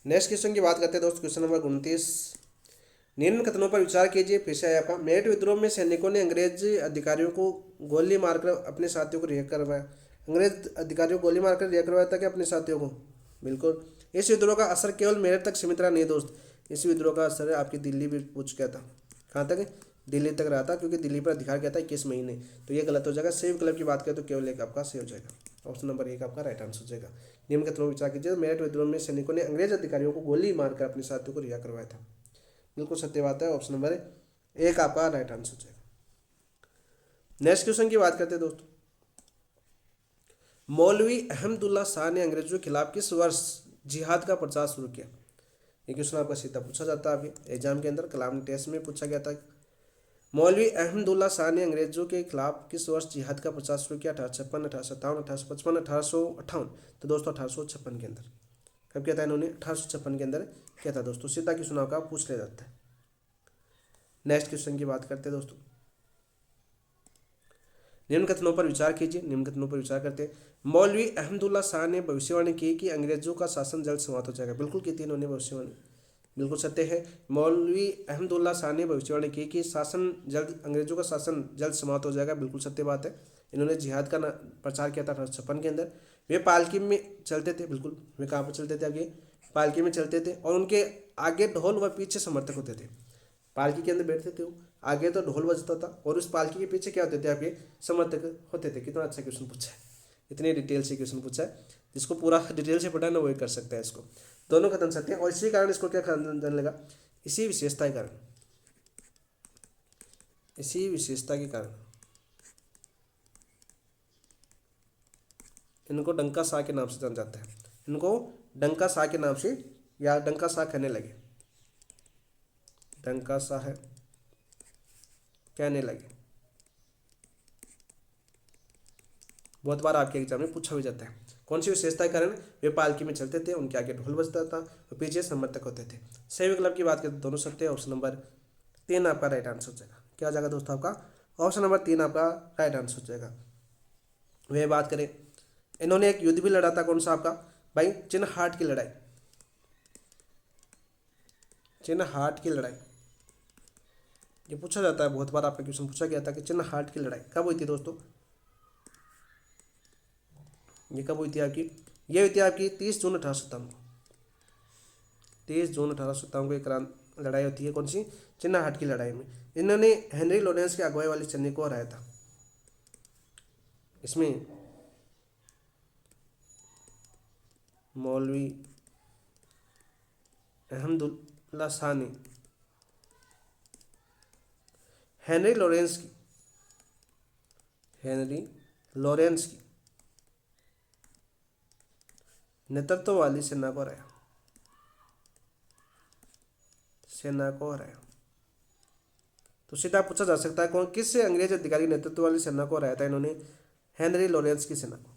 नेक्स्ट क्वेश्चन की बात करते हैं दोस्त, क्वेश्चन नंबर 29। निम्न कथनों पर विचार कीजिए। फिर से है आपका, मेरठ विद्रोह में सैनिकों ने अंग्रेज अधिकारियों को गोली मारकर अपने साथियों को रिहा करवाया। अंग्रेज अधिकारियों को गोली मारकर रिहा करवाया था कि अपने साथियों को? बिल्कुल। इस विद्रोह का असर केवल मेरठ तक सीमित रहा नहीं दोस्त, इस विद्रोह का असर आपकी दिल्ली भी पूछ गया था। कहाँ तक? दिल्ली तक रहा था, क्योंकि दिल्ली पर अधिकार किया था 21 मई ने। तो ये गलत हो जाएगा। सही विकल्प की बात करें तो केवल एक आपका सही हो जाएगा। ऑप्शन नंबर 1 आपका राइट आंसर हो जाएगा। नियम के थ्रू विचार कीजिए। मेरठ विद्रोह में सैनिकों ने अंग्रेज अधिकारियों को गोली मारकर अपने साथियों को रिहा करवाया था। बिल्कुल सत्य बात है। ऑप्शन नंबर 1 आपका राइट आंसर हो जाएगा। नेक्स्ट क्वेश्चन की बात करते हैं दोस्तों। मौलवी अहमदुल्ला शाह ने अंग्रेजों के खिलाफ किस वर्ष जिहाद का प्रचार शुरू किया? ये क्वेश्चन आपका सीधा पूछा जाता है अभी एग्जाम के अंदर, कलाम टेस्ट में पूछा गया था। मौलवी अहमदुल्ला शाह ने अंग्रेजों के खिलाफ किस वर्ष जिहाद का प्रचार शुरू किया? 1856, 1857, 1855, 1858। तो दोस्तों 1856 के अंदर। कब किया था इन्होंने? 1856 के अंदर किया था दोस्तों। सीधा क्वेश्चन आपका पूछ लिया जाता है। नेक्स्ट क्वेश्चन की बात करते हैं दोस्तों। निम्न कथनों पर विचार कीजिए। निम्न कथनों पर विचार करते हैं। मौलवी अहमदुल्ला शाह ने भविष्यवाणी की कि अंग्रेजों का शासन जल्द समाप्त हो जाएगा। बिल्कुल की थी इन्होंने भविष्यवाणी, बिल्कुल सत्य है। मौलवी अहमदुल्ला शाह ने भविष्यवाणी की कि शासन जल्द अंग्रेजों का शासन जल्द समाप्त हो जाएगा। बिल्कुल सत्य बात है। इन्होंने जिहाद का प्रचार किया था 1856 के अंदर। वे पालकी में चलते थे। बिल्कुल, वे कहाँ पर चलते थे? आगे पालकी में चलते थे, और उनके आगे ढोल व पीछे समर्थक होते थे। पालकी के अंदर बैठते थे वो, आगे तो ढोल बजता था, और उस पालकी के पीछे क्या होते थे? आपके समर्थक होते थे। कितना अच्छा क्वेश्चन पूछा है, इतने डिटेल से क्वेश्चन पूछा है। जिसको पूरा डिटेल से पढ़ा ना वही कर सकता है इसको। दोनों कथन सत्य है, और इसी कारण इसको क्या कहने लगा? इसी विशेषता के कारण, इसी विशेषता के कारण इनको डंका शाह के नाम से जाना जाता है। इनको डंका शाह के नाम से, या डंका शाह कहने लगे, डंका शाह कहने लगे। बहुत बार आपके एग्जाम में पूछा भी जाता है। कौन सी विशेषता के कारण? वे पालकी में चलते थे, उनके आगे ढोल बजता था और पीछे समर्थक होते थे। सही विकल्प की बात करें तो दोनों सत्य है। ऑप्शन नंबर 3 आपका राइट आंसर हो जाएगा। क्या हो जाएगा दोस्तों आपका? ऑप्शन नंबर 3 आपका राइट आंसर हो जाएगा। वह बात करें, इन्होंने एक युद्ध भी लड़ा था। कौन सा आपका? भाई चिन्हहाट की लड़ाई। चिन्हहाट की लड़ाई ये पूछा जाता है, बहुत बार आपका क्वेश्चन पूछा गया था कि चिन्हहाट की लड़ाई कब हुई थी दोस्तों? ये कब हुई थी आपकी? ये हुई थी आपकी 30 जून 1857 को। 30 जून 1857 को एक लड़ाई होती है। कौन सी? चिन्हहाट की लड़ाई में इन्होंने हेनरी लॉरेंस की अगुवाई वाले सैनिक को हराया था। इसमें मौलवी अहमदुल्ला शाह ने हेनरी लॉरेंस की नेतृत्व वाली सेना को हराया। तो तो सीधा पूछा जा सकता है कौन किस अंग्रेज अधिकारी नेतृत्व वाली सेना को हराया था इन्होंने? हेनरी लॉरेंस की सेना को।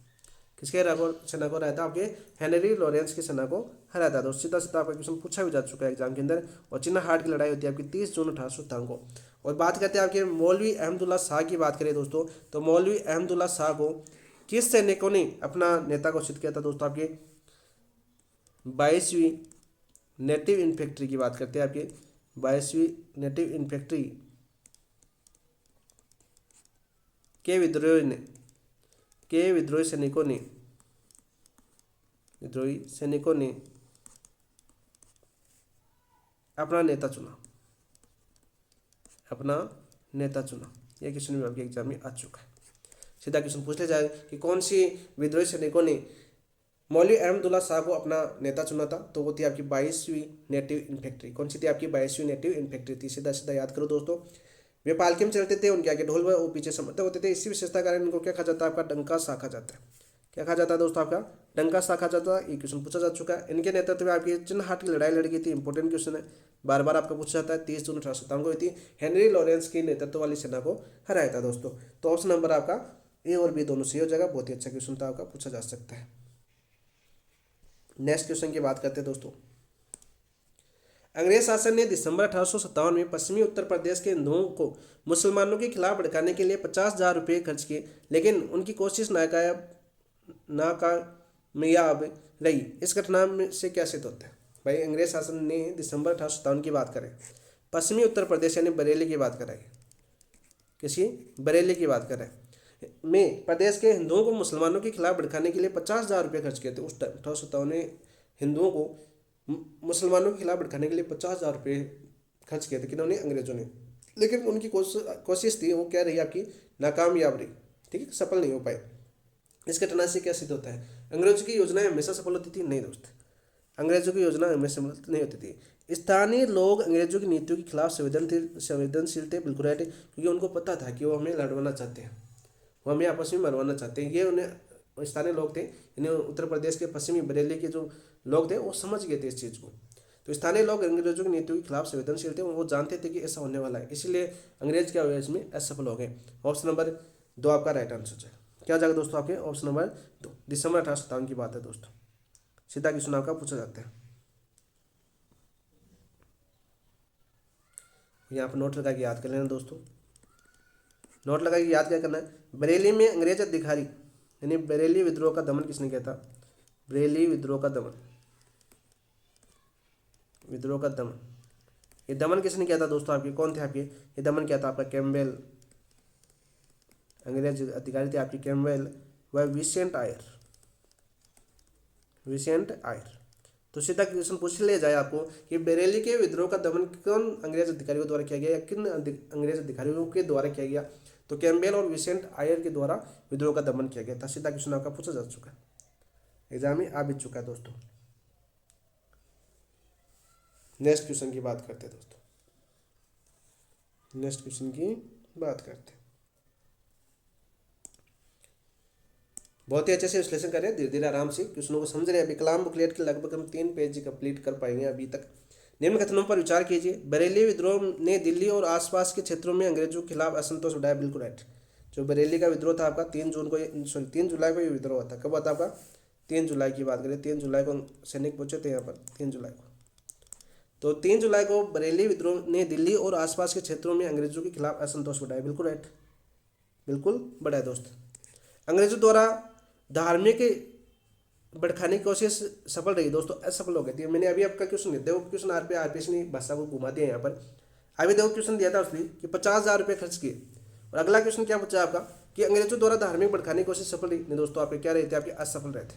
किसके सेना को हराया था? आपके हेनरी लॉरेंस की सेना को हराया था। दोस्तों सीधा सीधा आपका क्वेश्चन पूछा भी जा चुका है एग्जाम के अंदर। और चिन्ह हाट की लड़ाई होती है आपकी 30 जून 1857 को। और बात करते हैं आपके मौलवी अहमदुल्ला शाह की बात करें दोस्तों, तो मौलवी अहमदुल्ला शाह को किस सैनिकों ने अपना नेता घोषित किया था? दोस्तों आपके 22वीं नेटिव इन्फेंट्री की बात करते हैं, आपके 22वीं नेटिव इन्फेंट्री के विद्रोही सैनिकों ने अपना नेता चुना। यह क्वेश्चन भी आपके एग्जाम में आ चुका है। सीधा क्वेश्चन पूछ लिया जाए कि कौन सी विद्रोही सैनिकों ने मौलवी अहमदुल्ला शाह को अपना नेता चुना था? तो वो थी आपकी 22वीं नेटिव इन्फेंट्री। कौन सी थी? आपकी 22वीं नेटिव इन्फेंट्री थी। सीधा सीधा याद करो दोस्तों। वे पालकी में चलते थे, उनके आगे ढोल व वो पीछे समर्थक होते थे। इसी विशेषता कारण इनको क्या कहा जाता है? आपका डंका शाह कहा जाता है। क्या कहा जाता है दोस्तों? आपका डंका शाह कहा जाता है। ये क्वेश्चन पूछा जा चुका है। इनके नेतृत्व में आपकी चिन्हहाट की लड़ाई लड़ी गई थी। इंपॉर्टेंट क्वेश्चन है, बार बार आपका पूछा जाता है। 30 जून 1857 को हुई थी। हेनरी लॉरेंस की नेतृत्व वाली सेना को हराया था दोस्तों। तो ऑप्शन नंबर आपका ए और बी दोनों सही हो जाएगा। बहुत ही अच्छा क्वेश्चन था आपका, पूछा जा सकता है। नेक्स्ट क्वेश्चन की बात करते हैं दोस्तों। अंग्रेज शासन ने दिसंबर 1857 में पश्चिमी उत्तर प्रदेश के हिंदुओं को मुसलमानों के खिलाफ भड़काने के लिए 50,000 रुपये खर्च किए, लेकिन उनकी कोशिश नाकामयाब रही। इस घटना में से क्या सिद्ध होता है? भाई अंग्रेज शासन ने दिसंबर 1857 की बात करें, पश्चिमी उत्तर प्रदेश यानी बरेली की बात करें, किसी बरेली की बात करें में प्रदेश के हिंदुओं को मुसलमानों के खिलाफ भड़काने के लिए 50,000 रुपये खर्च किए थे। उस टाइम 1857 ने हिंदुओं को मुसलमानों के खिलाफ भड़काने के लिए 50,000 रुपये खर्च किए थे। किन्होंने? अंग्रेजों ने। लेकिन उनकी कोशिश थी वो क्या रही? आपकी नाकामयाब रही। ठीक है, सफल नहीं हो पाए। इस घटना से क्या सिद्ध होता है? अंग्रेजों की योजनाएं हमेशा सफल होती थी? नहीं दोस्त, अंग्रेजों की योजना हमेशा सफल नहीं होती थी। स्थानीय लोग अंग्रेजों की नीतियों के खिलाफ संवेदनशील थे, बिल्कुल राइट, क्योंकि उनको पता था कि वो हमें लड़वाना चाहते हैं, वो हमें आपस में मरवाना चाहते हैं। ये उन्हें स्थानीय लोग थे, इन्हें उत्तर प्रदेश के पश्चिमी बरेली के जो लोग थे वो समझ गए थे इस चीज़ को। तो स्थानीय लोग अंग्रेजों की नीतियों के खिलाफ संवेदनशील थे, वो जानते थे कि ऐसा होने वाला है, इसीलिए अंग्रेज क्या हुए इसमें असफल हो गए। ऑप्शन नंबर 2 आपका राइट आंसर हो जाएगा। क्या जाएगा दोस्तों? आपके ऑप्शन नंबर 2। दिसंबर 1857 की बात है दोस्तों। सीधा क्वेश्चन आपका पूछा जाता है। यहाँ पर नोट लगा के याद कर लेना दोस्तों। नोट लगा के याद क्या करना है? बरेली में अंग्रेज अधिकारी यानी बरेली विद्रोह का दमन किसने किया था? बरेली विद्रोह का दमन, ये दमन किसने किया था दोस्तों? आपके कौन थे? आपके ये दमन किया था आपका कैम्पबेल, अंग्रेज अधिकारी थे आपके कैम्पबेल व विसेंट आयर। तो सीधा क्वेश्चन पूछ लिया जाए आपको कि बरेली के विद्रोह का दमन कौन अंग्रेज अधिकारियों द्वारा किया गया या किन अंग्रेज अधिकारियों के द्वारा किया गया? तो कैम्पबेल और विसेंट आयर के द्वारा विद्रोह का दमन किया गया था। सीधा क्वेश्चन आपका पूछा जा चुका है, एग्जाम में आ भी चुका है दोस्तों। नेक्स्ट क्वेश्चन की बात करते हैं दोस्तों। नेक्स्ट क्वेश्चन की बात करते हैं। बहुत ही अच्छे से विश्लेषण करें, धीरे धीरे आराम से क्वेश्चनों को समझ रहे हैं। विकलांग बुकलेट के लगभग हम 3 पेज कंप्लीट कर पाएंगे अभी तक। निम्न कथनों पर विचार कीजिए। बरेली विद्रोह ने दिल्ली और आसपास के क्षेत्रों में अंग्रेजों के खिलाफ असंतोष बढ़ाया। बिल्कुल राइट। जो बरेली का विद्रोह था आपका 3 जुलाई को ये विद्रोह था। कब हुआ था आपका? 3 जुलाई की बात करें, 3 जुलाई को सैनिक पहुंचे थे यहाँ पर, 3 जुलाई को। तो 3 जुलाई को बरेली विद्रोह ने दिल्ली और आसपास के क्षेत्रों में अंग्रेजों के खिलाफ असंतोष बढ़ाया। बिल्कुल राइट, बिल्कुल बढ़ाया दोस्त। अंग्रेजों द्वारा धार्मिक भड़काने की कोशिश सफल रही दोस्तों, असफल हो गई थी। मैंने अभी आपका क्वेश्चन दिया, देखो क्वेश्चन आरपीएस ने भाषा को घुमा दिया यहाँ पर। अभी देखो क्वेश्चन दिया था उसने कि 50,000 रुपये खर्च किए, और अगला क्वेश्चन क्या पूछा आपका कि अंग्रेजों द्वारा धार्मिक भड़काने की कोशिश सफल रही। नहीं दोस्तों, आपके क्या रहते? आपके असफल रहते।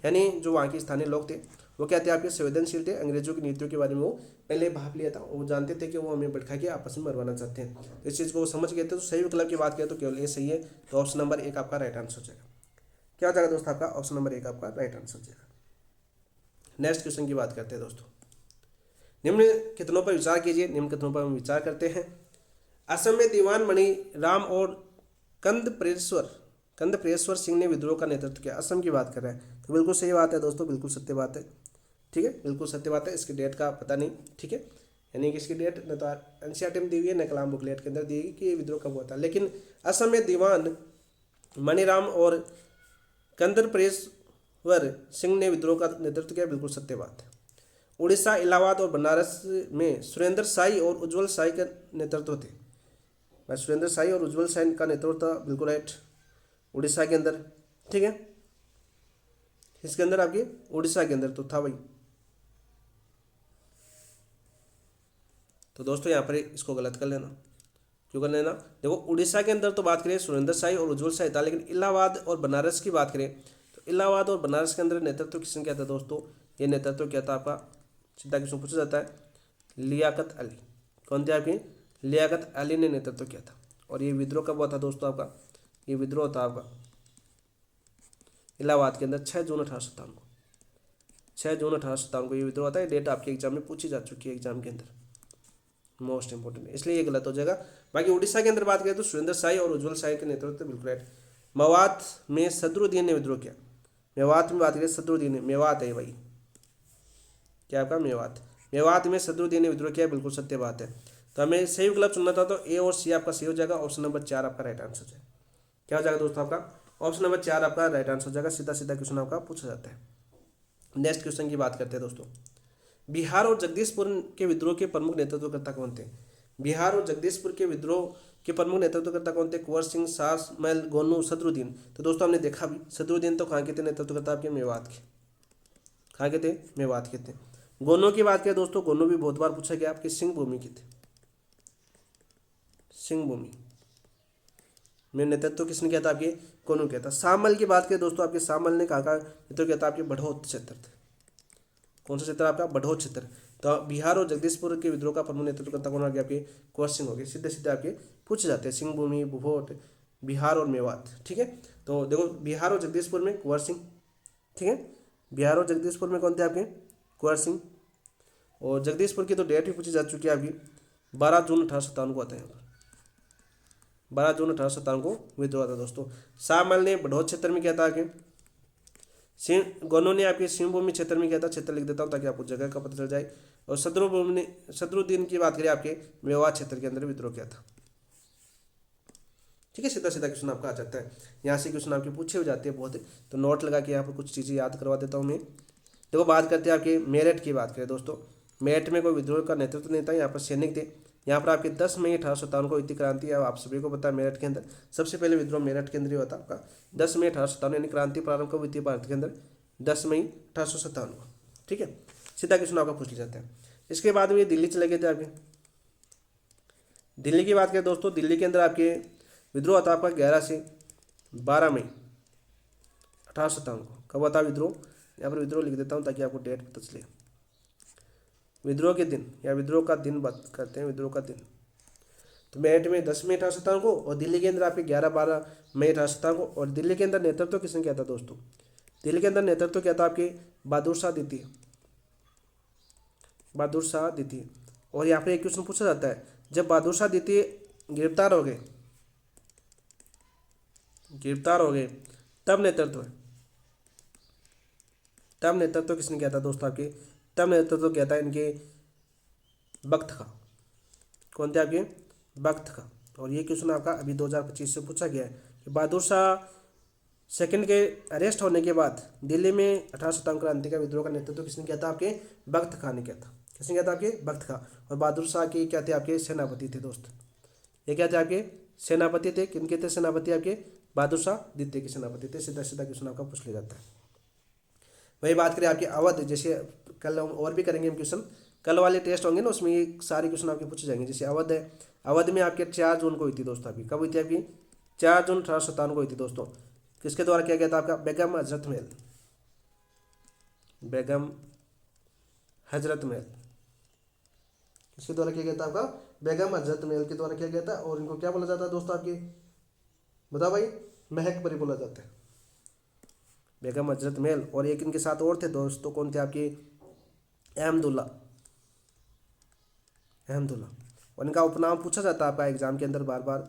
यानी जो वहाँ के स्थानीय लोग थे वो क्या थे? आपके संवेदनशील थे, अंग्रेजों की नीतियों के बारे में वो पहले भाप लिया था, वो जानते थे कि वो हमें भड़का के आपस में मरवाना चाहते हैं। तो इस चीज़ को वो समझ गए थे। तो सही विकल्प की बात करें तो केवल ये सही है। तो ऑप्शन नंबर 1 आपका राइट आंसर हो जाएगा। क्या हो जाएगा दोस्तों? आपका ऑप्शन नंबर 1 आपका राइट आंसर हो जाएगा। नेक्स्ट क्वेश्चन की बात करते हैं दोस्तों। निम्न कथनों पर विचार कीजिए। निम्न कथनों पर हम विचार करते हैं। असम में दीवान मणि राम और कंदप्रेश्वर सिंह ने विद्रोह का नेतृत्व किया। असम की बात कर रहे हैं, तो बिल्कुल सही बात है दोस्तों, बिल्कुल सत्य बात है। ठीक है, बिल्कुल सत्य बात है। इसकी डेट का पता नहीं, ठीक है, यानी कि इसकी डेट न तो एनसीईआरटी में दी हुई है न कलाम बुकलेट के अंदर दी हुई कि ये विद्रोह कब हुआ था। लेकिन असम में दीवान मणिराम और कंदरपेश्वर सिंह ने विद्रोह का नेतृत्व किया, बिल्कुल सत्य बात है। उड़ीसा, इलाहाबाद और बनारस में सुरेंद्र शाही और उज्जवल शाही का नेतृत्व थे। सुरेंद्र शाही और उज्जवल शाही का नेतृत्व था, बिल्कुल राइट, उड़ीसा के अंदर। ठीक है, इसके अंदर आपके उड़ीसा के अंदर तो था भाई। तो दोस्तों यहाँ पर इसको गलत कर लेना, क्यों कर लेना, देखो उड़ीसा के अंदर तो बात करें सुरेंद्र शाही और उज्जवल शाही था, लेकिन इलाहाबाद और बनारस की बात करें तो इलाहाबाद और बनारस के अंदर नेतृत्व किसने किया था दोस्तों, ये नेतृत्व किया था आपका, सीधा क्वेश्चन पूछा जाता है, लियाकत अली। कौन थे आपके, लियाकत अली ने नेतृत्व किया था। और ये विद्रोह कब हुआ था दोस्तों आपका, ये विद्रोह था आपका इलाहाबाद के अंदर 6 जून 1857 को। 6 जून 1857 को ये विद्रोह होता है। डेट आपके एग्जाम में पूछी जा चुकी है, एग्जाम के अंदर मोस्ट इंपोर्टेंट है, इसलिए ये गलत हो जाएगा। बाकी उड़ीसा के अंदर बात करें तो सुरेंद्र शाही और उज्जवल शाही के नेतृत्व बिल्कुल राइट। मेवात में सदरुद्दीन ने विद्रोह किया। मेवात में बात करें सदरुद्दीन ने, मेवात है भाई, क्या आपका मेवात, मेवात में सदरुद्दीन ने विद्रोह किया, बिल्कुल सत्य बात है। तो हमें सही विकल्प चुनना था, तो ए और सी आपका सही हो जाएगा। ऑप्शन नंबर 4 आपका राइट आंसर है। क्या हो जाएगा दोस्तों आपका, ऑप्शन नंबर 4 आपका राइट आंसर हो जाएगा। सीधा सीधा क्वेश्चन आपका पूछा जाता है। नेक्स्ट क्वेश्चन की बात करते हैं दोस्तों। बिहार और जगदीशपुर के विद्रोह के प्रमुख नेतृत्वकर्ता कौन थे। बिहार और जगदीशपुर के विद्रोह के प्रमुख नेतृत्वकर्ता कौन थे, कुंवर सिंह, सास महल, गोनू, सदरुद्दीन। तो दोस्तों हमने देखा भी, सदरुद्दीन तो कहाँ के थे नेतृत्वकर्ता आपके, मेवात के। कहाँ के थे, मेवात के थे। गोनू की बात करें दोस्तों, गोनू भी बहुत बार पूछा गया, आपके सिंह भूमि के थे। सिंह भूमि में नेतृत्व किसने किया था, आपके गोनू किया था। शामल की बात करें दोस्तों, आपके शामल ने कहा नेतृत्व किया था, आपके बढ़ौत क्षेत्र थे। कौन सा क्षेत्र आपका, बढ़ौत क्षेत्र। तो बिहार और जगदीशपुर के विद्रोह का प्रमुख नेतृत्वकर्ता कौन आ गया, आपके कुंवर सिंह हो गए। सीधे सीधे आपके पूछे जाते हैं, सिंह भूमि, भूभोट, बिहार और मेवात। ठीक है, तो देखो बिहार और जगदीशपुर में कुंवर सिंह। ठीक है, बिहार और जगदीशपुर में कौन थे आपके, कुंवर सिंह। और जगदीशपुर की तो डेट भी पूछी जा चुकी है आपकी, 12 जून 1857 को आता है। 12 जून 1857 को विद्रोह था दोस्तों। शाहमल ने बढ़ौत क्षेत्र में किया था आगे। सिंह गोनू ने आपके सिंहभूमि क्षेत्र में किया था, क्षेत्र लिख देता हूँ ताकि आपको जगह का पता चल जाए। और सदरुद्दीन की बात करें आपके मेवात क्षेत्र के अंदर विद्रोह किया था। ठीक है, सीधा सीधा क्वेश्चन आपका आ जाता है। यहाँ से क्वेश्चन आपके पूछे हो जाते हैं बहुत, तो नोट लगा के यहाँ पर कुछ चीज़ें याद करवा देता हूँ मैं। देखो बात करते हैं आपके मेरठ की बात करें दोस्तों। मेरठ में कोई विद्रोह का नेतृत्व नहीं था, यहाँ पर सैनिक थे। यहाँ पर आपके 10 मई 1857 को युक्ति क्रांति है, आप सभी को पता है मेरठ के अंदर सबसे पहले विद्रोह मेरठ के अंदर ही हुआ था आपका 10 मई 1857, यानी क्रांति प्रारंभ कब हुई थी भारत के अंदर, 10 मई 1857 को। ठीक है, सीधा क्वेश्चन आपका पूछ लिया जाता है। इसके बाद में ये दिल्ली चले गए थे आपके। दिल्ली की बात करें दोस्तों, दिल्ली के अंदर आपके विद्रोह था आपका 11 से 12 मई 1857 को। कब हुआ था विद्रोह, यहाँ पर विद्रोह लिख देता हूँ ताकि आपको डेट पता चले। विद्रोह के दिन या विद्रोह का दिन बात करते हैं, विद्रोह का दिन। तो मेरठ में 10 मई 1857 को, और दिल्ली के अंदर आपके 11-12 मई 1857 को। और दिल्ली के अंदर नेतृत्व किसने किया था दोस्तों, दिल्ली के अंदर नेतृत्व किया था आपके बहादुर शाह द्वितीय, बहादुर शाह द्वितीय। और यहाँ पे एक क्वेश्चन पूछा जाता है, जब बहादुर शाह द्वितीय गिरफ्तार हो गए, तब नेतृत्व किसने किया था दोस्तों आपके, तब नेतृत्व किया था इनके बख्त का। कौन थे आपके, बख्त का। और ये क्वेश्चन आपका अभी 2025 से पूछा गया है कि बहादुर शाह सेकंड के अरेस्ट होने के बाद दिल्ली में 1857 क्रांति का विद्रोह का नेतृत्व किसने किया था, आपके बख्त खां ने किया था। किसने किया था, आपके बख्त खां। और बहादुर शाह के क्या थे, आपके सेनापति थे दोस्त। ये क्या थे, आपके सेनापति थे। किनके थे सेनापति, आपके बहादुर शाह द्वितीय के सेनापति थे। सीधा सीधा क्वेश्चन आपका पूछ लिया जाता है। वही बात करें आपके अवध, जैसे कल और भी करेंगे हम क्वेश्चन, कल वाले टेस्ट होंगे ना, उसमें ये सारे क्वेश्चन आपके पूछे जाएंगे। जैसे अवध है, अवध में आपके 4 जून को हुई थी दोस्तों। आपकी कब हुई थी, आपकी 4 जून 1857 को हुई थी दोस्तों। किसके द्वारा किया गया था, आपका बेगम हजरत महल, बेगम हजरत महल। किसके द्वारा किया गया था, आपका बेगम हजरत महल के द्वारा किया गया था। और इनको क्या बोला जाता है दोस्तों, आपके बताओ भाई, महक परी बोला जाता है, बेगम हजरत महल। और एक इनके साथ और थे दोस्तों, कौन थे आपके, अहमदुल्ला। और इनका उपनाम पूछा जाता है आपका एग्जाम के अंदर बार बार,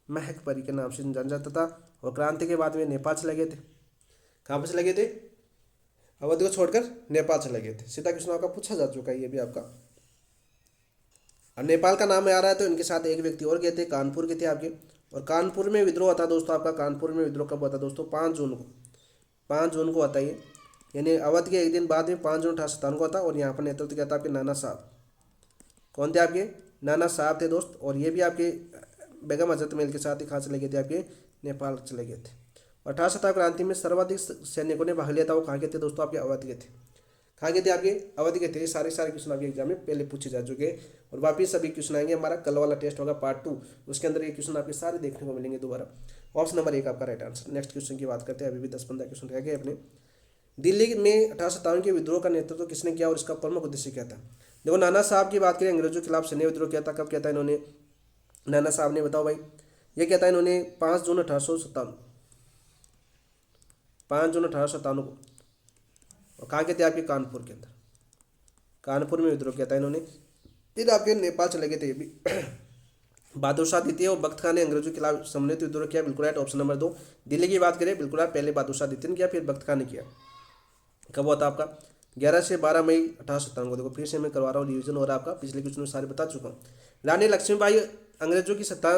महक परी के नाम से जाना जाता था। और क्रांति के बाद में नेपाल चले गए थे। कहाँ पर चले गए थे, अवध को छोड़कर नेपाल चले गए थे। सीधा क्वेश्चन आपका पूछा जा चुका है ये भी आपका। और नेपाल का नाम आ रहा है तो इनके साथ एक व्यक्ति और गए थे, कानपुर के थे आपके। और कानपुर में विद्रोह था दोस्तों आपका। कानपुर में विद्रोह कब हुआ था दोस्तों? 5 जून को। 5 जून को आता है, यानी अवध के एक दिन बाद में 5 जून 1857 को आता। और यहाँ पर नेतृत्व किया था आपके नाना साहब। कौन थे आपके? नाना साहब थे दोस्त। और ये भी आपके बेगम हजरत महल के साथ ही कहाँ चले गए थे? आपके नेपाल चले गए थे। 18 शतक क्रांति में सर्वाधिक सैनिकों ने भाग लिया था, वो कहाँ के थे दोस्तों? आपके अवध के थे। कहाँ के थे? आपके अवध के थे। ये सारे क्वेश्चन आपके एग्जाम में पहले पूछे जा चुके हैं। और वापिस सभी क्वेश्चन आएंगे। हमारा कल वाला टेस्ट होगा पार्ट 2, उसके अंदर ये क्वेश्चन आपके सारे देखने को मिलेंगे दोबारा। ऑप्शन नंबर 1 आपका राइट आंसर। नेक्स्ट क्वेश्चन की बात करते हैं। अभी भी 10-15 क्वेश्चन रह गए अपने। दिल्ली में 1857 के विद्रोह का नेतृत्व किसने किया और इसका प्रमुख उद्देश्य क्या था? देखो, नाना साहब की बात करें, अंग्रेजों के खिलाफ सैन्य विद्रोह किया था। कब किया था इन्होंने? नाना साहब ने, बताओ भाई। ये क्या था इन्होंने? 5 जून 1857, 5 जून 1857 को। और कहाँ के थे? आपके कानपुर के अंदर, कानपुर में विद्रोह किया था इन्होंने। फिर आपके नेपाल चले गए थे ये भी। बहादुर शाह द्वितीय और बख्त खान ने अंग्रेजों के खिलाफ सम्मिलित विद्रोह किया। बिल्कुल राइट, ऑप्शन नंबर 2। दिल्ली की बात करें, बिल्कुल राइट, पहले बहादुर शाह द्वितीय ने किया, फिर बख्त खान ने किया। कब हुआ था आपका? 11 से 12 मई 1857 को। देखो फिर से मैं करवा रहा हूँ, रिविजन हो रहा है आपका, पिछले क्वेश्चन में सारे बता चुका हूँ। रानी लक्ष्मीबाई, अंग्रेजों की सत्ता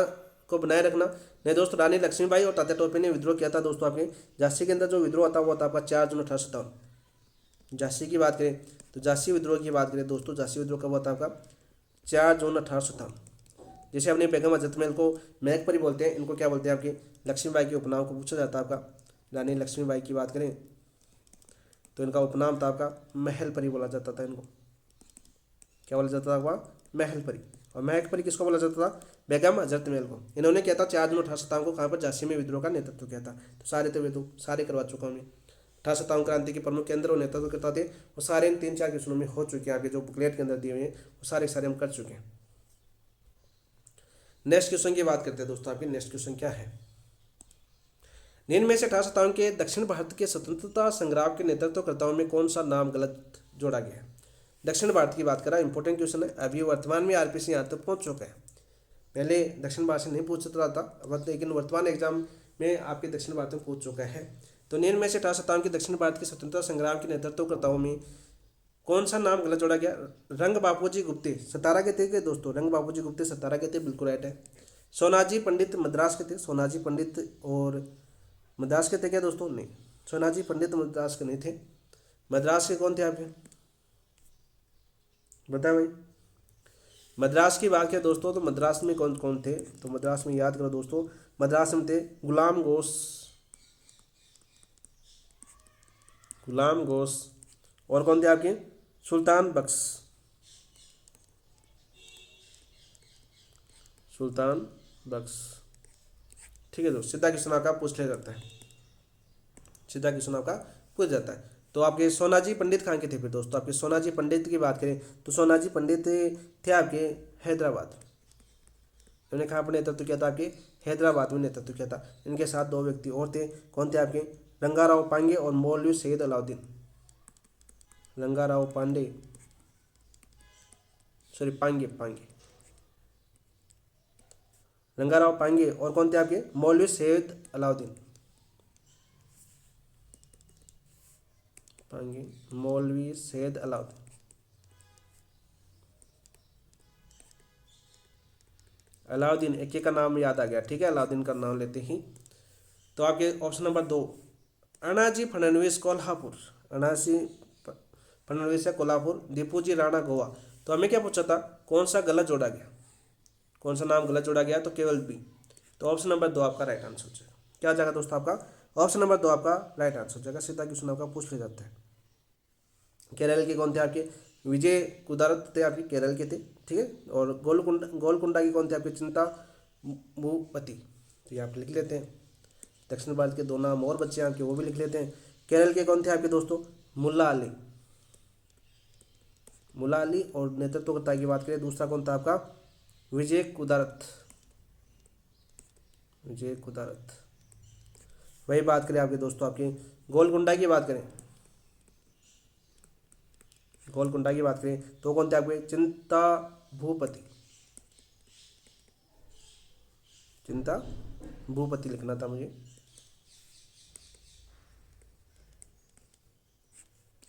को बनाए रखना। नहीं दोस्तों, रानी लक्ष्मीबाई और तात्या टोपे ने विद्रोह किया था दोस्तों आपके झांसी के अंदर। जो विद्रोह था वो था आपका 4 जून 1857। झांसी की बात करें तो झांसी विद्रोह की बात करें दोस्तों, झांसी विद्रोह कब हुआ था आपका? 4 जून 1857। जैसे अपने बेगम हजरत महल को महकपरी बोलते हैं, इनको क्या बोलते हैं? आपकी लक्ष्मीबाई के उपनाम को पूछा जाता है आपका। रानी लक्ष्मीबाई की बात करें तो इनका उपनाम था आपका महल परी बोला जाता था इनको। क्या बोला जाता था आपका? महल परी। और महक परी किसको बोला जाता था? बेगम हजरत महल को। इन्होंने किया था 4 जून 1857 को, कहाँ पर? झांसी में विद्रोह का नेतृत्व किया था। तो सारे थे वे, तो सारे करवा चुका हूँ मैं। 1857 क्रांति के प्रमुख केंद्र और नेतृत्व करता थे, वो सारे इन 3-4 क्वेश्चनों में हो चुके हैं। आपके जो बुकलेट के अंदर दिए हुए हैं वो सारे हम कर चुके हैं। नेक्स्ट क्वेश्चन की बात करते हैं दोस्तों। आपके नेक्स्ट क्वेश्चन क्या है? निम्न में से 1857 के दक्षिण भारत के स्वतंत्रता संग्राम के नेतृत्वकर्ताओं में कौन सा नाम गलत जोड़ा गया है? दक्षिण भारत की बात करा, इंपॉर्टेंट क्वेश्चन है। अभी वर्तमान में आरपीसी यहाँ तक पहुँच चुका है। पहले दक्षिण भारत से नहीं पूछ रहा था, लेकिन वर्तमान एग्जाम में आपके दक्षिण भारत में पूछ चुका है। तो निम्न में से 1857 के दक्षिण भारत के स्वतंत्रता संग्राम के नेतृत्वकर्ताओं में कौन सा नाम गलत जोड़ा गया? रंग बापूजी गुप्ते सतारा के थे क्या दोस्तों? रंग बापूजी गुप्ते सतारा के थे, बिल्कुल राइट है। सोनाजी पंडित मद्रास के थे। सोनाजी पंडित और मद्रास के थे क्या दोस्तों? नहीं, सोनाजी पंडित मद्रास के नहीं थे। मद्रास के कौन थे आपके? बताए भाई। मद्रास की बात करें दोस्तों तो मद्रास में कौन कौन थे? तो मद्रास में याद करो दोस्तों, मद्रास में थे गुलाम घोष, गुलाम घोष, और कौन थे आपके? सुल्तान बख्श, सुल्तान बख्श। ठीक है दोस्त, सीधा क्वेश्चन आपका पूछ लिया जाता है, सीधा क्वेश्चन आपका पूछ जाता है। तो आपके सोनाजी पंडित कहाँ के थे फिर दोस्तों? आपके सोनाजी पंडित की बात करें तो सोनाजी पंडित थे आपके हैदराबाद। इन्होंने कहाँ पर नेतृत्व किया था? आपके हैदराबाद में नेतृत्व किया था। इनके साथ 2 व्यक्ति और थे। कौन थे आपके? रंगाराव पांडे और मौलवी सैयद अलाउद्दीन। रंगाराव पांडे, सॉरी पांगे, रंगाराव पांगे, और कौन थे आपके? मौलवी सैयद अलाउद्दीन। पांगे, मौलवी सैयद अलाउद्दीन। अलाउद्दीन, एक एक का नाम याद आ गया, ठीक है, अलाउद्दीन का नाम लेते ही। तो आपके ऑप्शन नंबर 2, अनाजी फडणवीस कोल्हापुर। अनाजी फडणवीस है कोल्हापुर। दीपूजी राणा गोवा। तो हमें क्या पूछा था? कौन सा गलत जोड़ा गया? कौन सा नाम गलत जोड़ा गया? तो केवल बी। तो ऑप्शन नंबर 2 आपका राइट आंसर हो जाएगा। क्या हो जाएगा दोस्तों आपका? ऑप्शन नंबर 2 आपका राइट आंसर हो जाएगा। सीधा क्वेश्चन आपका पूछ लिया जाता है। केरल के कौन थे आपके? विजय कुदारत थे आपके, केरल के थे, ठीक है। और गोलकुंडा की कौन थे आपके? चिंता भूपति। तो ये आप लिख लेते हैं। दक्षिण भारत के 2 नाम और बच्चे आपके, वो भी लिख लेते हैं। केरल के कौन थे आपके दोस्तों? मुल्ला अली, मुल्ला अली। और नेतृत्वकर्ता की बात करें, दूसरा कौन था आपका? विजय कुदारत, विजय कुदारत। वही बात करें आपके दोस्तों, आपके गोलकुंडा की बात करें, गोलकुंडा की बात करें तो कौन थे आपके? चिंता भूपति, चिंता भूपति लिखना था मुझे।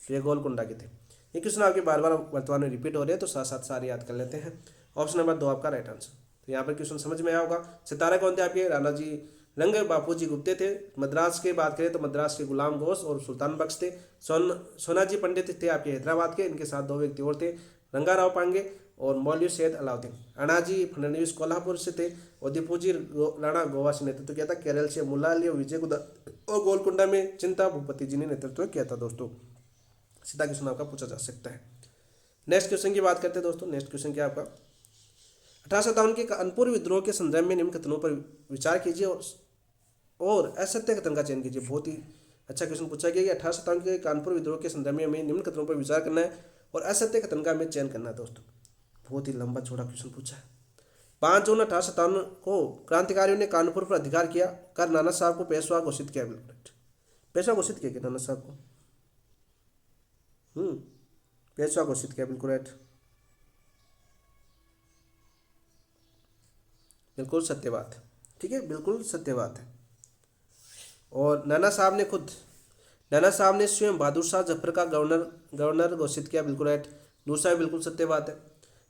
तो ये गोलकुंडा के थे। ये क्वेश्चन आपके बार बार वर्तमान में रिपीट हो रहे हैं, तो साथ साथ सारे याद कर लेते हैं। ऑप्शन नंबर 2 आपका राइट आंसर। तो यहाँ पर क्वेश्चन समझ में आया होगा। सितारे कौन थे आपके? राणा जी रंग बापूजी गुप्ते थे। मद्रास की बात करें तो मद्रास के गुलाम घोष और सुल्तान बख्श थे। सोनाजी पंडित थे आपके हैदराबाद के, इनके साथ 2 व्यक्ति और थे, रंगाराव पांगे और मौलवी सैयद अलाउद्दीन। अनाजी फडणवीस कोल्हापुर से थे और दीपूजी राणा गोवा से नेतृत्व किया था। केरल से मुल्ला अली और विजय गुप्ता और गोलकुंडा में चिंता भूपति जी ने नेतृत्व किया था दोस्तों। सीधा क्वेश्चन आपका पूछा जा सकता है। नेक्स्ट क्वेश्चन की बात करते हैं दोस्तों। नेक्स्ट क्वेश्चन क्या आपका? 1857 के कानपुर विद्रोह के संदर्भ में निम्न कथनों पर विचार कीजिए और असत्य कथन का चयन कीजिए। बहुत ही अच्छा क्वेश्चन पूछा गया कि 1857 के कानपुर विद्रोह के संदर्भ में हमें निम्न कथनों पर विचार करना है और असत्य कथन का हमें चयन करना है दोस्तों। बहुत ही लंबा चौड़ा क्वेश्चन पूछा है। 5 जून 1857 को क्रांतिकारियों ने कानपुर पर अधिकार किया कर नाना साहब को पेशवा घोषित किया। पेशवा घोषित किया कि नाना साहब को पेशवा घोषित किया, बिल्कुल राइट, बिल्कुल सत्य बात है। ठीक है, बिल्कुल सत्य बात है। और नाना साहब ने स्वयं बहादुर शाह जफर का गवर्नर घोषित किया, बिल्कुल राइट। दूसरा बिल्कुल सत्य बात है।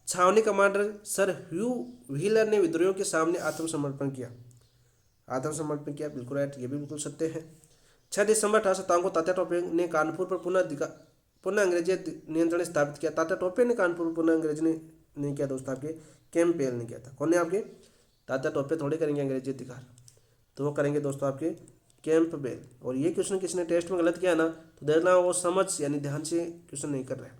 छावनी कमांडर सर ह्यू व्हीलर ने विद्रोहियों के सामने आत्मसमर्पण किया, बिल्कुल राइट, ये भी बिल्कुल सत्य है। 6 दिसंबर 1857 को तात्या टोपे ने कानपुर पर पुनः अंग्रेजी नियंत्रण स्थापित किया। तात्या टोपे ने कानपुर पर पुनः अंग्रेजी ने नहीं किया दोस्तों, आपके कैंपबेल ने किया था। कौन है आपके? तात्या टोपे थोड़े करेंगे अंग्रेजी अधिकार, तो वो करेंगे दोस्तों आपके कैंपबेल। और ये क्वेश्चन किसी ने टेस्ट में गलत किया ना तो देखना वो समझ यानी ध्यान से क्वेश्चन नहीं कर रहा है।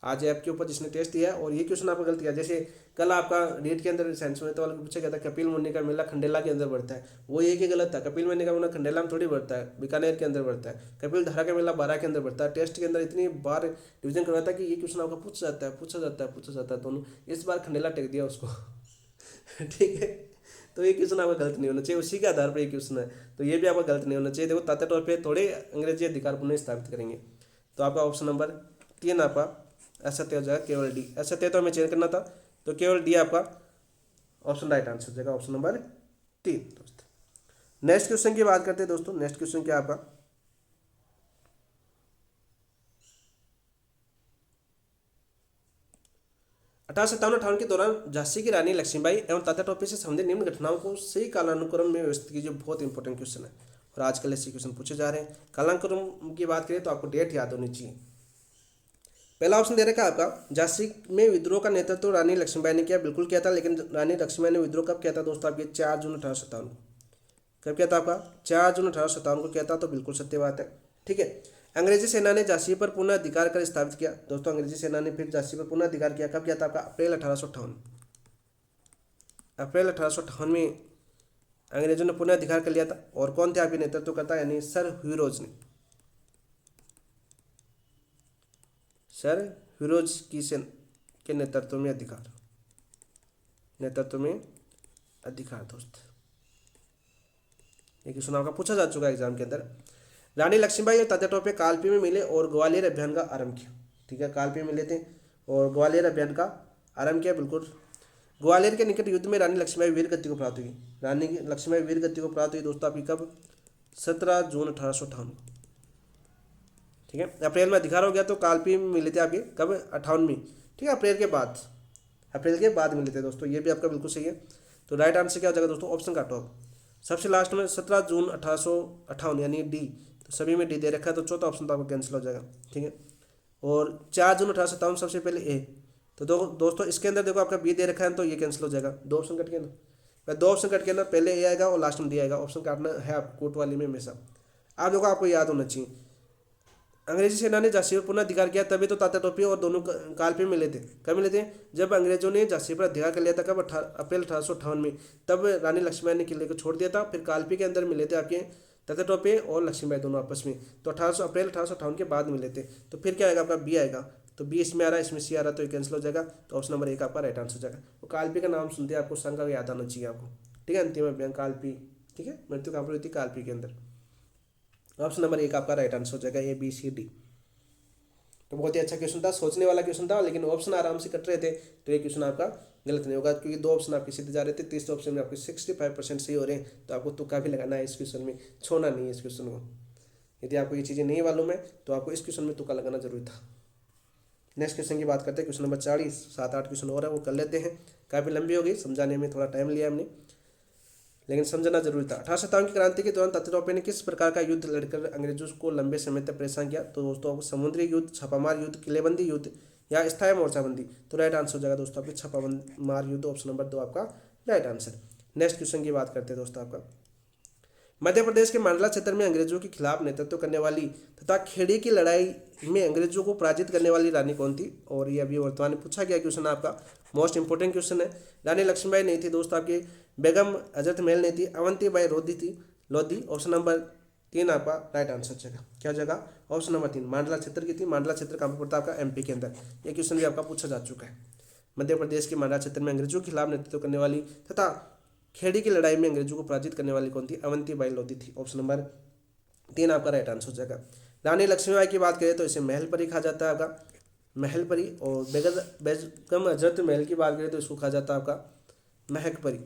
आज ऐप के ऊपर जिसने टेस्ट दिया है और ये क्वेश्चन आपका गलत किया, जैसे कल आपका नीट के अंदर साइंस में तो वाला पूछा गया था कपिल मुनि का मेला खंडेला के अंदर बढ़ता है, वो ये कि गलत था। कपिल मुनि का मेला खंडेला में थोड़ी बढ़ता है, बीकानेर के अंदर बढ़ता है। कपिल धारा का मेला बारां के अंदर बढ़ता है। टेस्ट के अंदर इतनी बार रिविजन करवाया था कि ये क्वेश्चन आपका पूछा जाता है दोनों, इस बार खंडेला टेक दिया उसको ठीक है, तो ये क्वेश्चन आपका गलत नहीं होना चाहिए, उसी के आधार पर ये क्वेश्चन है, तो ये भी आपका गलत नहीं होना चाहिए। देखो तात्या टोपे थोड़े अंग्रेजी अधिकार पुनः स्थापित करेंगे, तो आपका ऑप्शन नंबर 3 आपका असत्य हो जाएगा, केवल डी। असत्य तो हमें चेंज करना था, तो केवल डी आपका ऑप्शन राइट आंसर हो जाएगा, ऑप्शन नंबर 3 दोस्तों। नेक्स्ट क्वेश्चन की बात करते हैं दोस्तों। नेक्स्ट क्वेश्चन क्या आपका? 1857-58 के दौरान झांसी की रानी लक्ष्मीबाई एवं तात्या टोपे से संबंधित निम्न घटनाओं को सही कालानुक्रम में व्यवस्थित कीजिए। बहुत इंपॉर्टेंट क्वेश्चन है और आजकल ऐसे क्वेश्चन पूछे जा रहे हैं। कालानुक्रम की बात करें तो आपको डेट याद होनी चाहिए। पहला ऑप्शन दे रखा है आपका, झांसी में विद्रोह का नेतृत्व रानी लक्ष्मीबाई ने किया, बिल्कुल किया था। लेकिन रानी लक्ष्मीबाई ने विद्रोह कब किया था दोस्तों? आपके 4 जून 1857 को। कब किया था आपका? 4 जून 1857 को किया था, तो बिल्कुल सत्य बात है। ठीक है। अंग्रेजी सेना ने झांसी पर पुनः अधिकार कर स्थापित किया दोस्तों। अंग्रेजी सेना ने फिर झांसी पर पुनः अधिकार किया, कब किया था आपका? अप्रैल 1858। अप्रैल 1858 में अंग्रेजों ने पुनः अधिकार कर लिया था। और कौन थे आपके नेतृत्व करता? यानी सर ह्यूरोज ने, सर ह्यूरोज की सेना के नेतृत्व में अधिकार दोस्त। ये क्वेश्चन आपका पूछा जा चुका है एग्जाम के अंदर। रानी लक्ष्मीबाई और तात्या टोपे कालपी में मिले और ग्वालियर अभियान का आरंभ किया। ठीक है, कालपी में मिले थे और ग्वालियर अभियान का आरंभ किया, बिल्कुल। ग्वालियर के निकट युद्ध में रानी लक्ष्मीबाई वीर गति को प्राप्त हुई। रानी लक्ष्मीबाई वीर गति को प्राप्त हुई दोस्तों आपकी कब? 17 जून 1858। ठीक है, अप्रैल में अधिकार हो गया, तो कालपी में मिले थे आपके कब? 58 में। ठीक है, अप्रैल के बाद मिले थे दोस्तों। ये भी आपका बिल्कुल सही है। तो राइट आंसर क्या हो जाएगा दोस्तों? ऑप्शन काटो आप। सबसे लास्ट में 17 जून 1858 यानी डी, तो सभी में डी दे रखा है, तो चौथा ऑप्शन तो आपको कैंसिल हो जाएगा। ठीक है, और 4 जून 1857 सबसे पहले ए, तो दोस्तों इसके अंदर देखो आपका बी दे रखा है, तो ये कैंसिल हो जाएगा। 2 ऑप्शन कट के ना, 2 ऑप्शन कट के अंदर पहले ए आएगा और लास्ट में डी आएगा। ऑप्शन काटना है आप कोर्ट वाली में हमेशा। आप देखो आपको याद होना चाहिए, अंग्रेजी सेना ने झांसी पर पुनः अधिकार किया, तभी तो तात्या टोपे और दोनों कालपी में मिले थे। कब मिले थे? जब अंग्रेजों ने झांसी पर अधिकार कर लिया था, कब? अप्रैल 1858 में। तब रानी लक्ष्मीबाई ने किले को छोड़ दिया था। फिर कालपी के अंदर मिले थे आपके तात्या टोपे और लक्ष्मीबाई दोनों आपस में, तो अप्रैल 1858 के बाद मिले थे। तो फिर क्या आएगा आपका? बी आएगा। तो बी इसमें आ रहा है, इसमें सी आ रहा है, तो ये कैंसिल हो जाएगा। तो ऑप्शन नंबर 1 आपका राइट आंसर हो जाएगा। तो कालपी का नाम सुनते हैं आपको संघ याद आना चाहिए आपको। ठीक है, अंतिम अभियान कालपी। ठीक है, मृत्यु कहाँ पर हुई थी? कालपी के अंदर। ऑप्शन नंबर 1 आपका राइट आंसर हो जाएगा, ए बी सी डी। तो बहुत ही अच्छा क्वेश्चन था, सोचने वाला क्वेश्चन था, लेकिन ऑप्शन आराम से कट रहे थे, तो ये क्वेश्चन आपका गलत नहीं होगा, क्योंकि 2 ऑप्शन आपके सीधे जा रहे थे। तीसरे ऑप्शन में आपके 65% सही हो रहे हैं, तो आपको तुक्का भी लगाना है इस क्वेश्चन में, छोड़ना नहीं है इस क्वेश्चन को। यदि आपको ये चीज़ें नहीं मालूम है तो आपको इस क्वेश्चन में तुक्का लगाना जरूरी था। नेक्स्ट क्वेश्चन की बात करते हैं, क्वेश्चन नंबर 40। 7-8 क्वेश्चन और है, वो कर लेते हैं। काफ़ी लंबी हो गई, समझाने में थोड़ा टाइम लिया हमने, लेकिन समझना जरूरी था। 1857 की क्रांति के दौरान तात्याटोपे ने किस प्रकार का युद्ध लड़कर अंग्रेजों को लंबे समय तक परेशान किया? तो दोस्तों समुद्री युद्ध, छापामार युद्ध, किलेबंदी युद्ध या स्थायी मोर्चाबंदी? तो राइट आंसर हो जाएगा दोस्तों आपके छापामार युद्ध, ऑप्शन नंबर 2 आपका राइट आंसर। नेक्स्ट क्वेश्चन की बात करते हैं दोस्तों आपका, मध्य प्रदेश के मंडला क्षेत्र में अंग्रेजों के खिलाफ नेतृत्व करने वाली तथा खेड़ी की लड़ाई में अंग्रेजों को पराजित करने वाली रानी कौन थी? और ये अभी वर्तमान में पूछा गया क्वेश्चन आपका, मोस्ट इंपोर्टेंट क्वेश्चन है। रानी लक्ष्मीबाई नहीं थी दोस्तों आपकी, बेगम हजरत महल नहीं थी, अवंतीबाई लोधी थी, लोधी। ऑप्शन नंबर 3 आपका राइट आंसर जगह, क्या जगह? ऑप्शन नंबर 3 मांडला क्षेत्र की थी। मांडला क्षेत्र कहाँ पर पड़ता है आपका? एमपी के अंदर। ये क्वेश्चन भी आपका पूछा जा चुका है। मध्य प्रदेश के मांडला क्षेत्र में अंग्रेजों के खिलाफ नेतृत्व करने वाली तथा खेड़ी की लड़ाई में अंग्रेजों को पराजित करने वाली कौन थी? अवंतीबाई लोधी थी। ऑप्शन नंबर 3 आपका राइट आंसर हो जाएगा। रानी लक्ष्मीबाई की बात करें तो इसे महल परी कहा जाता है आपका, महल परी। और बेगम हजरत महल की बात करें तो इसको कहा जाता है आपका महक परी।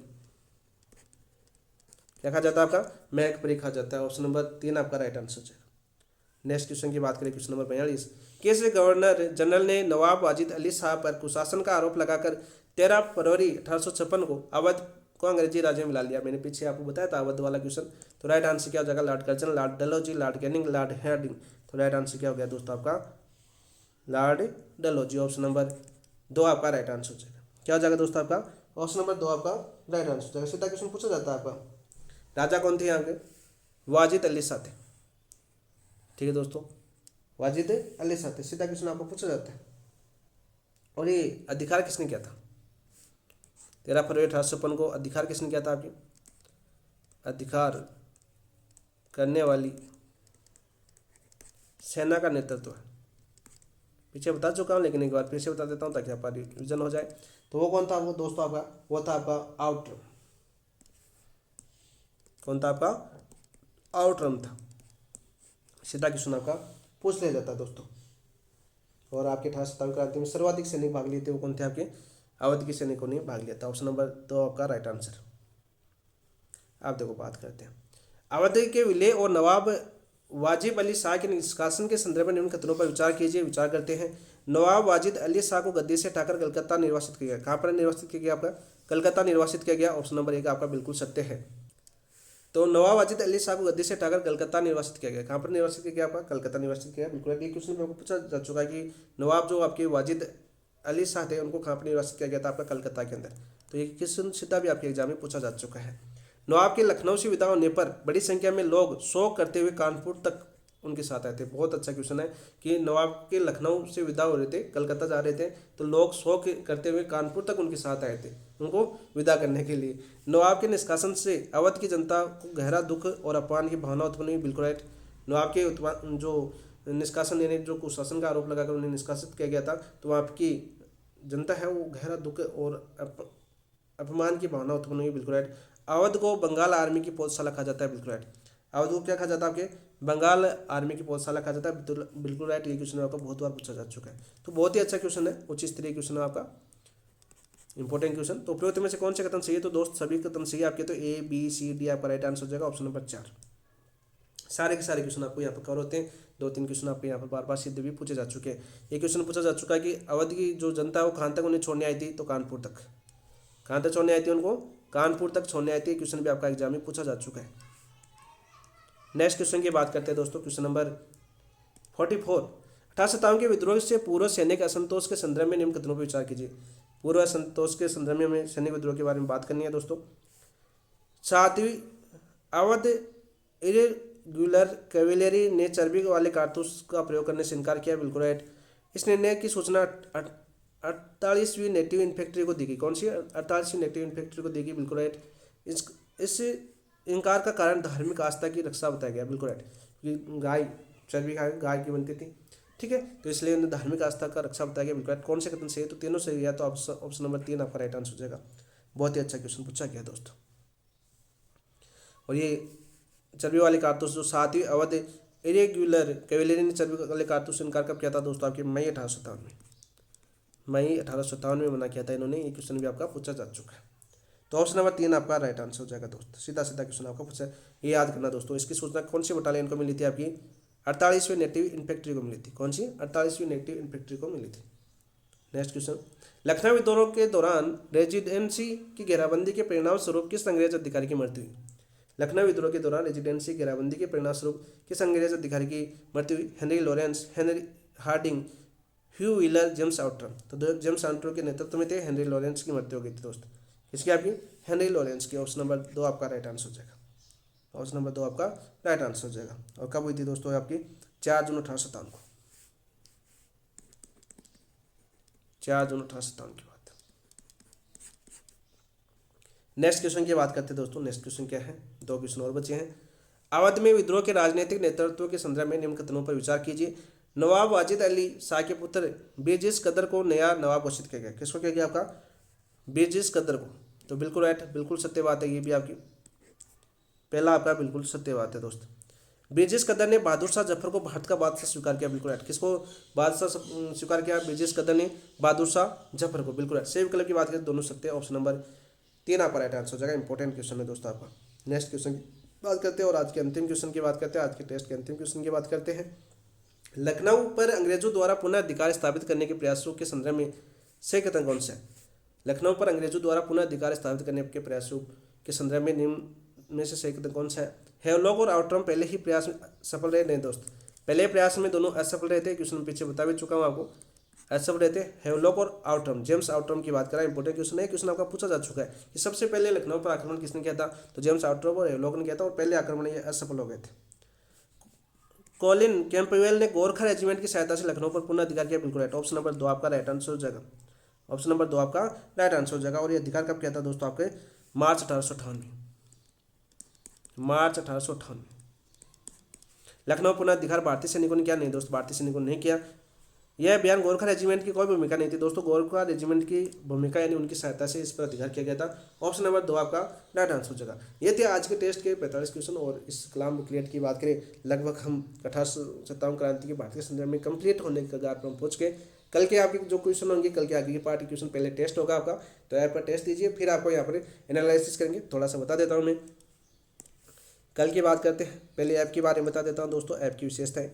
क्या कहा जाता है आपका? महक परी कहा जाता है। ऑप्शन नंबर 3 आपका राइट आंसर हो जाएगा। नेक्स्ट क्वेश्चन की बात करें, question number 42। Kesari governor general ने नवाब वाजिद अली शाह पर कुशासन का आरोप लगाकर 13 फरवरी 1856 को अवध को अंग्रेजी राज्य में मिला लिया। मैंने पीछे आपको बताया था अवध वाला क्वेश्चन। तो राइट आंसर क्या हो जाएगा? Lord Curzon, Lord Dalhousie, Lord Canning, Lord Hardinge. तो राइट आंसर क्या हो गया दोस्तों आपका? लॉर्ड डलहौजी। ऑप्शन नंबर 2 आपका राइट आंसर हो जाएगा। क्या हो जाएगा दोस्तों आपका? ऑप्शन नंबर 2 आपका राइट आंसर हो जाएगा। सीधा क्वेश्चन पूछा जाता है आपका, राजा कौन थे यहाँ के? वाजिद अली शाह थे। ठीक है दोस्तों, वाजिद अली शाह थे। सीधा क्वेश्चन आपको पूछा जाता है। और ये अधिकार किसने किया था? 13 फरवरी 1856 को अधिकार किसने किया था? आपकी अधिकार करने वाली सेना का नेतृत्व है। पीछे बता चुका हूँ, लेकिन एक बार फिर से बता देता हूँ ताकि आपका रिविजन हो जाए। तो वो कौन था? वो दोस्तों आपका, वो था आपका आउटरम। कौन था आपका? आउटरम था। सीधा क्वेश्चन आपका पूछ लिया जाता है दोस्तों। और आपके 1857 क्रांति में सर्वाधिक सैनिक भाग लिए थे, वो कौन थे? आपके अवध के सैनिकों ने भाग लिया था। ऑप्शन नंबर 2 आपका राइट आंसर। आप देखो बात करते हैं अवध के विलय और नवाब वाजिब अली शाह के निष्कासन के संदर्भ में निम्न कथनों पर विचार कीजिए। विचार करते हैं। नवाब वाजिद अली शाह को गद्दी से हटाकर कलकत्ता निर्वासित किया गया। कहाँ पर निर्वासित किया गया? आपका कलकत्ता निर्वासित किया गया। ऑप्शन नंबर 1 आपका बिल्कुल सत्य है। तो नवाब वाजिद अली शाह को गद्दी से हटाकर कलकत्ता निर्वासित किया गया। कहाँ पर निर्वासित किया गया? आपका कलकत्ता निर्वासित किया गया। बिल्कुल। ये क्वेश्चन में पूछा जा चुका है कि नवाब जो आपके वाजिद अली शाह थे उनको कहाँ पर निर्वासित किया गया था? आपका कलकत्ता के अंदर। तो ये क्वेश्चन सीधा भी आपके एग्जाम में पूछा जा चुका है। नवाब के लखनऊ से विदा होने पर बड़ी संख्या में लोग शोक करते हुए कानपुर तक उनके साथ आए थे। बहुत अच्छा क्वेश्चन है कि नवाब के लखनऊ से विदा हो रहे थे, कलकत्ता जा रहे थे, तो लोग शोक करते हुए कानपुर तक उनके साथ आए थे उनको विदा करने के लिए। नवाब के निष्कासन से अवध की जनता को गहरा दुख और अपमान की भावना उत्पन्न हुई। बिल्कुल राइट। नवाब के जो निष्कासन यानी जो कुशासन का आरोप लगाकर उन्हें निष्कासित किया गया था, तो वहाँ की जनता है वो गहरा दुख और अपमान की भावना उत्पन्न हुई। बिल्कुल राइट। अवध को बंगाल आर्मी की पौधशाला कहा जाता है। बिल्कुल राइट। अवध को क्या कहा जाता है? आपके बंगाल आर्मी की पौधशाला कहा जाता है। बिल्कुल राइट। ये क्वेश्चन आपका बहुत बार पूछा जा चुका है, तो बहुत ही अच्छा क्वेश्चन है, उच्च स्तरीय क्वेश्चन है आपका, इंपॉर्टेंट क्वेश्चन। तो उपरोक्त में से कौन से कथन सही है? तो दोस्त सभी कथन सही है आपके। तो ए बी सी डी आपका राइट आंसर हो जाएगा। Option number 4। सारे के सारे क्वेश्चन आपको यहाँ पर कवर होते हैं। 2-3 क्वेश्चन आपको यहाँ पर बार बार सिद्ध भी पूछे जा चुके हैं। ये क्वेश्चन पूछा जा चुका है कि अवध की जो जनता है वो कहाँ तक उन्हें छोड़ने आई थी? तो कानपुर तक। कहाँ तक छोड़ने आई थी उनको? कानपुर तक छोड़ने आई थी। क्वेश्चन भी आपका एग्जाम में पूछा जा चुका है। नेक्स्ट क्वेश्चन की बात करते हैं दोस्तों, क्वेश्चन नंबर 44। 1857 के विद्रोह से पूर्व सैनिक असंतोष के संदर्भ में निम्न कथनों पर विचार कीजिए। पूर्व असंतोष के संदर्भ में हमें सैनिक विद्रोह के बारे में बात करनी है दोस्तों। 7वीं अवध इरेगुलर कैवेलरी ने चर्बी वाले कारतूस का प्रयोग करने से इनकार किया। बिल्कुल राइट। इस निर्णय की सूचना 48वीं नेटिव इन्फेंट्री को दी गई। कौन सी? 48वीं नेटिव इन्फेंट्री को दी गई। बिल्कुल राइट। इस इनकार का कारण धार्मिक आस्था की रक्षा बताया गया। बिल्कुल राइट। क्योंकि गाय चर्बी गाय की बनती थी, ठीक है, तो इसलिए उन्हें धार्मिक आस्था का रक्षा बताया गया। बिल्कुल राइट। कौन से कथन सही है? तो तीनों सही है। तो ऑप्शन नंबर 3 आपका राइट आंसर हो जाएगा। बहुत ही अच्छा क्वेश्चन पूछा गया दोस्तों। और ये चर्बी वाले कारतूस जो 7वीं अवध इरेगुलर कैवेलरी ने चर्बी वाले कारतूस से इनकार कब किया था दोस्तों? आपके मई 1857 में। मई 1857 में मना किया था इन्होंने। ये क्वेश्चन भी आपका पूछा जा चुका है। तो ऑप्शन नंबर 3 आपका राइट आंसर हो जाएगा दोस्तों। सीधा सीधा क्वेश्चन आपका पूछा है, ये याद करना दोस्तों। इसकी सूचना कौन सी बटालियन को मिली थी? आपकी 48वीं नेटिव इन्फेंट्री को मिली थी। कौन सी? 48वीं नेटिव इन्फेंट्री को मिली थी। नेक्स्ट क्वेश्चन, लखनऊ विद्रोह के दौरान रेजिडेंसी की घेराबंदी के परिणाम स्वरूप किस अंग्रेज अधिकारी की मृत्यु हुई? लखनऊ विद्रोह के दौरान रेजिडेंसी की घेराबंदी के परिणाम स्वरूप किस अंग्रेज अधिकारी की मृत्यु हुई? हेनरी लॉरेंस, हेनरी हार्डिंग, ह्यू व्हीलर, जेम्स आउटरम। तो जेम्स आउटरम के नेतृत्व में थे, हेनरी लॉरेंस की मृत्यु हो गई थी दोस्त। इसकी आपकी हेनरी लॉरेंस की, ऑप्शन नंबर 2 आपका राइट आंसर हो जाएगा। ऑप्शन नंबर 2 आपका राइट आंसर हो जाएगा। और कब हुई थी दोस्तों? आपकी 4 जून 1857 को। 4 जून 1857 की बात। नेक्स्ट क्वेश्चन की बात करते हैं दोस्तों। नेक्स्ट क्वेश्चन क्या है? 2 क्वेश्चन और बचे हैं। अवध में विद्रोह के राजनीतिक नेतृत्व के संदर्भ में निम्न कथनों पर विचार कीजिए। नवाब वाजिद अली शाह के पुत्र बेजिस कदर को नया नवाब घोषित किया गया। किसको किया गया? आपका बेजिस कदर को। तो बिल्कुल राइट, बिल्कुल सत्य बात है, ये भी आपकी पहला आपका बिल्कुल सत्य बात है दोस्त। बेजिस कदर ने बहादुर शाह जफर को भारत का बादशाह स्वीकार किया। बिल्कुल राइट। किसको बादशाह स्वीकार किया? बेजिस कदर ने बहादुर शाह जफर को। बिल्कुल राइट। सही विकल्प की बात करें दोनों सत्य। ऑप्शन नंबर 3 आपका राइट आंसर हो जाएगा। इंपॉर्टेंट क्वेश्चन है दोस्तों आपका। नेक्स्ट क्वेश्चन की बात करते हैं और आज के अंतिम क्वेश्चन की बात करते हैं। आज के टेस्ट के अंतिम क्वेश्चन की बात करते हैं। लखनऊ पर अंग्रेजों द्वारा पुनः अधिकार स्थापित करने के प्रयासों के संदर्भ में सही कथन कौन सा है? लखनऊ पर अंग्रेजों द्वारा पुनः अधिकार स्थापित करने के प्रयासों के संदर्भ में निम्न में से सही कथन कौन सा है? हेवलॉक और आउटरम पहले ही प्रयास में सफल रहे? नहीं दोस्त, पहले प्रयास में दोनों असफल रहे थे। क्वेश्चन पीछे बता भी चुका हूँ आपको, असफल रहे थे। हेवलॉक और आउटरम, जेम्स आउटरम की बात करा। इंपॉर्टेंट क्वेश्चन है, क्वेश्चन आपका पूछा जा चुका है कि सबसे पहले लखनऊ पर आक्रमण किसने किया था? तो जेम्स आउटरम और हेवलॉक ने किया था, और पहले आक्रमण ये असफल हो गए थे। कॉलिन कैंपवेल ने गोरखा रेजिमेंट की सहायता से लखनऊ पर पुनः अधिकार किया। बिल्कुल राइट। ऑप्शन नंबर 2 आपका राइट आंसर हो जाएगा। ऑप्शन नंबर 2 आपका राइट आंसर हो जाएगा। और ये अधिकार कब किया था दोस्तों? आपके मार्च 1858, मार्च 1858 लखनऊ पुनः अधिकार भारतीय सैनिकों ने किया? नहीं दोस्तों, भारतीय सैनिकों ने नहीं किया। यह अभियान गोरखा रेजिमेंट की कोई भूमिका नहीं थी दोस्तों। गोरखा रेजिमेंट की भूमिका यानी उनकी सहायता से इस पर अधिकार किया गया था। ऑप्शन नंबर 2 आपका राइट आंसर हो जाएगा। ये थे आज के टेस्ट के 45 क्वेश्चन। और इस कलाम बुकलेट की बात करें, लगभग हम 1857 क्रांति की भारतीय संदर्भ में कंप्लीट होने के कगार पर हम पहुंच गए। कल के आपके जो क्वेश्चन होंगे, कल के आगे की पार्ट क्वेश्चन पहले टेस्ट होगा आपका, तो ऐप पर टेस्ट दीजिए, फिर आपको यहाँ पर एनालिसिस करेंगे। थोड़ा सा बता देता हूँ मैं, कल की बात करते हैं। पहले ऐप के बारे में बता देता हूँ दोस्तों, ऐप की विशेषताएं।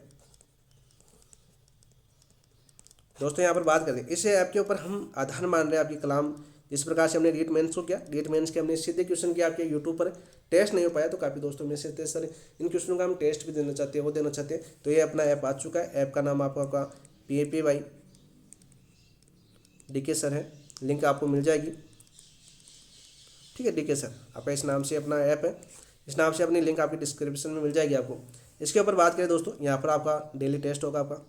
दोस्तों यहाँ पर बात करें, इस ऐप के ऊपर हम आधार मान रहे हैं आपकी कलाम। जिस प्रकार से हमने रीट मेंस को किया, रीट मेंस के हमने सीधे क्वेश्चन किया, आपके यूट्यूब पर टेस्ट नहीं हो पाया, तो काफ़ी दोस्तों में से थे सर इन क्वेश्चनों का हम टेस्ट भी देना चाहते हैं, वो देना चाहते हैं। तो ये अपना ऐप आ चुका है। ऐप का नाम आपका PAPY DK सर है, लिंक आपको मिल जाएगी। ठीक है, DK सर आपका इस नाम से अपना ऐप है, इस नाम से अपनी लिंक आपकी डिस्क्रिप्शन में मिल जाएगी आपको। इसके ऊपर बात करें दोस्तों, यहाँ पर आपका डेली टेस्ट होगा, आपका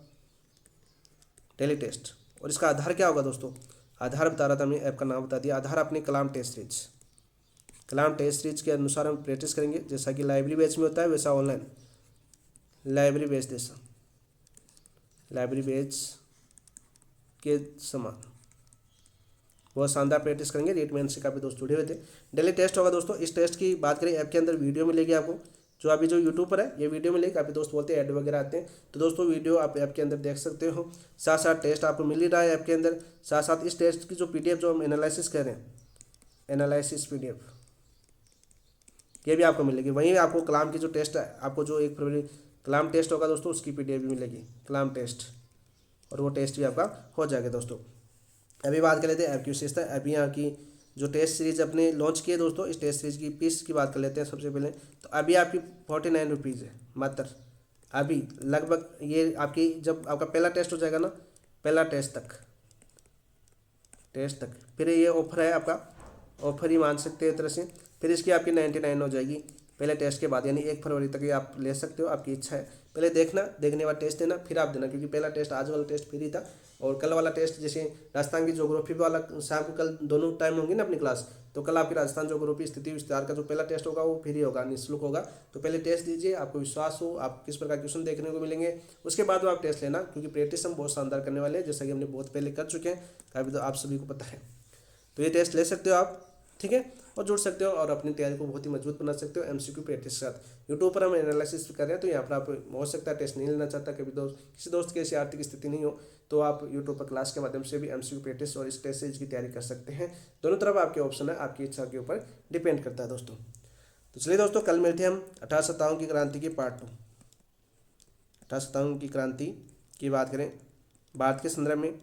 डेली टेस्ट। और इसका आधार क्या होगा दोस्तों? आधार बता रहा था मैं, ऐप का नाम बता दिया। आधार अपनी कलाम टेस्ट सीरीज, कलाम टेस्ट सीरीज के अनुसार हम प्रैक्टिस करेंगे। जैसा कि लाइब्रेरी बेस में होता है वैसा ऑनलाइन लाइब्रेरी बेस जैसा, लाइब्रेरी बेस के समान बहुत शानदार प्रैक्टिस करेंगे। रीट मेंस से काफ़ी दोस्त जुड़े हुए थे। डेली टेस्ट होगा दोस्तों। इस टेस्ट की बात करें, ऐप के अंदर वीडियो मिलेगी आपको, जो अभी जो यूट्यूब पर है ये वीडियो मिलेगी। काफ़ी दोस्त बोलते हैं ऐड वगैरह आते हैं, तो दोस्तों वीडियो आप ऐप के अंदर देख सकते हो। साथ साथ टेस्ट आपको मिल ही रहा है ऐप के अंदर। साथ साथ इस टेस्ट की जो PDF जो हम एनालिसिस कर रहे हैं, एनालिसिस PDF, ये भी आपको मिलेगी। वहीं आपको कलाम की जो टेस्ट है, आपको जो 1 फरवरी कलाम टेस्ट होगा दोस्तों, उसकी PDF भी मिलेगी, कलाम टेस्ट, और वो टेस्ट भी आपका हो जाएगा दोस्तों। अभी बात कर लेते हैं ऐप की विशेषता। अभी यहाँ की जो टेस्ट सीरीज अपने लॉन्च किए दोस्तों, इस टेस्ट सीरीज की फीस की बात कर लेते हैं सबसे पहले। तो अभी आपकी 49 रुपीज़ है मात्र। अभी लगभग ये आपकी जब आपका पहला टेस्ट हो जाएगा ना, पहला टेस्ट तक फिर ये ऑफर है आपका, ऑफर ही मान सकते हैं एक तरह से। फिर इसकी आपकी 99 हो जाएगी पहले टेस्ट के बाद, यानी 1 फरवरी तक ये आप ले सकते हो, आपकी इच्छा है। पहले देखना, देखने के बाद टेस्ट देना, फिर आप देना, क्योंकि पहला टेस्ट आज वाला टेस्ट फ्री था, और कल वाला टेस्ट जैसे राजस्थान की ज्योग्राफी वाला शाम को कल दोनों टाइम होंगी ना अपनी क्लास, तो कल आपकी राजस्थान ज्योग्राफी स्थिति विस्तार का जो पहला टेस्ट होगा वो फ्री होगा, निःशुल्क होगा। तो पहले टेस्ट दीजिए, आपको विश्वास हो आप किस प्रकार क्वेश्चन देखने को मिलेंगे, उसके बाद वो आप टेस्ट लेना, क्योंकि प्रैक्टिस हम बहुत शानदार करने वाले हैं, जैसा कि हमने बहुत पहले कर चुके हैं, काफ़ी तो आप सभी को पता है। तो ये टेस्ट ले सकते हो आप, ठीक है, और जुड़ सकते हो और अपनी तैयारी को बहुत ही मजबूत बना सकते हो MCQ प्रैक्टिस के साथ। यूट्यूब पर हम एनालिसिस कर रहे हैं, तो यहाँ पर आप हो सकता है टेस्ट नहीं लेना चाहता, कभी किसी दोस्त की ऐसी आर्थिक स्थिति नहीं हो, तो आप यूट्यूब पर क्लास के माध्यम से भी MCQ प्रैक्टिस और इस टेस्ट सीरीज की तैयारी कर सकते हैं। दोनों तरफ आपके ऑप्शन है, आपकी इच्छा के ऊपर डिपेंड करता है दोस्तों। तो चलिए दोस्तों, कल मिलते हैं हम 1857 की क्रांति की पार्ट 2। 1857 की क्रांति की बात करें भारत के संदर्भ में,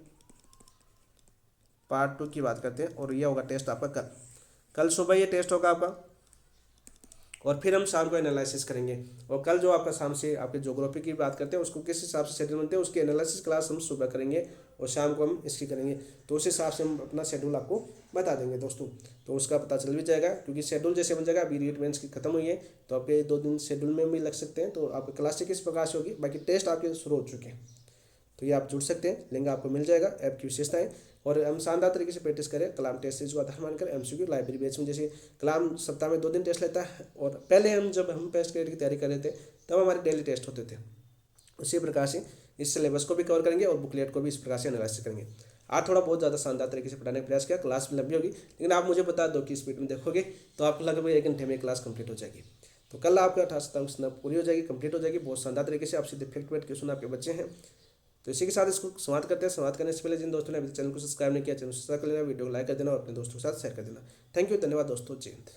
पार्ट 2 की बात करते हैं और ये होगा टेस्ट आपका कल सुबह ये टेस्ट होगा आपका, और फिर हम शाम को एनालिसिस करेंगे। और कल जो आपका शाम से आपके ज्योग्राफी की बात करते हैं उसको किस हिसाब से शेड्यूल बनते हैं उसकी एनालिसिस क्लास हम सुबह करेंगे और शाम को हम इसकी करेंगे। तो उस हिसाब से हम अपना शेड्यूल आपको बता देंगे दोस्तों, तो उसका पता चल भी जाएगा क्योंकि शेड्यूल जैसे बन जाएगा। अभी रीट मेंस की खत्म हुई है तो आपके 2 दिन शेड्यूल में भी लग सकते हैं, तो आपकी क्लास किस प्रकार से होगी, बाकी टेस्ट आपके शुरू हो चुके हैं। तो ये आप जुड़ सकते हैं, लिंक आपको मिल जाएगा ऐप की विशेषताएं। और हम शानदार तरीके से प्रैक्टिस करें कलाम टेस्ट सीरीज को आधार मानकर एमसीक्यू लाइब्रेरी बेस में। जैसे कलाम सप्ताह में 2 दिन टेस्ट लेता है, और पहले हम जब हम पेस्ट क्रेडिट की तैयारी कर रहे थे तब हमारे डेली टेस्ट होते थे। उसी प्रकार से इस सिलेबस को भी कवर करेंगे और बुकलेट को भी इस प्रकार से एनालाइज करेंगे। आज थोड़ा बहुत ज़्यादा शानदार तरीके से पढ़ाने का प्रयास किया, क्लास भी लंबी होगी, लेकिन आप मुझे बता दो कि स्पीड में देखोगे तो आपको लगभग 1 घंटे में क्लास कंप्लीट हो जाएगी। तो कल आपका 18 पूरी हो जाएगी, कंप्लीट हो जाएगी बहुत शानदार तरीके से। आप सीधे फैक्ट वेट क्वेश्चन आपके बच्चे हैं। तो इसी के साथ इसको समाप्त करते हैं। समाप्त करने से पहले जिन दोस्तों ने अभी चैनल को सब्सक्राइब नहीं किया, चैनल सब्सक्राइब कर लेना, वीडियो को लाइक कर देना और अपने दोस्तों के साथ शेयर कर देना। थैंक यू, धन्यवाद दोस्तों, जय हिंद।